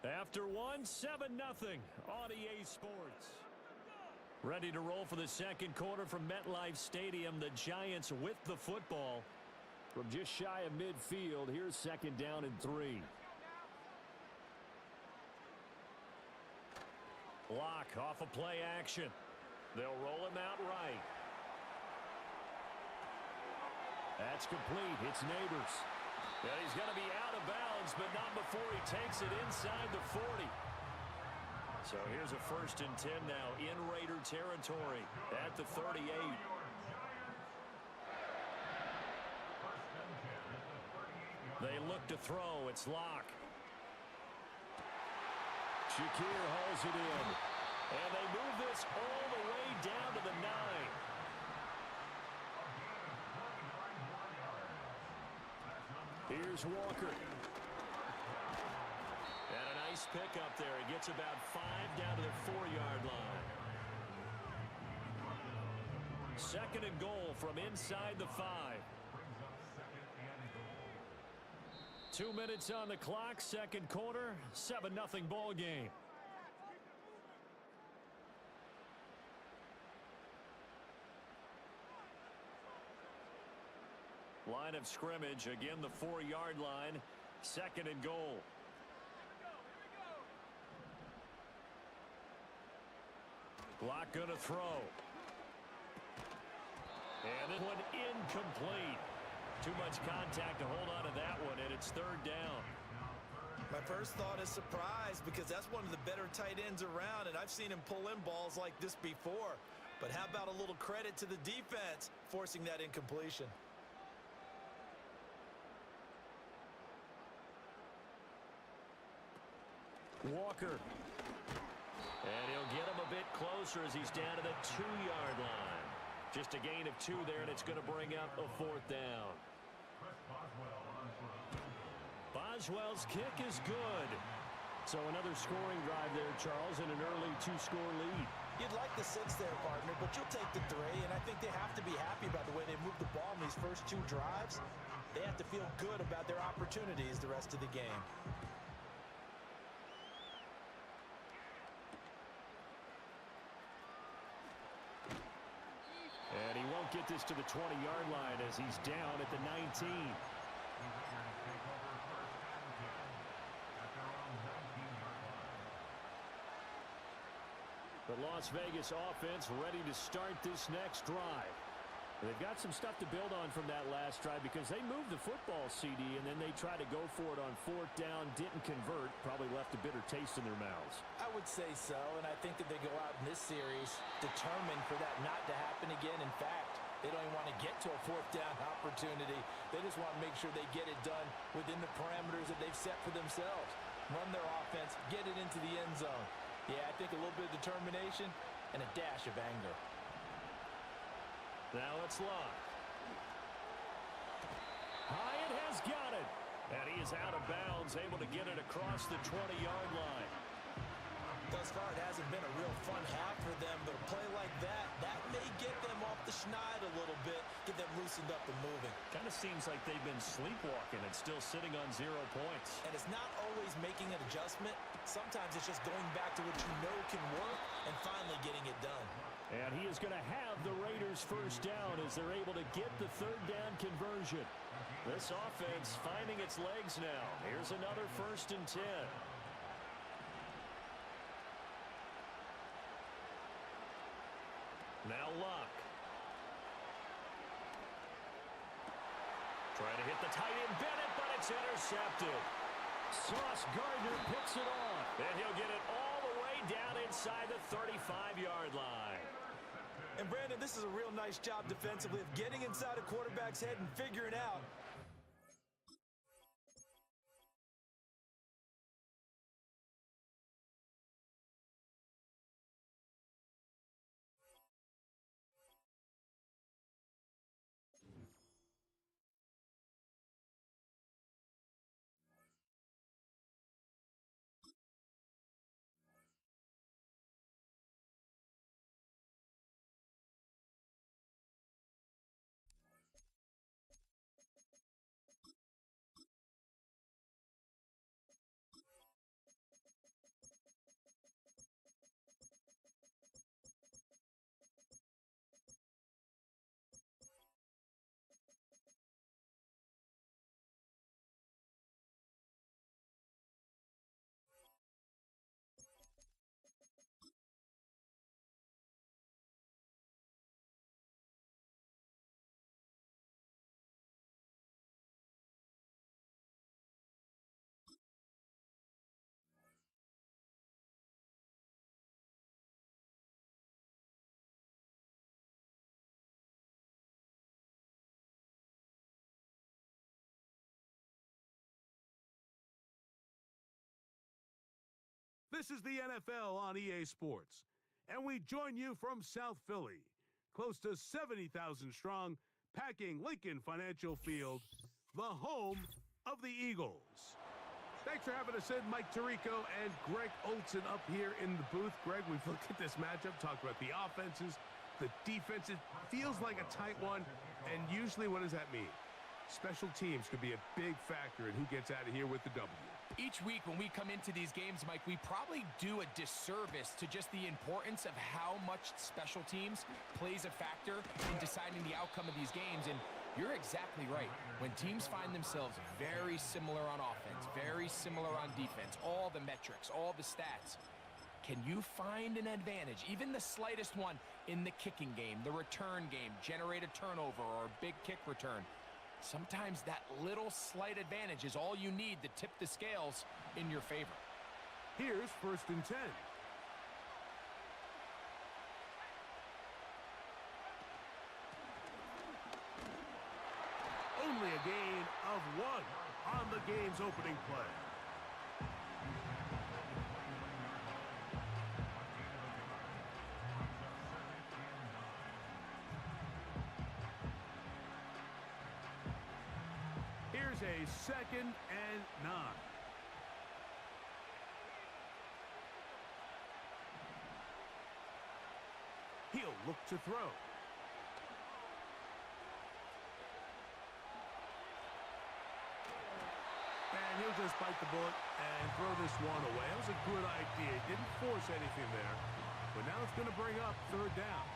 After 7-0 on EA Sports. Ready to roll for the 2nd quarter from MetLife Stadium. The Giants with the football from just shy of midfield. Here's 2nd down and 3. Locke off a play action. They'll roll him out right. That's complete. It's Neighbors. And he's going to be out of bounds, but not before he takes it inside the 40. So here's a 1st and 10 now in Raider territory at the 38. They look to throw. It's Locke. Shakir hauls it in. And they move this all the way down to the 9. Here's Walker. And a nice pickup there. He gets about 5 down to the 4-yard line. 2nd and goal from inside the 5. 2 minutes on the clock, 2nd quarter, 7-0 ball game. Line of scrimmage, again the 4-yard line, 2nd and goal. Locke gonna throw. And this one incomplete. Too much contact to hold on to that one, and it's 3rd down. My first thought is surprise, because that's one of the better tight ends around, and I've seen him pull in balls like this before. But how about a little credit to the defense forcing that incompletion? Walker. And he'll get him a bit closer as he's down to the 2-yard line. Just a gain of 2 there, and it's going to bring up a 4th down. Boswell's kick is good. So another scoring drive there, Charles, and an early 2-score lead. You'd like the 6 there, partner, but you'll take the 3, and I think they have to be happy about the way they moved the ball in these first 2 drives. They have to feel good about their opportunities the rest of the game. And he won't get this to the 20-yard line as he's down at the 19. The Las Vegas offense ready to start this next drive. They've got some stuff to build on from that last drive because they moved the football, CD, and then they tried to go for it on 4th down, didn't convert, probably left a bitter taste in their mouths. I would say so, and I think that they go out in this series determined for that not to happen again. In fact, they don't even want to get to a 4th down opportunity. They just want to make sure they get it done within the parameters that they've set for themselves. Run their offense, get it into the end zone. Yeah, I think a little bit of determination and a dash of anger. Now it's Locke. Hyatt has got it. And he is out of bounds, able to get it across the 20-yard line. Thus far, it hasn't been a real fun half for them, but a play like that may get them off the schneid a little bit, get them loosened up and moving. Kind of seems like they've been sleepwalking and still sitting on 0 points. And it's not always making an adjustment. Sometimes it's just going back to what you know can work and finally getting it done. And he is going to have the Raiders first down as they're able to get the 3rd down conversion. This offense finding its legs now. Here's another 1st and 10. Now Locke. Trying to hit the tight end Bennett, but it's intercepted. Sauce Gardner picks it off, and he'll get it all the way down inside the 35-yard line. And Brandon, this is a real nice job defensively of getting inside a quarterback's head and figuring out. This is the NFL on EA Sports, and we join you from South Philly, close to 70,000 strong, packing Lincoln Financial Field, the home of the Eagles. Thanks for having us in, Mike Tirico and Greg Olson up here in the booth. Greg, we've looked at this matchup, talked about the offenses, the defenses. Feels like a tight one, and usually what does that mean? Special teams could be a big factor in who gets out of here with the W. Each week when we come into these games, Mike, we probably do a disservice to just the importance of how much special teams plays a factor in deciding the outcome of these games. And you're exactly right. When teams find themselves very similar on offense, very similar on defense, all the metrics, all the stats, can you find an advantage, even the slightest one, in the kicking game, the return game, generate a turnover or a big kick return? Sometimes that little slight advantage is all you need to tip the scales in your favor. Here's 1st and 10. Only a gain of 1 on the game's opening play. Here's a 2nd and 9. He'll look to throw. And he'll just bite the bullet and throw this one away. That was a good idea. Didn't force anything there. But now it's going to bring up 3rd down.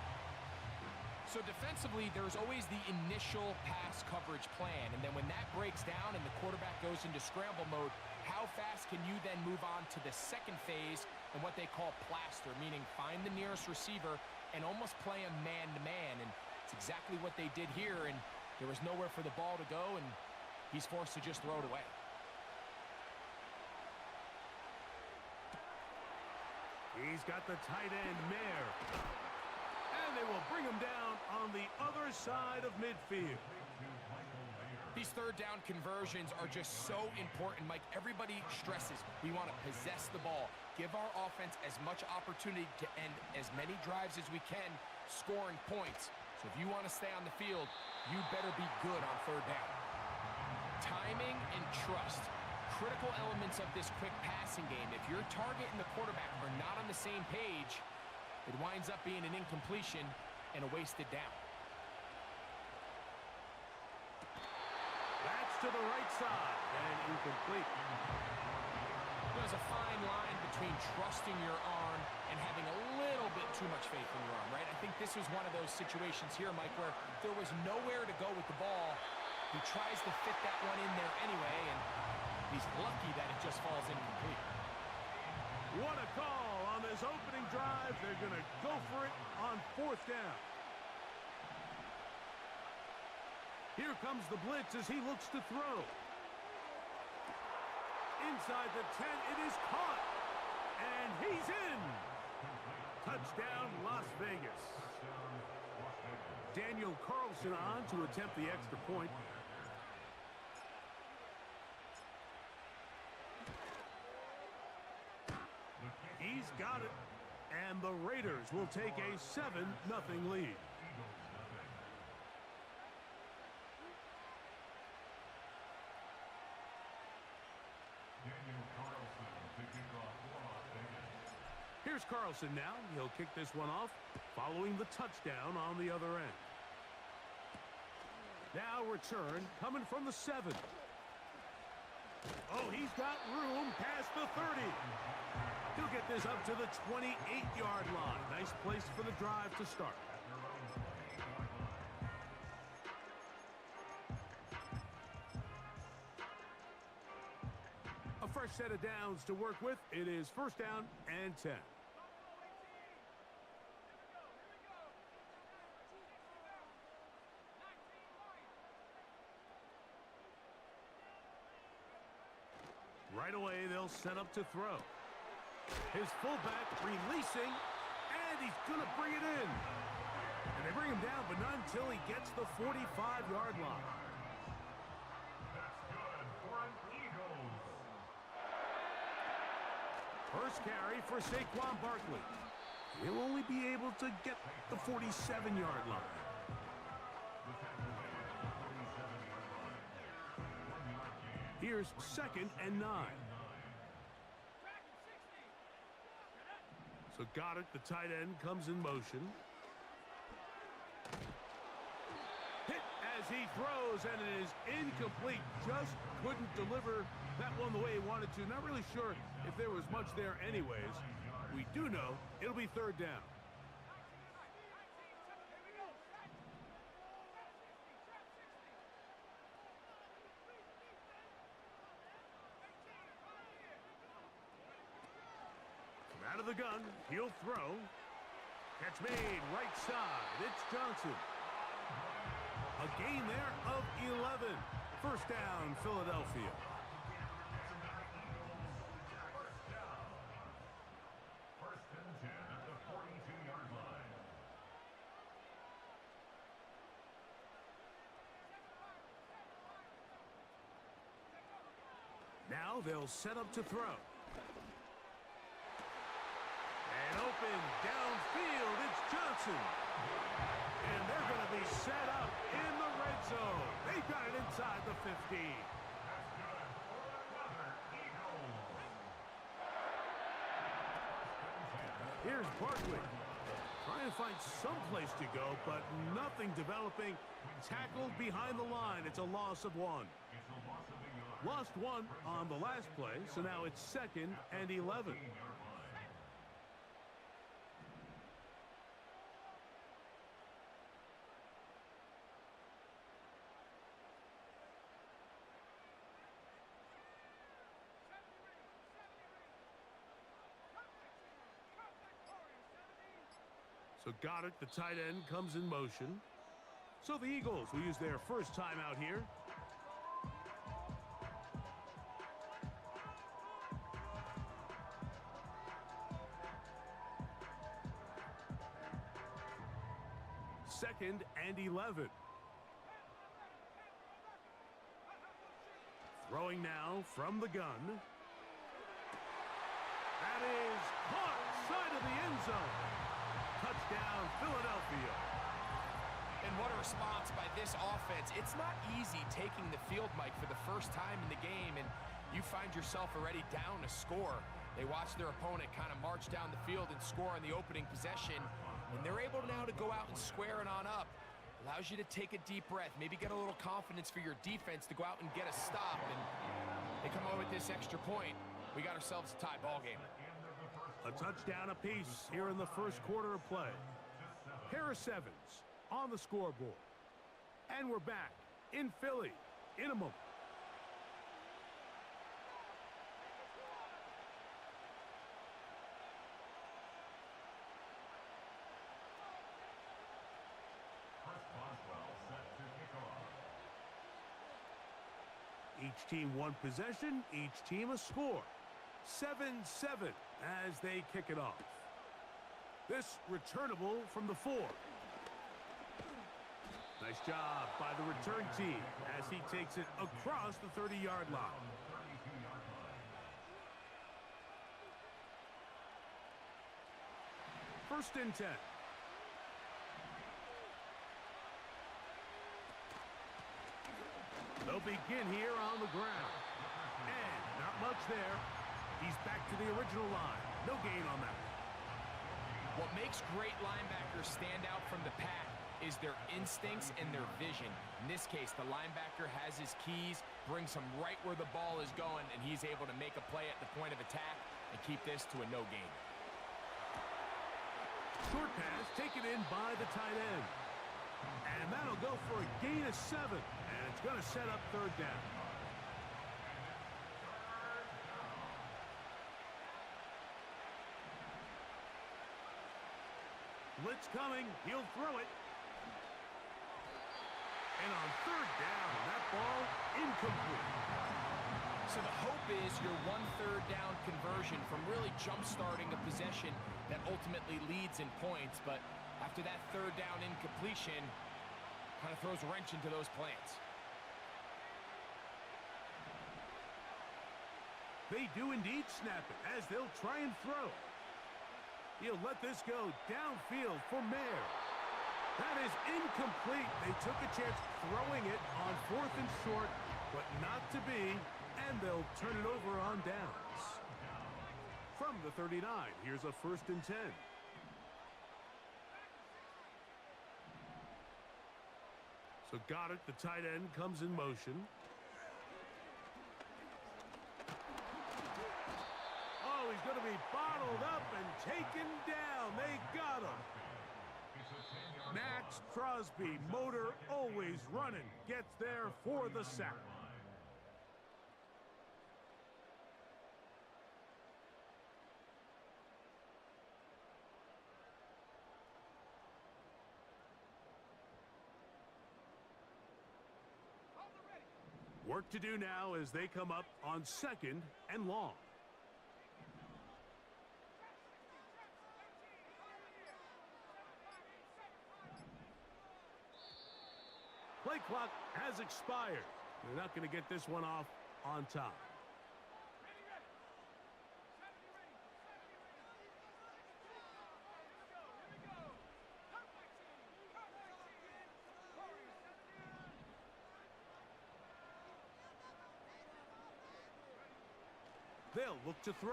So defensively, there's always the initial pass coverage plan. And then when that breaks down and the quarterback goes into scramble mode, how fast can you then move on to the second phase and what they call plaster, meaning find the nearest receiver and almost play him man-to-man. And it's exactly what they did here, and there was nowhere for the ball to go, and he's forced to just throw it away. He's got the tight end, Mayer. And they will bring him down on the other side of midfield. These third down conversions are just so important, Mike. Everybody stresses we want to possess the ball, give our offense as much opportunity to end as many drives as we can, scoring points. So if you want to stay on the field, you better be good on third down. Timing and trust, critical elements of this quick passing game. If your target and the quarterback are not on the same page, it winds up being an incompletion and a wasted down. That's to the right side and incomplete. There's a fine line between trusting your arm and having a little bit too much faith in your arm, right? I think this was one of those situations here, Mike, where there was nowhere to go with the ball. He tries to fit that one in there anyway, and he's lucky that it just falls incomplete. What a call on this opening drive. They're going to go for it on fourth down. Here comes the blitz as he looks to throw. Inside the 10, it is caught. And he's in. Touchdown, Las Vegas. Daniel Carlson on to attempt the extra point. He's got it. And the Raiders will take a 7-0 lead. Here's Carlson now. He'll kick this one off, following the touchdown on the other end. Now return, coming from the 7. Oh, he's got room past the 30. He'll get this up to the 28-yard line. Nice place for the drive to start. A fresh set of downs to work with. It is first down and 10. Right away, they'll set up to throw. His fullback releasing, and he's going to bring it in. And they bring him down, but not until he gets the 45-yard line. That's good for an Eagles. First carry for Saquon Barkley. He'll only be able to get the 47-yard line. Here's second and 9. So got it. The tight end comes in motion. Hit as he throws, and it is incomplete. Just couldn't deliver that one the way he wanted to. Not really sure if there was much there anyways. We do know it'll be third down. Out of the gun, he'll throw. Catch made, right side. It's Johnson. A gain there of 11. First down, Philadelphia. First and 10 at the 42-yard line. Now they'll set up to throw. Open downfield, it's Johnson. And they're going to be set up in the red zone. They've got it inside the 15. Here's Barkley. Trying to find some place to go, but nothing developing. Tackled behind the line. It's a loss of 1. Lost 1 on the last play, so now it's second and 11. So Goddard, the tight end, comes in motion. So the Eagles will use their first time out here. Second and 11. Throwing now from the gun. That is caught side of the end zone. Touchdown, Philadelphia. And what a response by this offense. It's not easy taking the field, Mike, for the first time in the game, and you find yourself already down a score. They watch their opponent kind of march down the field and score on the opening possession, and they're able now to go out and square it on up. Allows you to take a deep breath, maybe get a little confidence for your defense to go out and get a stop, and they come away with this extra point. We got ourselves a tie ball game. A touchdown apiece here in the first quarter of play. Harris Evans on the scoreboard. And we're back in Philly in a moment. Each team one possession, each team a score. 7-7 as they kick it off. This returnable from the 4. Nice job by the return team as he takes it across the 30-yard line. First and 10. They'll begin here on the ground. And not much there. He's back to the original line. No gain on that. What makes great linebackers stand out from the pack is their instincts and their vision. In this case, the linebacker has his keys, brings him right where the ball is going, and he's able to make a play at the point of attack and keep this to a no gain. Short pass taken in by the tight end. And that'll go for a gain of 7. And it's going to set up third down. Blitz coming. He'll throw it. And on third down, that ball incomplete. So the hope is your 1/3 down conversion from really jump-starting a possession that ultimately leads in points. But after that third down incompletion, kind of throws a wrench into those plans. They do indeed snap it as they'll try and throw. He'll let this go downfield for Mayer. That is incomplete. They took a chance throwing it on 4th and short, but not to be, and they'll turn it over on downs. From the 39, here's a 1st and 10. So Goddard, the tight end, comes in motion. Oh, he's going to be bottled up and taken down. They got him. Max Crosby, motor always running, gets there for the sack. Work to do now as they come up on 2nd and long. Play clock has expired. They're not going to get this one off on time. They'll look to throw.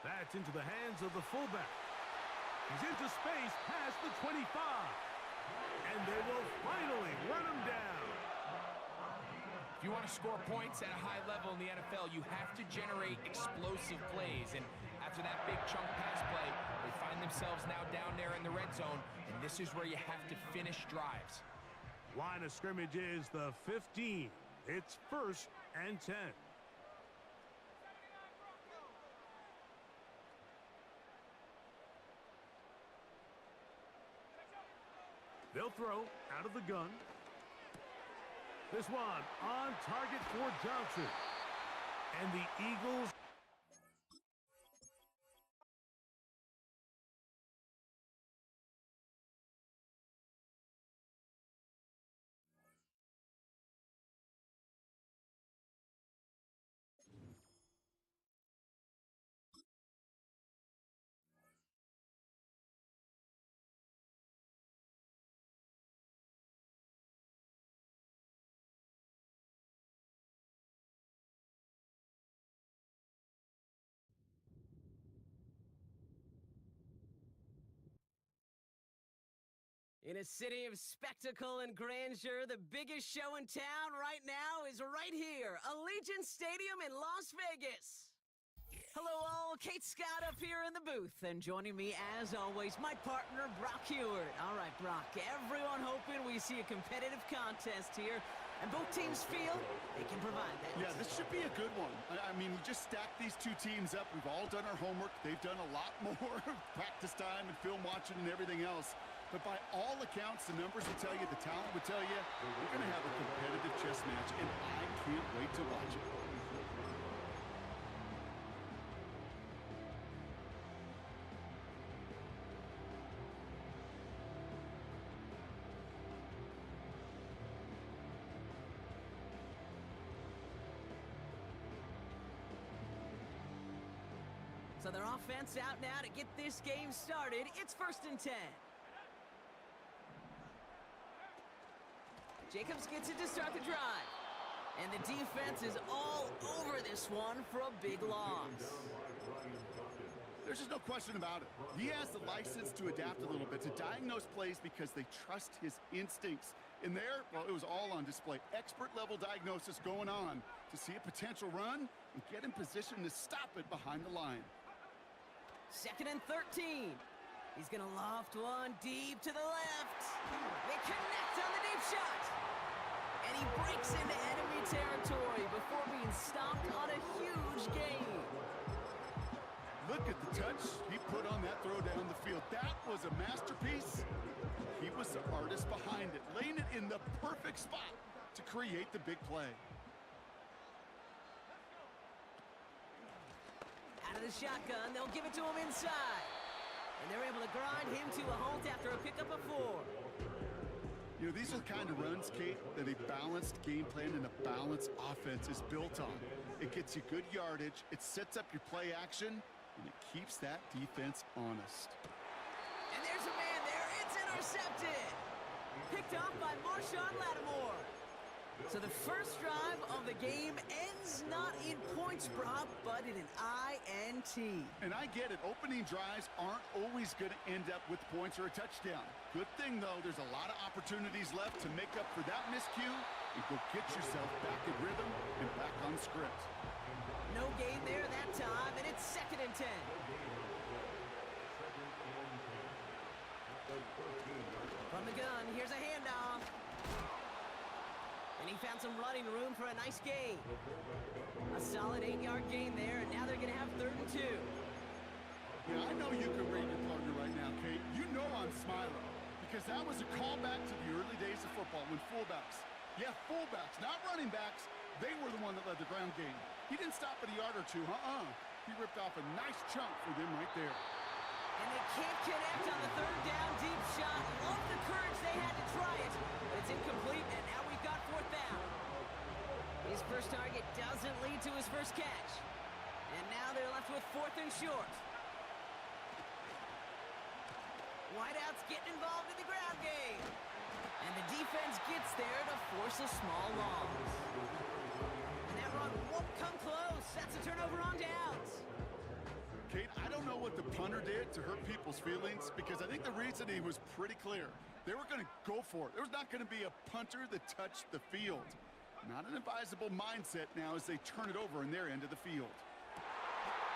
That's into the hands of the fullback. He's into space past the 25. And they will finally run him down. If you want to score points at a high level in the NFL, you have to generate explosive plays. And after that big chunk pass play, they find themselves now down there in the red zone. And this is where you have to finish drives. Line of scrimmage is the 15. It's 1st and 10. They'll throw out of the gun. This one on target for Johnson. And the Eagles. In a city of spectacle and grandeur, the biggest show in town right now is right here, Allegiant Stadium in Las Vegas. Hello all, Kate Scott up here in the booth, and joining me as always, my partner, Brock Heward. All right, Brock, everyone hoping we see a competitive contest here, and both teams feel they can provide that. Yeah, this should be a good one. I mean, we just stacked these two teams up. We've all done our homework. They've done a lot more practice time and film watching and everything else. But by all accounts, the numbers will tell you, the talent will tell you, we're going to have a competitive chess match, and I can't wait to watch it. So their offense out now to get this game started. It's 1st and 10. Jacobs gets it to start the drive. And the defense is all over this one for a big loss. There's just no question about it. He has the license to adapt a little bit, to diagnose plays because they trust his instincts. In there, well, it was all on display. Expert-level diagnosis going on to see a potential run and get in position to stop it behind the line. 2nd and 13. He's going to loft one deep to the left. They connect on the deep shot. And he breaks into enemy territory before being stopped on a huge gain. Look at the touch he put on that throw down the field. That was a masterpiece. He was the artist behind it, laying it in the perfect spot to create the big play. Out of the shotgun, they'll give it to him inside. And they're able to grind him to a halt after a pickup of 4. You know, these are the kind of runs, Kate, that a balanced game plan and a balanced offense is built on. It gets you good yardage, it sets up your play action, and it keeps that defense honest. And there's a man there. It's intercepted. Picked off by Marshawn Lattimore. So the first drive of the game ends not in points, Brock, but in an INT. And I get it. Opening drives aren't always going to end up with points or a touchdown. Good thing, though, there's a lot of opportunities left to make up for that miscue and go get yourself back in rhythm and back on script. No gain there that time, and it's 2nd and 10. From the gun, here's a handoff. And he found some running room for a nice gain. A solid 8-yard gain there, and now they're going to have 3rd and 2. Yeah, I know you can read your partner right now, Kate. You know I'm smiling because that was a callback to the early days of football when fullbacks, fullbacks, not running backs, they were the one that led the ground game. He didn't stop at a yard or two, He ripped off a nice chunk for them right there. And they can't connect on the 3rd down deep shot. Love the courage they had to try it, but it's incomplete, and now we've got 4th down. His first target doesn't lead to his first catch. And now they're left with 4th and short. Wideouts getting involved in the ground game. And the defense gets there to force a small loss. And that run won't come close. That's a turnover on downs. Kate, I don't know what the punter did to hurt people's feelings because I think the reasoning was pretty clear. They were going to go for it. There was not going to be a punter that touched the field. Not an advisable mindset now as they turn it over in their end of the field.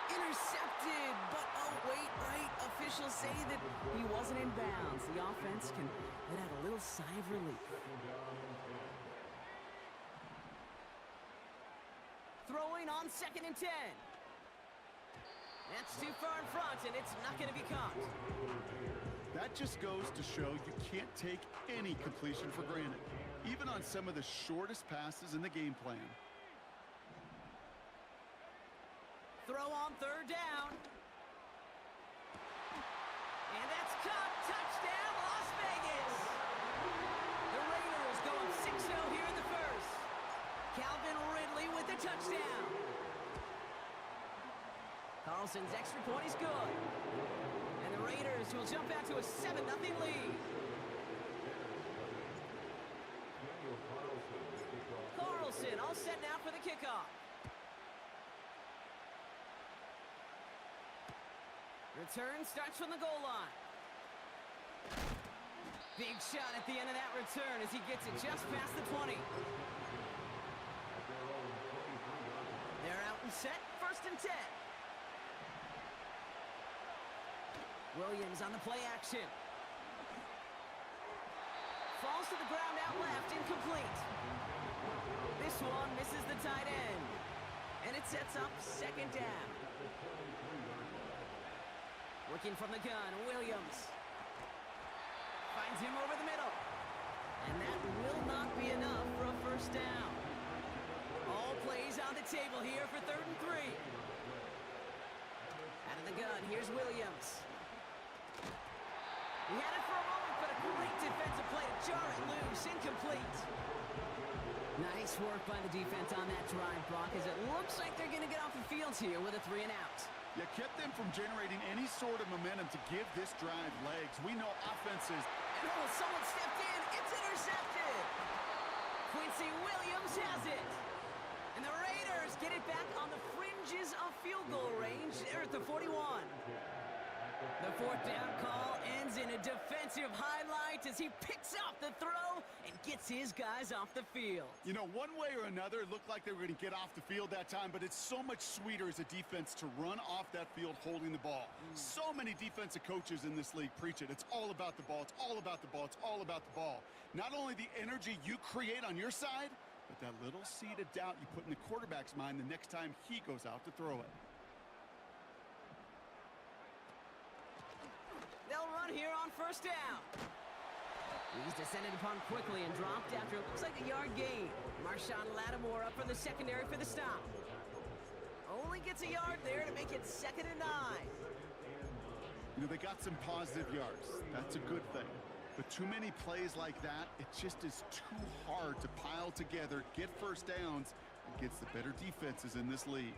Intercepted, but oh wait, right. Officials say that he wasn't in bounds. The offense can let out a little sigh of relief. Throwing on 2nd and 10. That's too far in front, and it's not going to be caught. That just goes to show you can't take any completion for granted, even on some of the shortest passes in the game plan. Throw on third down. And that's caught. Touchdown, Las Vegas. The Raiders go up 6-0 here in the first. Calvin Ridley with the touchdown. Carlson's extra point is good. And the Raiders will jump out to a 7-0 lead. Carlson all set now for the kickoff. Return starts from the goal line. Big shot at the end of that return as he gets it just past the 20. They're out and set, 1st and 10. Williams on the play action. Falls to the ground out left, incomplete. This one misses the tight end. And it sets up 2nd down. Working from the gun, Williams. Finds him over the middle. And that will not be enough for a 1st down. All plays on the table here for 3rd and 3. Out of the gun, here's Williams. He had it for a moment, but a great defensive play to jar it loose. Incomplete. Nice work by the defense on that drive, Brock, as it looks like they're going to get off the field here with a 3 and out. You kept them from generating any sort of momentum to give this drive legs. We know offenses. And oh, someone stepped in. It's intercepted. Quincy Williams has it. And the Raiders get it back on the fringes of field goal range. They're at the 41. The 4th down call ends in a defensive highlight as he picks off the throw and gets his guys off the field. You know, one way or another, it looked like they were going to get off the field that time, but it's so much sweeter as a defense to run off that field holding the ball. So many defensive coaches in this league preach it. It's all about the ball. It's all about the ball. It's all about the ball. Not only the energy you create on your side, but that little seed of doubt you put in the quarterback's mind the next time he goes out to throw it. They'll run here on 1st down. He's descended upon quickly and dropped after it looks like a yard gain. Marshawn Lattimore up from the secondary for the stop. Only gets a yard there to make it 2nd and 9. You know, they got some positive yards. That's a good thing. But too many plays like that, it just is too hard to pile together, get 1st downs against the better defenses in this league.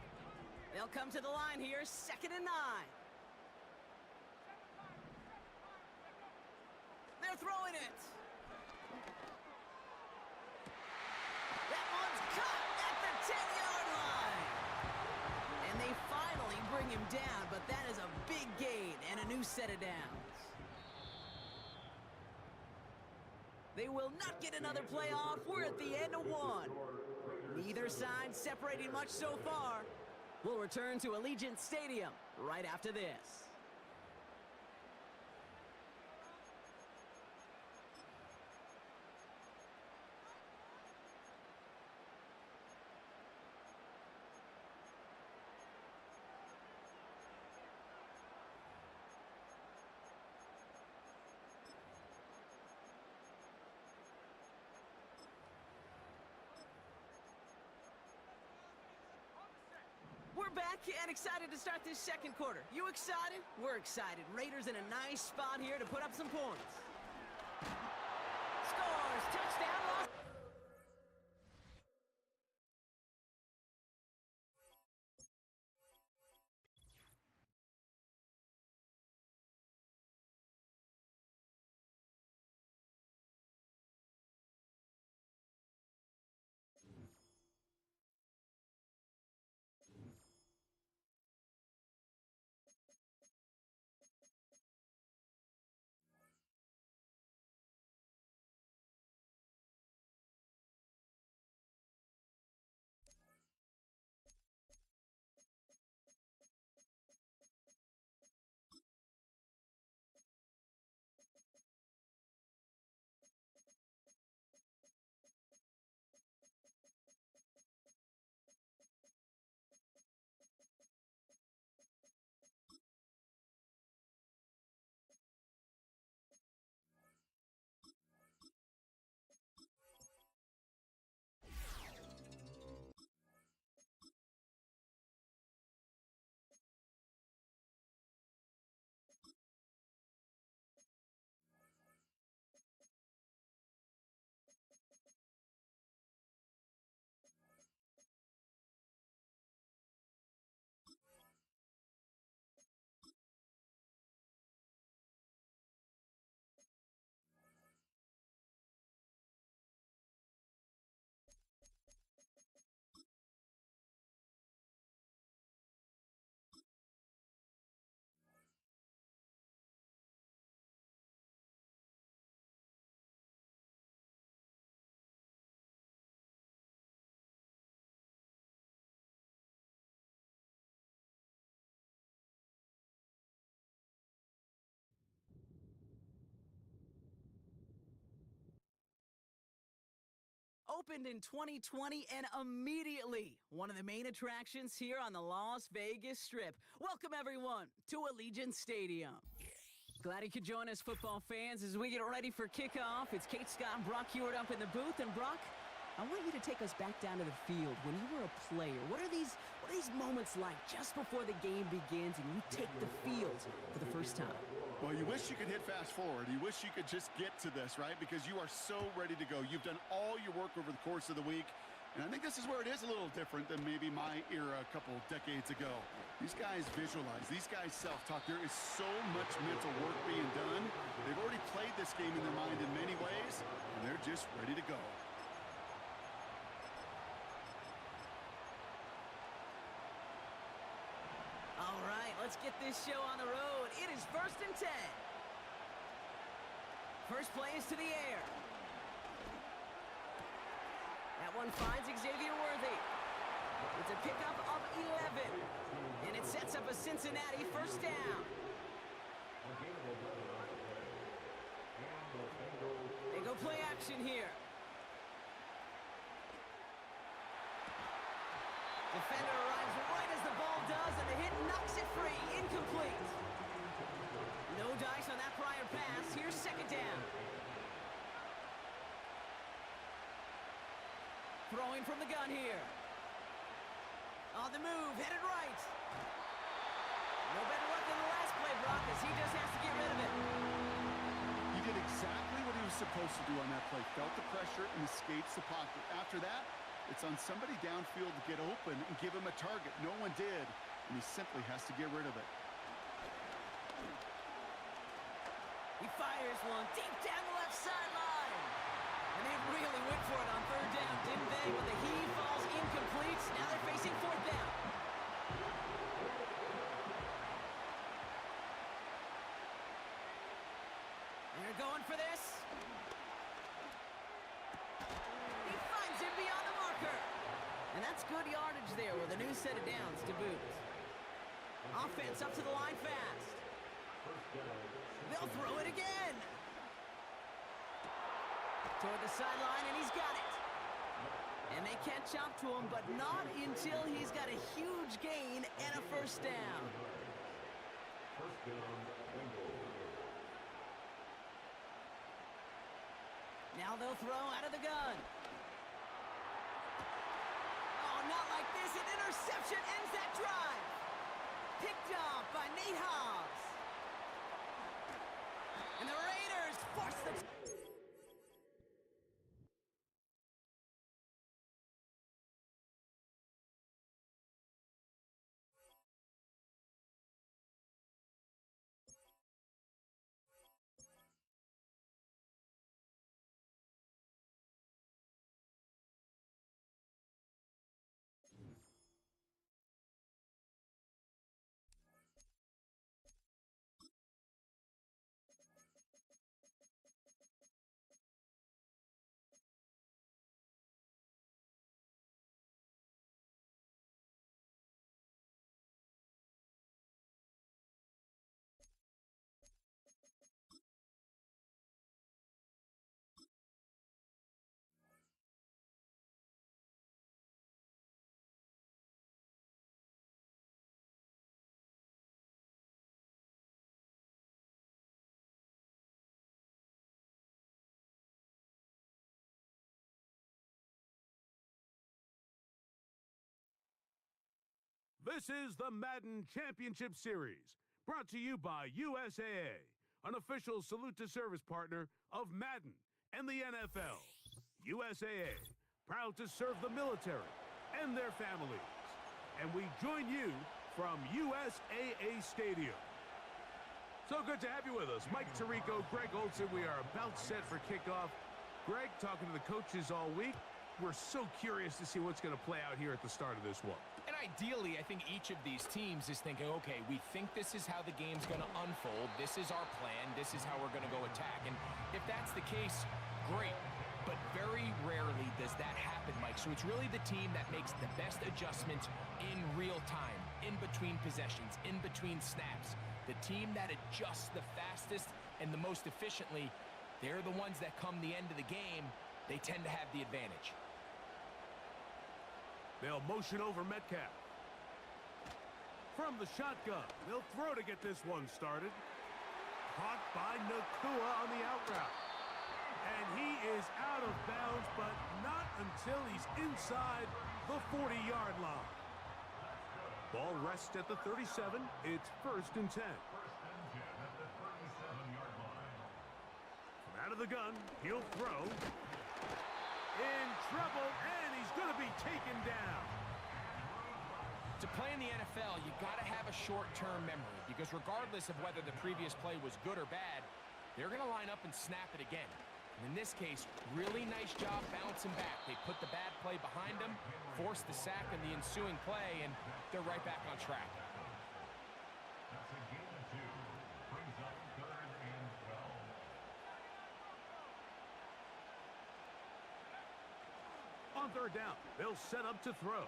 They'll come to the line here, 2nd and 9. They're throwing it. That one's caught at the 10-yard line. And they finally bring him down, but that is a big gain and a new set of downs. They will not get another play off. We're at the end of 1. Neither side separating much so far. We'll return to Allegiant Stadium right after this. We're back and excited to start this 2nd quarter. You excited? We're excited. Raiders in a nice spot here to put up some points. Scores! Touchdown! opened in 2020 and immediately one of the main attractions here on the Las Vegas Strip. Welcome, everyone, to Allegiant Stadium. Glad you could join us, football fans, as we get ready for kickoff. It's Kate, Scott, and Brock Hewitt up in the booth. And Brock, I want you to take us back down to the field. When you were a player, what are these moments like just before the game begins and you take the field for the first time? Well, you wish you could hit fast forward. You wish you could just get to this, right? Because you are so ready to go. You've done all your work over the course of the week. And I think this is where it is a little different than maybe my era a couple decades ago. These guys visualize. These guys self-talk. There is so much mental work being done. They've already played this game in their mind in many ways, and they're just ready to go. All right, let's get this show on the road. It is 1st and 10. First play is to the air. That one finds Xavier Worthy. It's a pickup of 11. And it sets up a Cincinnati first down. They go play action here. Defender arrives right as the ball does, and the hit knocks it free. Incomplete. No dice on that prior pass. Here's second down. Throwing from the gun here. On the move, headed right. No better luck than the last play, Brock, as he just has to get rid of it. He did exactly what he was supposed to do on that play. Felt the pressure and escapes the pocket. After that, it's on somebody downfield to get open and give him a target. No one did, and he simply has to get rid of it. He fires one deep down the left sideline. And they really went for it on third down, didn't they? But the heave falls incomplete. Now they're facing fourth down. They're going for this. He finds him beyond the marker. And that's good yardage there with a new set of downs to boot. Offense up to the line fast. They'll throw it again. Toward the sideline, and he's got it. And they catch up to him, but not until he's got a huge gain and a first down. Now they'll throw out of the gun. Oh, not like this. An interception ends that drive. Picked off by Nate Hobbs. And the Raiders force the... This is the Madden Championship Series, brought to you by USAA, an official salute-to-service partner of Madden and the NFL. USAA, proud to serve the military and their families. And we join you from USAA Stadium. So good to have you with us. Mike Tirico, Greg Olson, we are about set for kickoff. Greg, talking to the coaches all week, we're so curious to see what's going to play out here at the start of this one. And ideally, I think each of these teams is thinking, okay, we think this is how the game's going to unfold. This is our plan. This is how we're going to go attack. And if that's the case, great. But very rarely does that happen, Mike. So it's really the team that makes the best adjustments in real time, in between possessions, in between snaps. The team that adjusts the fastest and the most efficiently, they're the ones that come the end of the game, they tend to have the advantage. They'll motion over Metcalf. From the shotgun, they'll throw to get this one started. Caught by Nakua on the out route. And he is out of bounds, but not until he's inside the 40-yard line. Ball rests at the 37. It's 1st and 10. From out of the gun, he'll throw. In trouble, and he's going to be taken down. To play in the NFL, you got to have a short-term memory, because regardless of whether the previous play was good or bad, they're going to line up and snap it again. And in this case, really nice job bouncing back. They put the bad play behind them, forced the sack in the ensuing play, and they're right back on track. That's a gain of 2. Brings up 3rd and 12. On 3rd down, they'll set up to throw.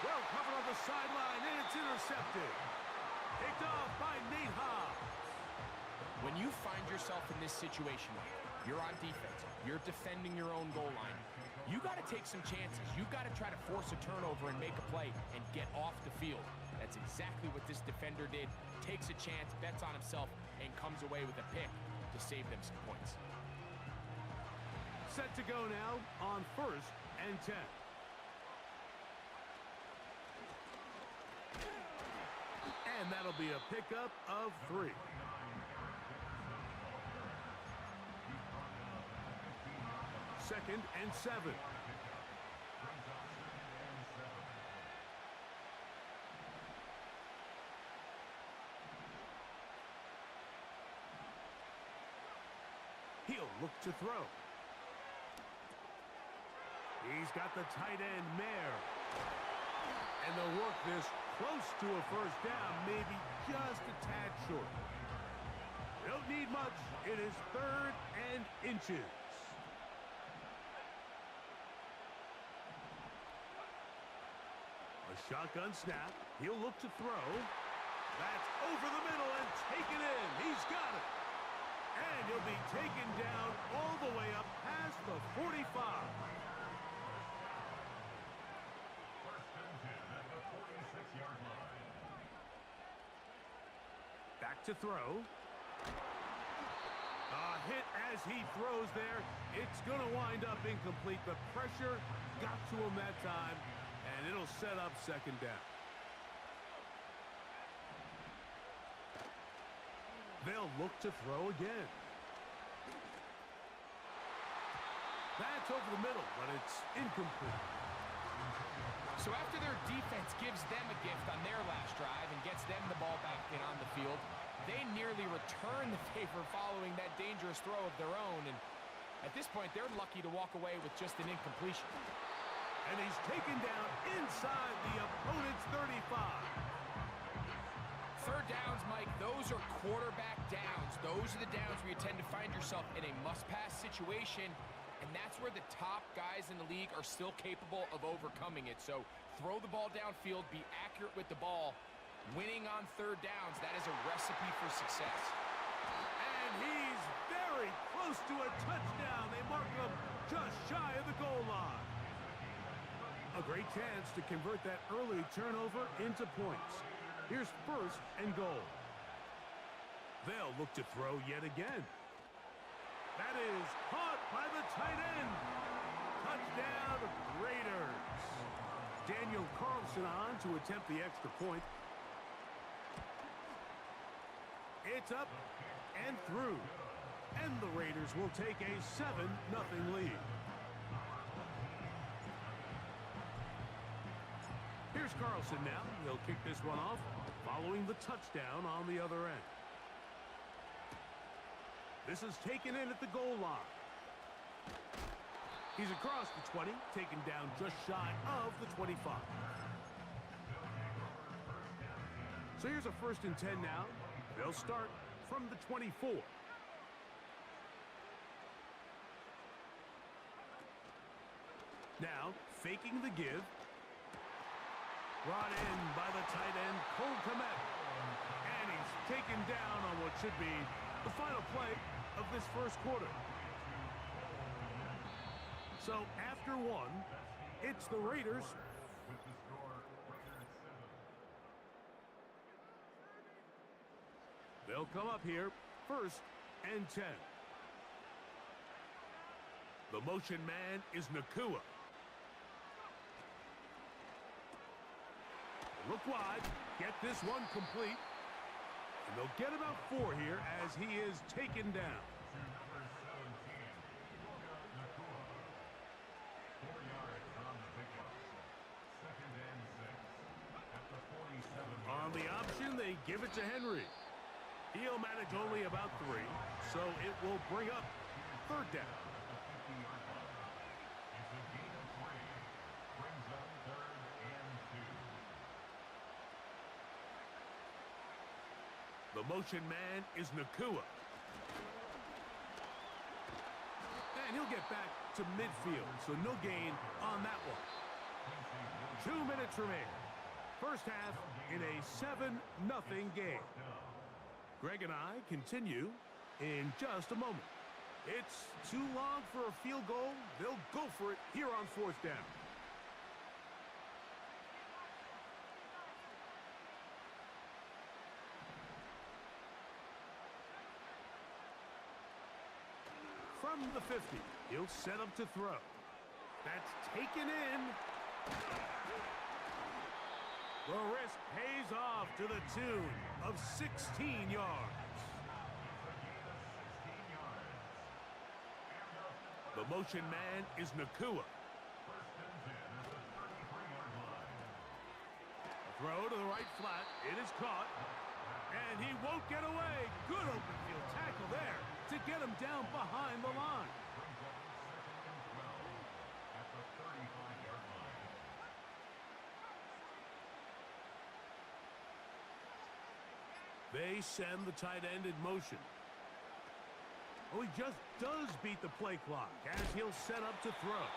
Well covered on the sideline, and it's intercepted. Picked off by Nate Hobbs. When you find yourself in this situation, you're on defense, you're defending your own goal line, you got to take some chances. You got to try to force a turnover and make a play and get off the field. That's exactly what this defender did. Takes a chance, bets on himself, and comes away with a pick to save them some points. Set to go now on 1st and 10. And that'll be a pickup of 3. Second and 7. He'll look to throw. He's got the tight end, Mayer. And they'll work this close to a 1st down, maybe just a tad short. They don't need much. It is 3rd and inches. A shotgun snap. He'll look to throw. That's over the middle and taken in. He's got it. And he'll be taken down all the way up past the 45. Back to throw. A hit as he throws there. It's going to wind up incomplete. The pressure got to him that time, and it'll set up 2nd down. They'll look to throw again. That's over the middle, but it's incomplete. So after their defense gives them a gift on their last drive and gets them the ball back in on the field, they nearly return the favor following that dangerous throw of their own. And at this point, they're lucky to walk away with just an incompletion. And he's taken down inside the opponent's 35. 3rd downs, Mike, those are quarterback downs. Those are the downs where you tend to find yourself in a must-pass situation. And that's where the top guys in the league are still capable of overcoming it. So throw the ball downfield, be accurate with the ball. Winning on 3rd downs, that is a recipe for success. And he's very close to a touchdown. They mark him just shy of the goal line. A great chance to convert that early turnover into points. Here's 1st and goal. They'll look to throw yet again. That is caught by the tight end. Touchdown, Raiders. Daniel Carlson on to attempt the extra point. It's up and through. And the Raiders will take a 7-0 lead. Here's Carlson now. He'll kick this one off following the touchdown on the other end. This is taken in at the goal line. He's across the 20, taken down just shy of the 25. So here's a 1st and 10 now. They'll start from the 24. Now, faking the give. Brought in by the tight end, Cole Kmet. And he's taken down on what should be the final play of this 1st quarter. So after 1, It's the Raiders. With the score, Raiders 7. They'll come up here, 1st and 10. The motion man is Nakua. Look wide, get this one complete. And they'll get about 4 here as he is taken down. To number 17, Nakua. 4 yards on the pickup. 2nd and 6. At the 47. On the option, they give it to Henry. He'll manage only about 3, so it will bring up 3rd down. It's a gain of 3. Brings up 3rd and 2. The motion man is Nakua. And he'll get back to midfield, so no gain on that one. 2 minutes remain. First half in a 7-0 game. Greg and I continue in just a moment. It's too long for a field goal. They'll go for it here on 4th down. From the 50, he'll set up to throw. That's taken in. The risk pays off to the tune of 16 yards. The motion man is Nakua. Throw to the right flat. It is caught. And he won't get away. Good open field tackle there to get him down behind the line. At the 35-yard line. They send the tight end in motion. Oh, he just does beat the play clock as he'll set up to throw.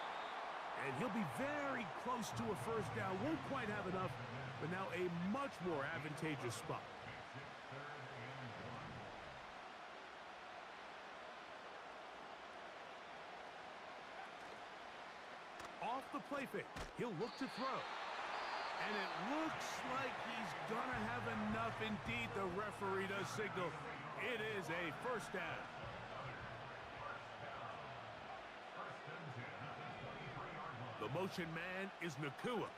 And he'll be very close to a 1st down. Won't quite have enough, but now a much more advantageous spot. Off the play fake, he'll look to throw. And it looks like he's gonna have enough. Indeed, the referee does signal. It is a 1st down. The motion man is Nakua.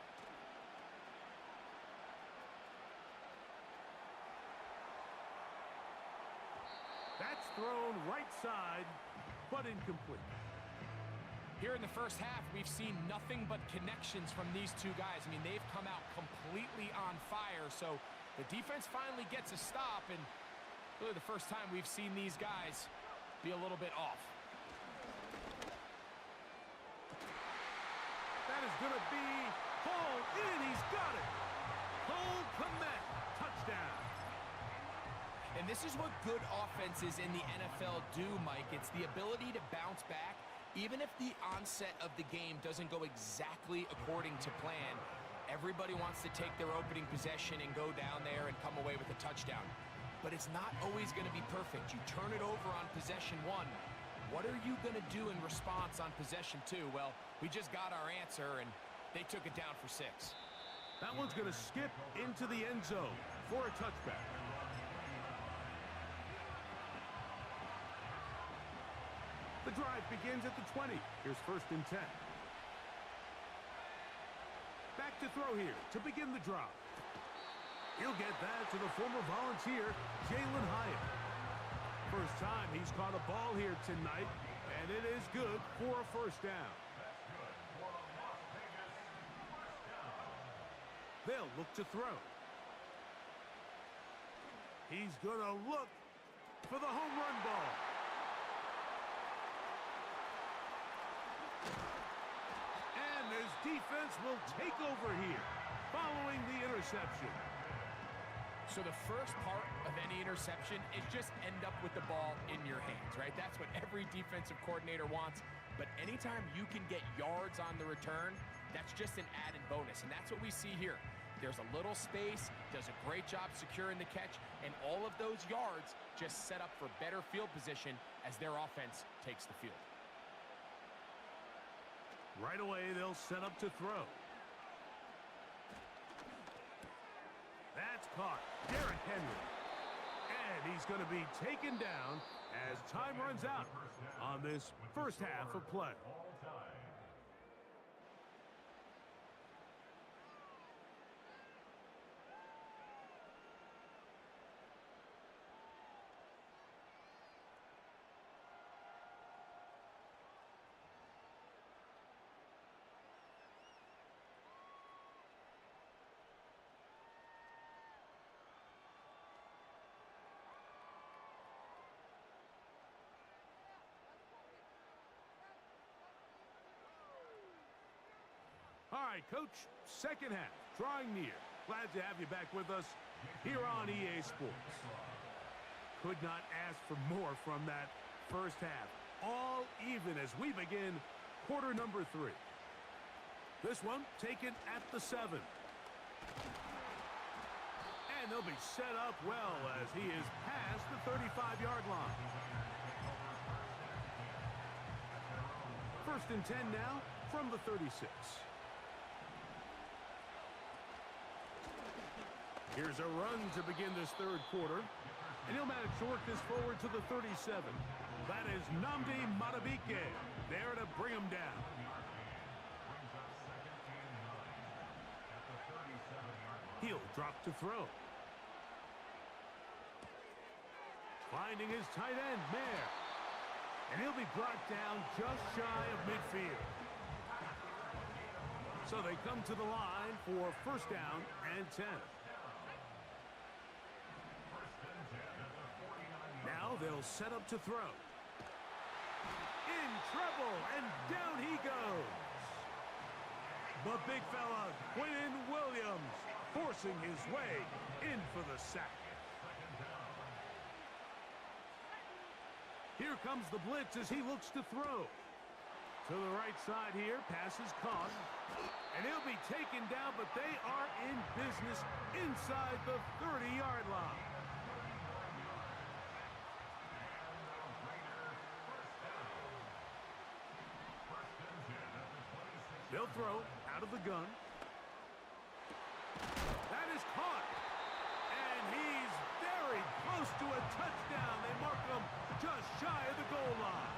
That's thrown right side, but incomplete. Here in the first half, we've seen nothing but connections from these two guys. I mean, they've come out completely on fire, so the defense finally gets a stop, and really the first time we've seen these guys be a little bit off. That is going to be hauled in. He's got it. Cole Kmet, touchdown. And this is what good offenses in the NFL do, Mike. It's the ability to bounce back, even if the onset of the game doesn't go exactly according to plan. Everybody wants to take their opening possession and go down there and come away with a touchdown. But it's not always going to be perfect. You turn it over on possession 1. What are you going to do in response on possession 2? Well, we just got our answer, and they took it down for 6. That one's going to skip into the end zone for a touchback. The drive begins at the 20. Here's 1st and 10. Back to throw here to begin the drive. He'll get that to the former Volunteer, Jalen Hyatt. First time he's caught a ball here tonight, and it is good for a 1st down. They'll look to throw. He's going to look for the home run ball. And his defense will take over here following the interception. So the first part of any interception is just end up with the ball in your hands, right? That's what every defensive coordinator wants. But anytime you can get yards on the return, that's just an added bonus. And that's what we see here. There's a little space, does a great job securing the catch, and all of those yards just set up for better field position as their offense takes the field. Right away, they'll set up to throw. That's caught. Derrick Henry. And he's going to be taken down as time runs out on this first half of play. All right, Coach, second half, drawing near. Glad to have you back with us here on EA Sports. Could not ask for more from that first half. All even as we begin quarter number 3. This one taken at the 7. And they'll be set up well as he is past the 35-yard line. First and 10 now from the 36. Here's a run to begin this third quarter. And he'll manage to work this forward to the 37. That is Nnamdi Madubuike there to bring him down. He'll drop to throw. Finding his tight end, Mayer. And he'll be brought down just shy of midfield. So they come to the line for first down and 10. Now they'll set up to throw. In trouble, and down he goes. The big fella, Quinn Williams, forcing his way in for the sack. Here comes the blitz as he looks to throw. To the right side here, pass is caught. And he'll be taken down, but they are in business inside the 30-yard line. They'll throw out of the gun. That is caught. And he's very close to a touchdown. They mark him just shy of the goal line.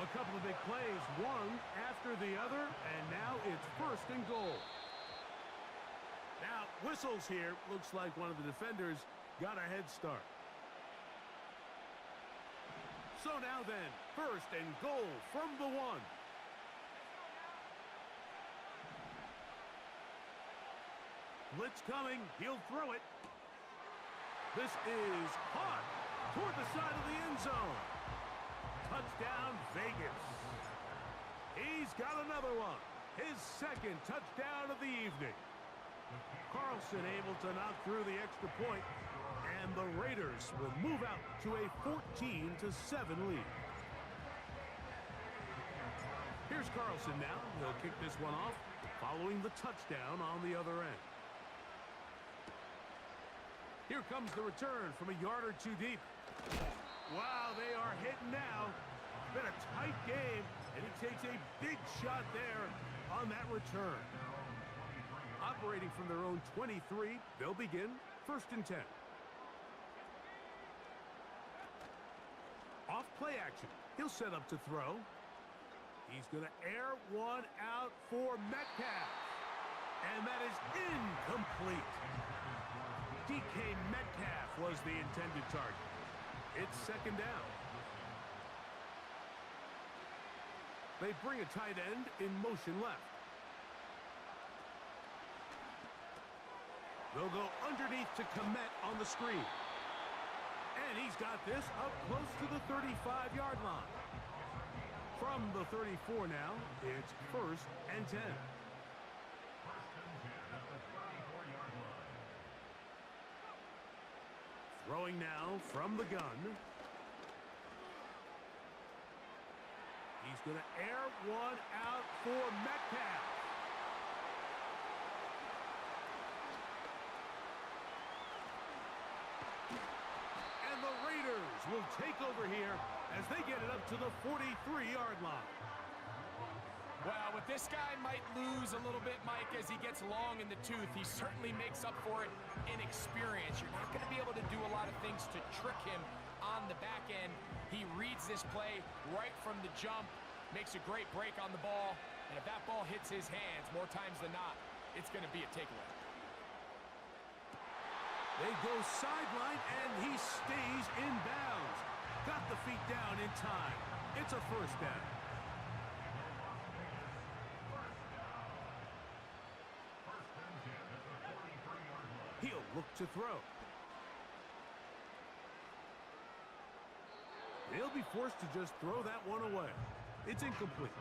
A couple of big plays, one after the other, and now it's first and goal. Now, whistles here. Looks like one of the defenders got a head start. So now then, first and goal from the 1. Blitz coming. He'll throw it. This is caught toward the side of the end zone. Touchdown, Vegas. He's got another one. His second touchdown of the evening. Carlson able to knock through the extra point, and the Raiders will move out to a 14-7 lead. Here's Carlson now. He'll kick this one off following the touchdown on the other end. Here comes the return from a yard or two deep. Wow, they are hitting now. Been a tight game, and he takes a big shot there on that return. Operating from their own 23, they'll begin first and 10. Off play action. He'll set up to throw. He's going to air one out for Metcalf. And that is incomplete. DK Metcalf was the intended target. It's second down. They bring a tight end in motion left. They'll go underneath to Komet on the screen. And he's got this up close to the 35-yard line. From the 34 now, it's first and 10. Throwing now from the gun. He's going to air one out for Metcalf. And the Raiders will take over here as they get it up to the 43-yard line. Well, with this guy might lose a little bit, Mike, as he gets long in the tooth. He certainly makes up for it in experience. You're not going to be able to do a lot of things to trick him on the back end. He reads this play right from the jump, makes a great break on the ball, and if that ball hits his hands more times than not, it's going to be a takeaway. They go sideline, and he stays in bounds. Got the feet down in time. It's a first down. He'll look to throw. He'll be forced to just throw that one away. It's incomplete.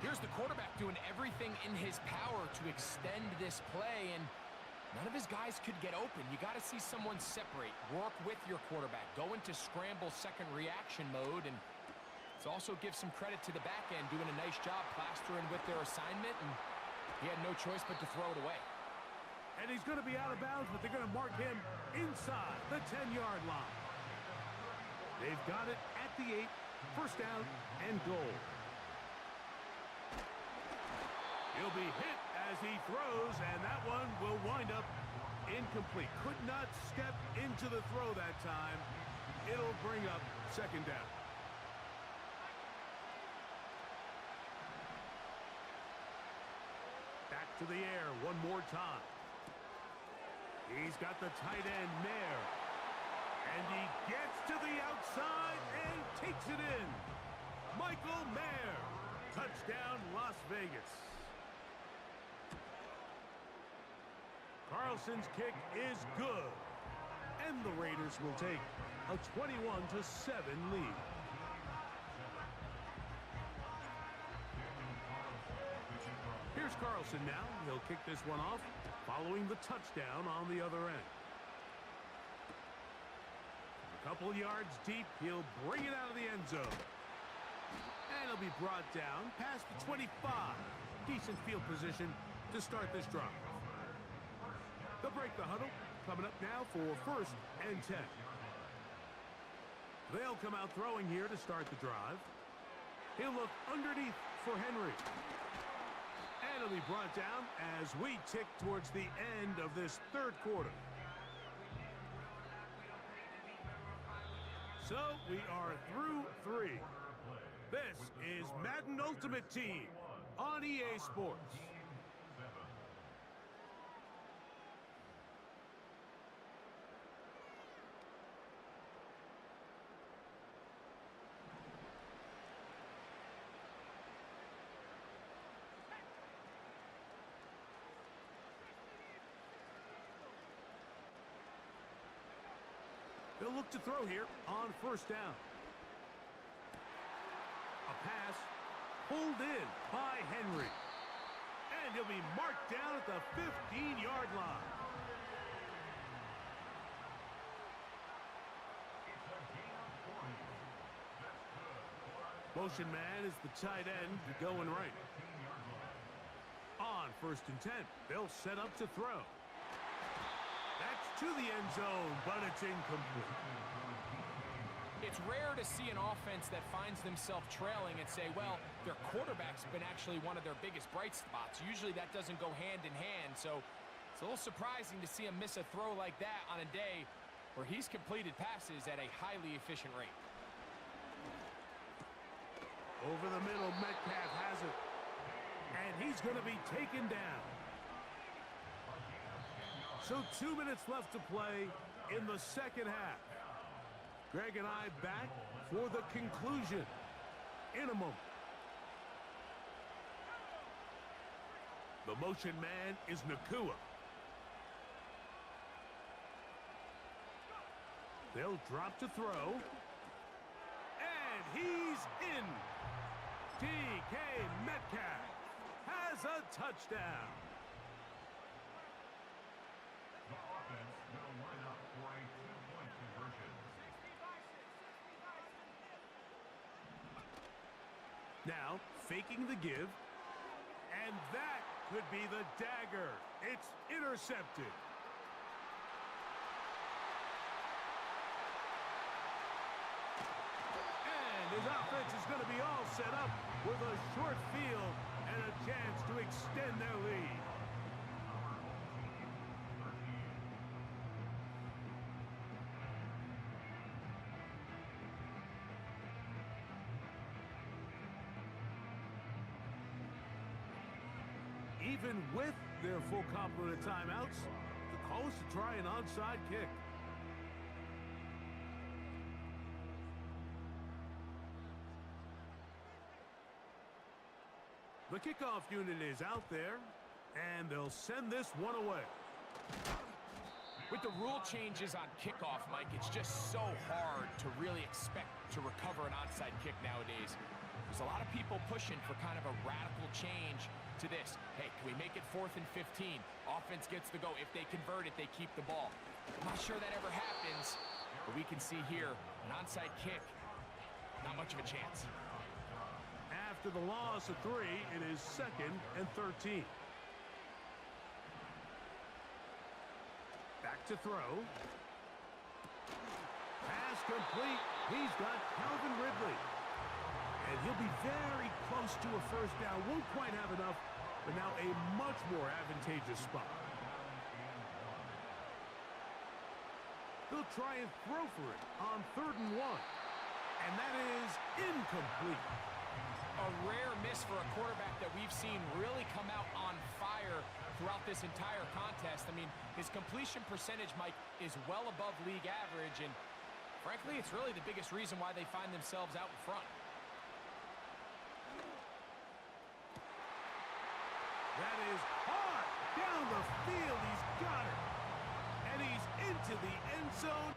Here's the quarterback doing everything in his power to extend this play, and none of his guys could get open. You got to see someone separate, work with your quarterback, go into scramble second reaction mode, and let's also give some credit to the back end doing a nice job plastering with their assignment, and he had no choice but to throw it away. And he's going to be out of bounds, but they're going to mark him inside the 10-yard line. They've got it at the 8, first down and goal. He'll be hit as he throws, and that one will wind up incomplete. Could not step into the throw that time. It'll bring up second down. Back to the air one more time. He's got the tight end there. And he gets to the outside and takes it in. Michael Mayer. Touchdown, Las Vegas. Carlson's kick is good. And the Raiders will take a 21-7 lead. Here's Carlson now. He'll kick this one off, following the touchdown on the other end. A couple yards deep, he'll bring it out of the end zone. And he'll be brought down past the 25. Decent field position to start this drive. They'll break the huddle. Coming up now for first and 10. They'll come out throwing here to start the drive. He'll look underneath for Henry. And he'll be brought down as we tick towards the end of this third quarter. So we are through 3. This is Madden Ultimate Team on EA Sports. They'll look to throw here on first down. A pass pulled in by Henry. And he'll be marked down at the 15-yard line. Motion man is the tight end going right. On first and 10, they'll set up to throw. That's to the end zone, but it's incomplete. It's rare to see an offense that finds themselves trailing and say, well, their quarterback's been actually one of their biggest bright spots. Usually that doesn't go hand in hand, so it's a little surprising to see him miss a throw like that on a day where he's completed passes at a highly efficient rate. Over the middle, Metcalf has it. And he's going to be taken down. So 2 minutes left to play in the second half. Greg and I back for the conclusion in a moment. The motion man is Nakua. They'll drop to throw. And he's in. DK Metcalf has a touchdown. The offense will line up for a 2-point conversion. Now, faking the give. And that could be the dagger. It's intercepted. And his offense is going to be all set up with a short field and a chance to extend their lead. Even with their full complement of timeouts, the call is to try an onside kick. The kickoff unit is out there, and they'll send this one away. With the rule changes on kickoff, Mike, it's just so hard to really expect to recover an onside kick nowadays. There's a lot of people pushing for kind of a radical change to this. Hey, can we make it 4th and 15? Offense gets the go. If they convert it, they keep the ball. I'm not sure that ever happens, but we can see here an onside kick, not much of a chance. After the loss of 3, it is 2nd and 13. Back to throw. Pass complete. He's got Calvin Ridley. And he'll be very close to a first down. Won't quite have enough, but now a much more advantageous spot. They'll try and throw for it on 3rd and 1. And that is incomplete. A rare miss for a quarterback that we've seen really come out on fire throughout this entire contest. I mean, his completion percentage, Mike, is well above league average, and frankly, it's really the biggest reason why they find themselves out in front. That is hard down the field. He's got it. And he's into the end zone.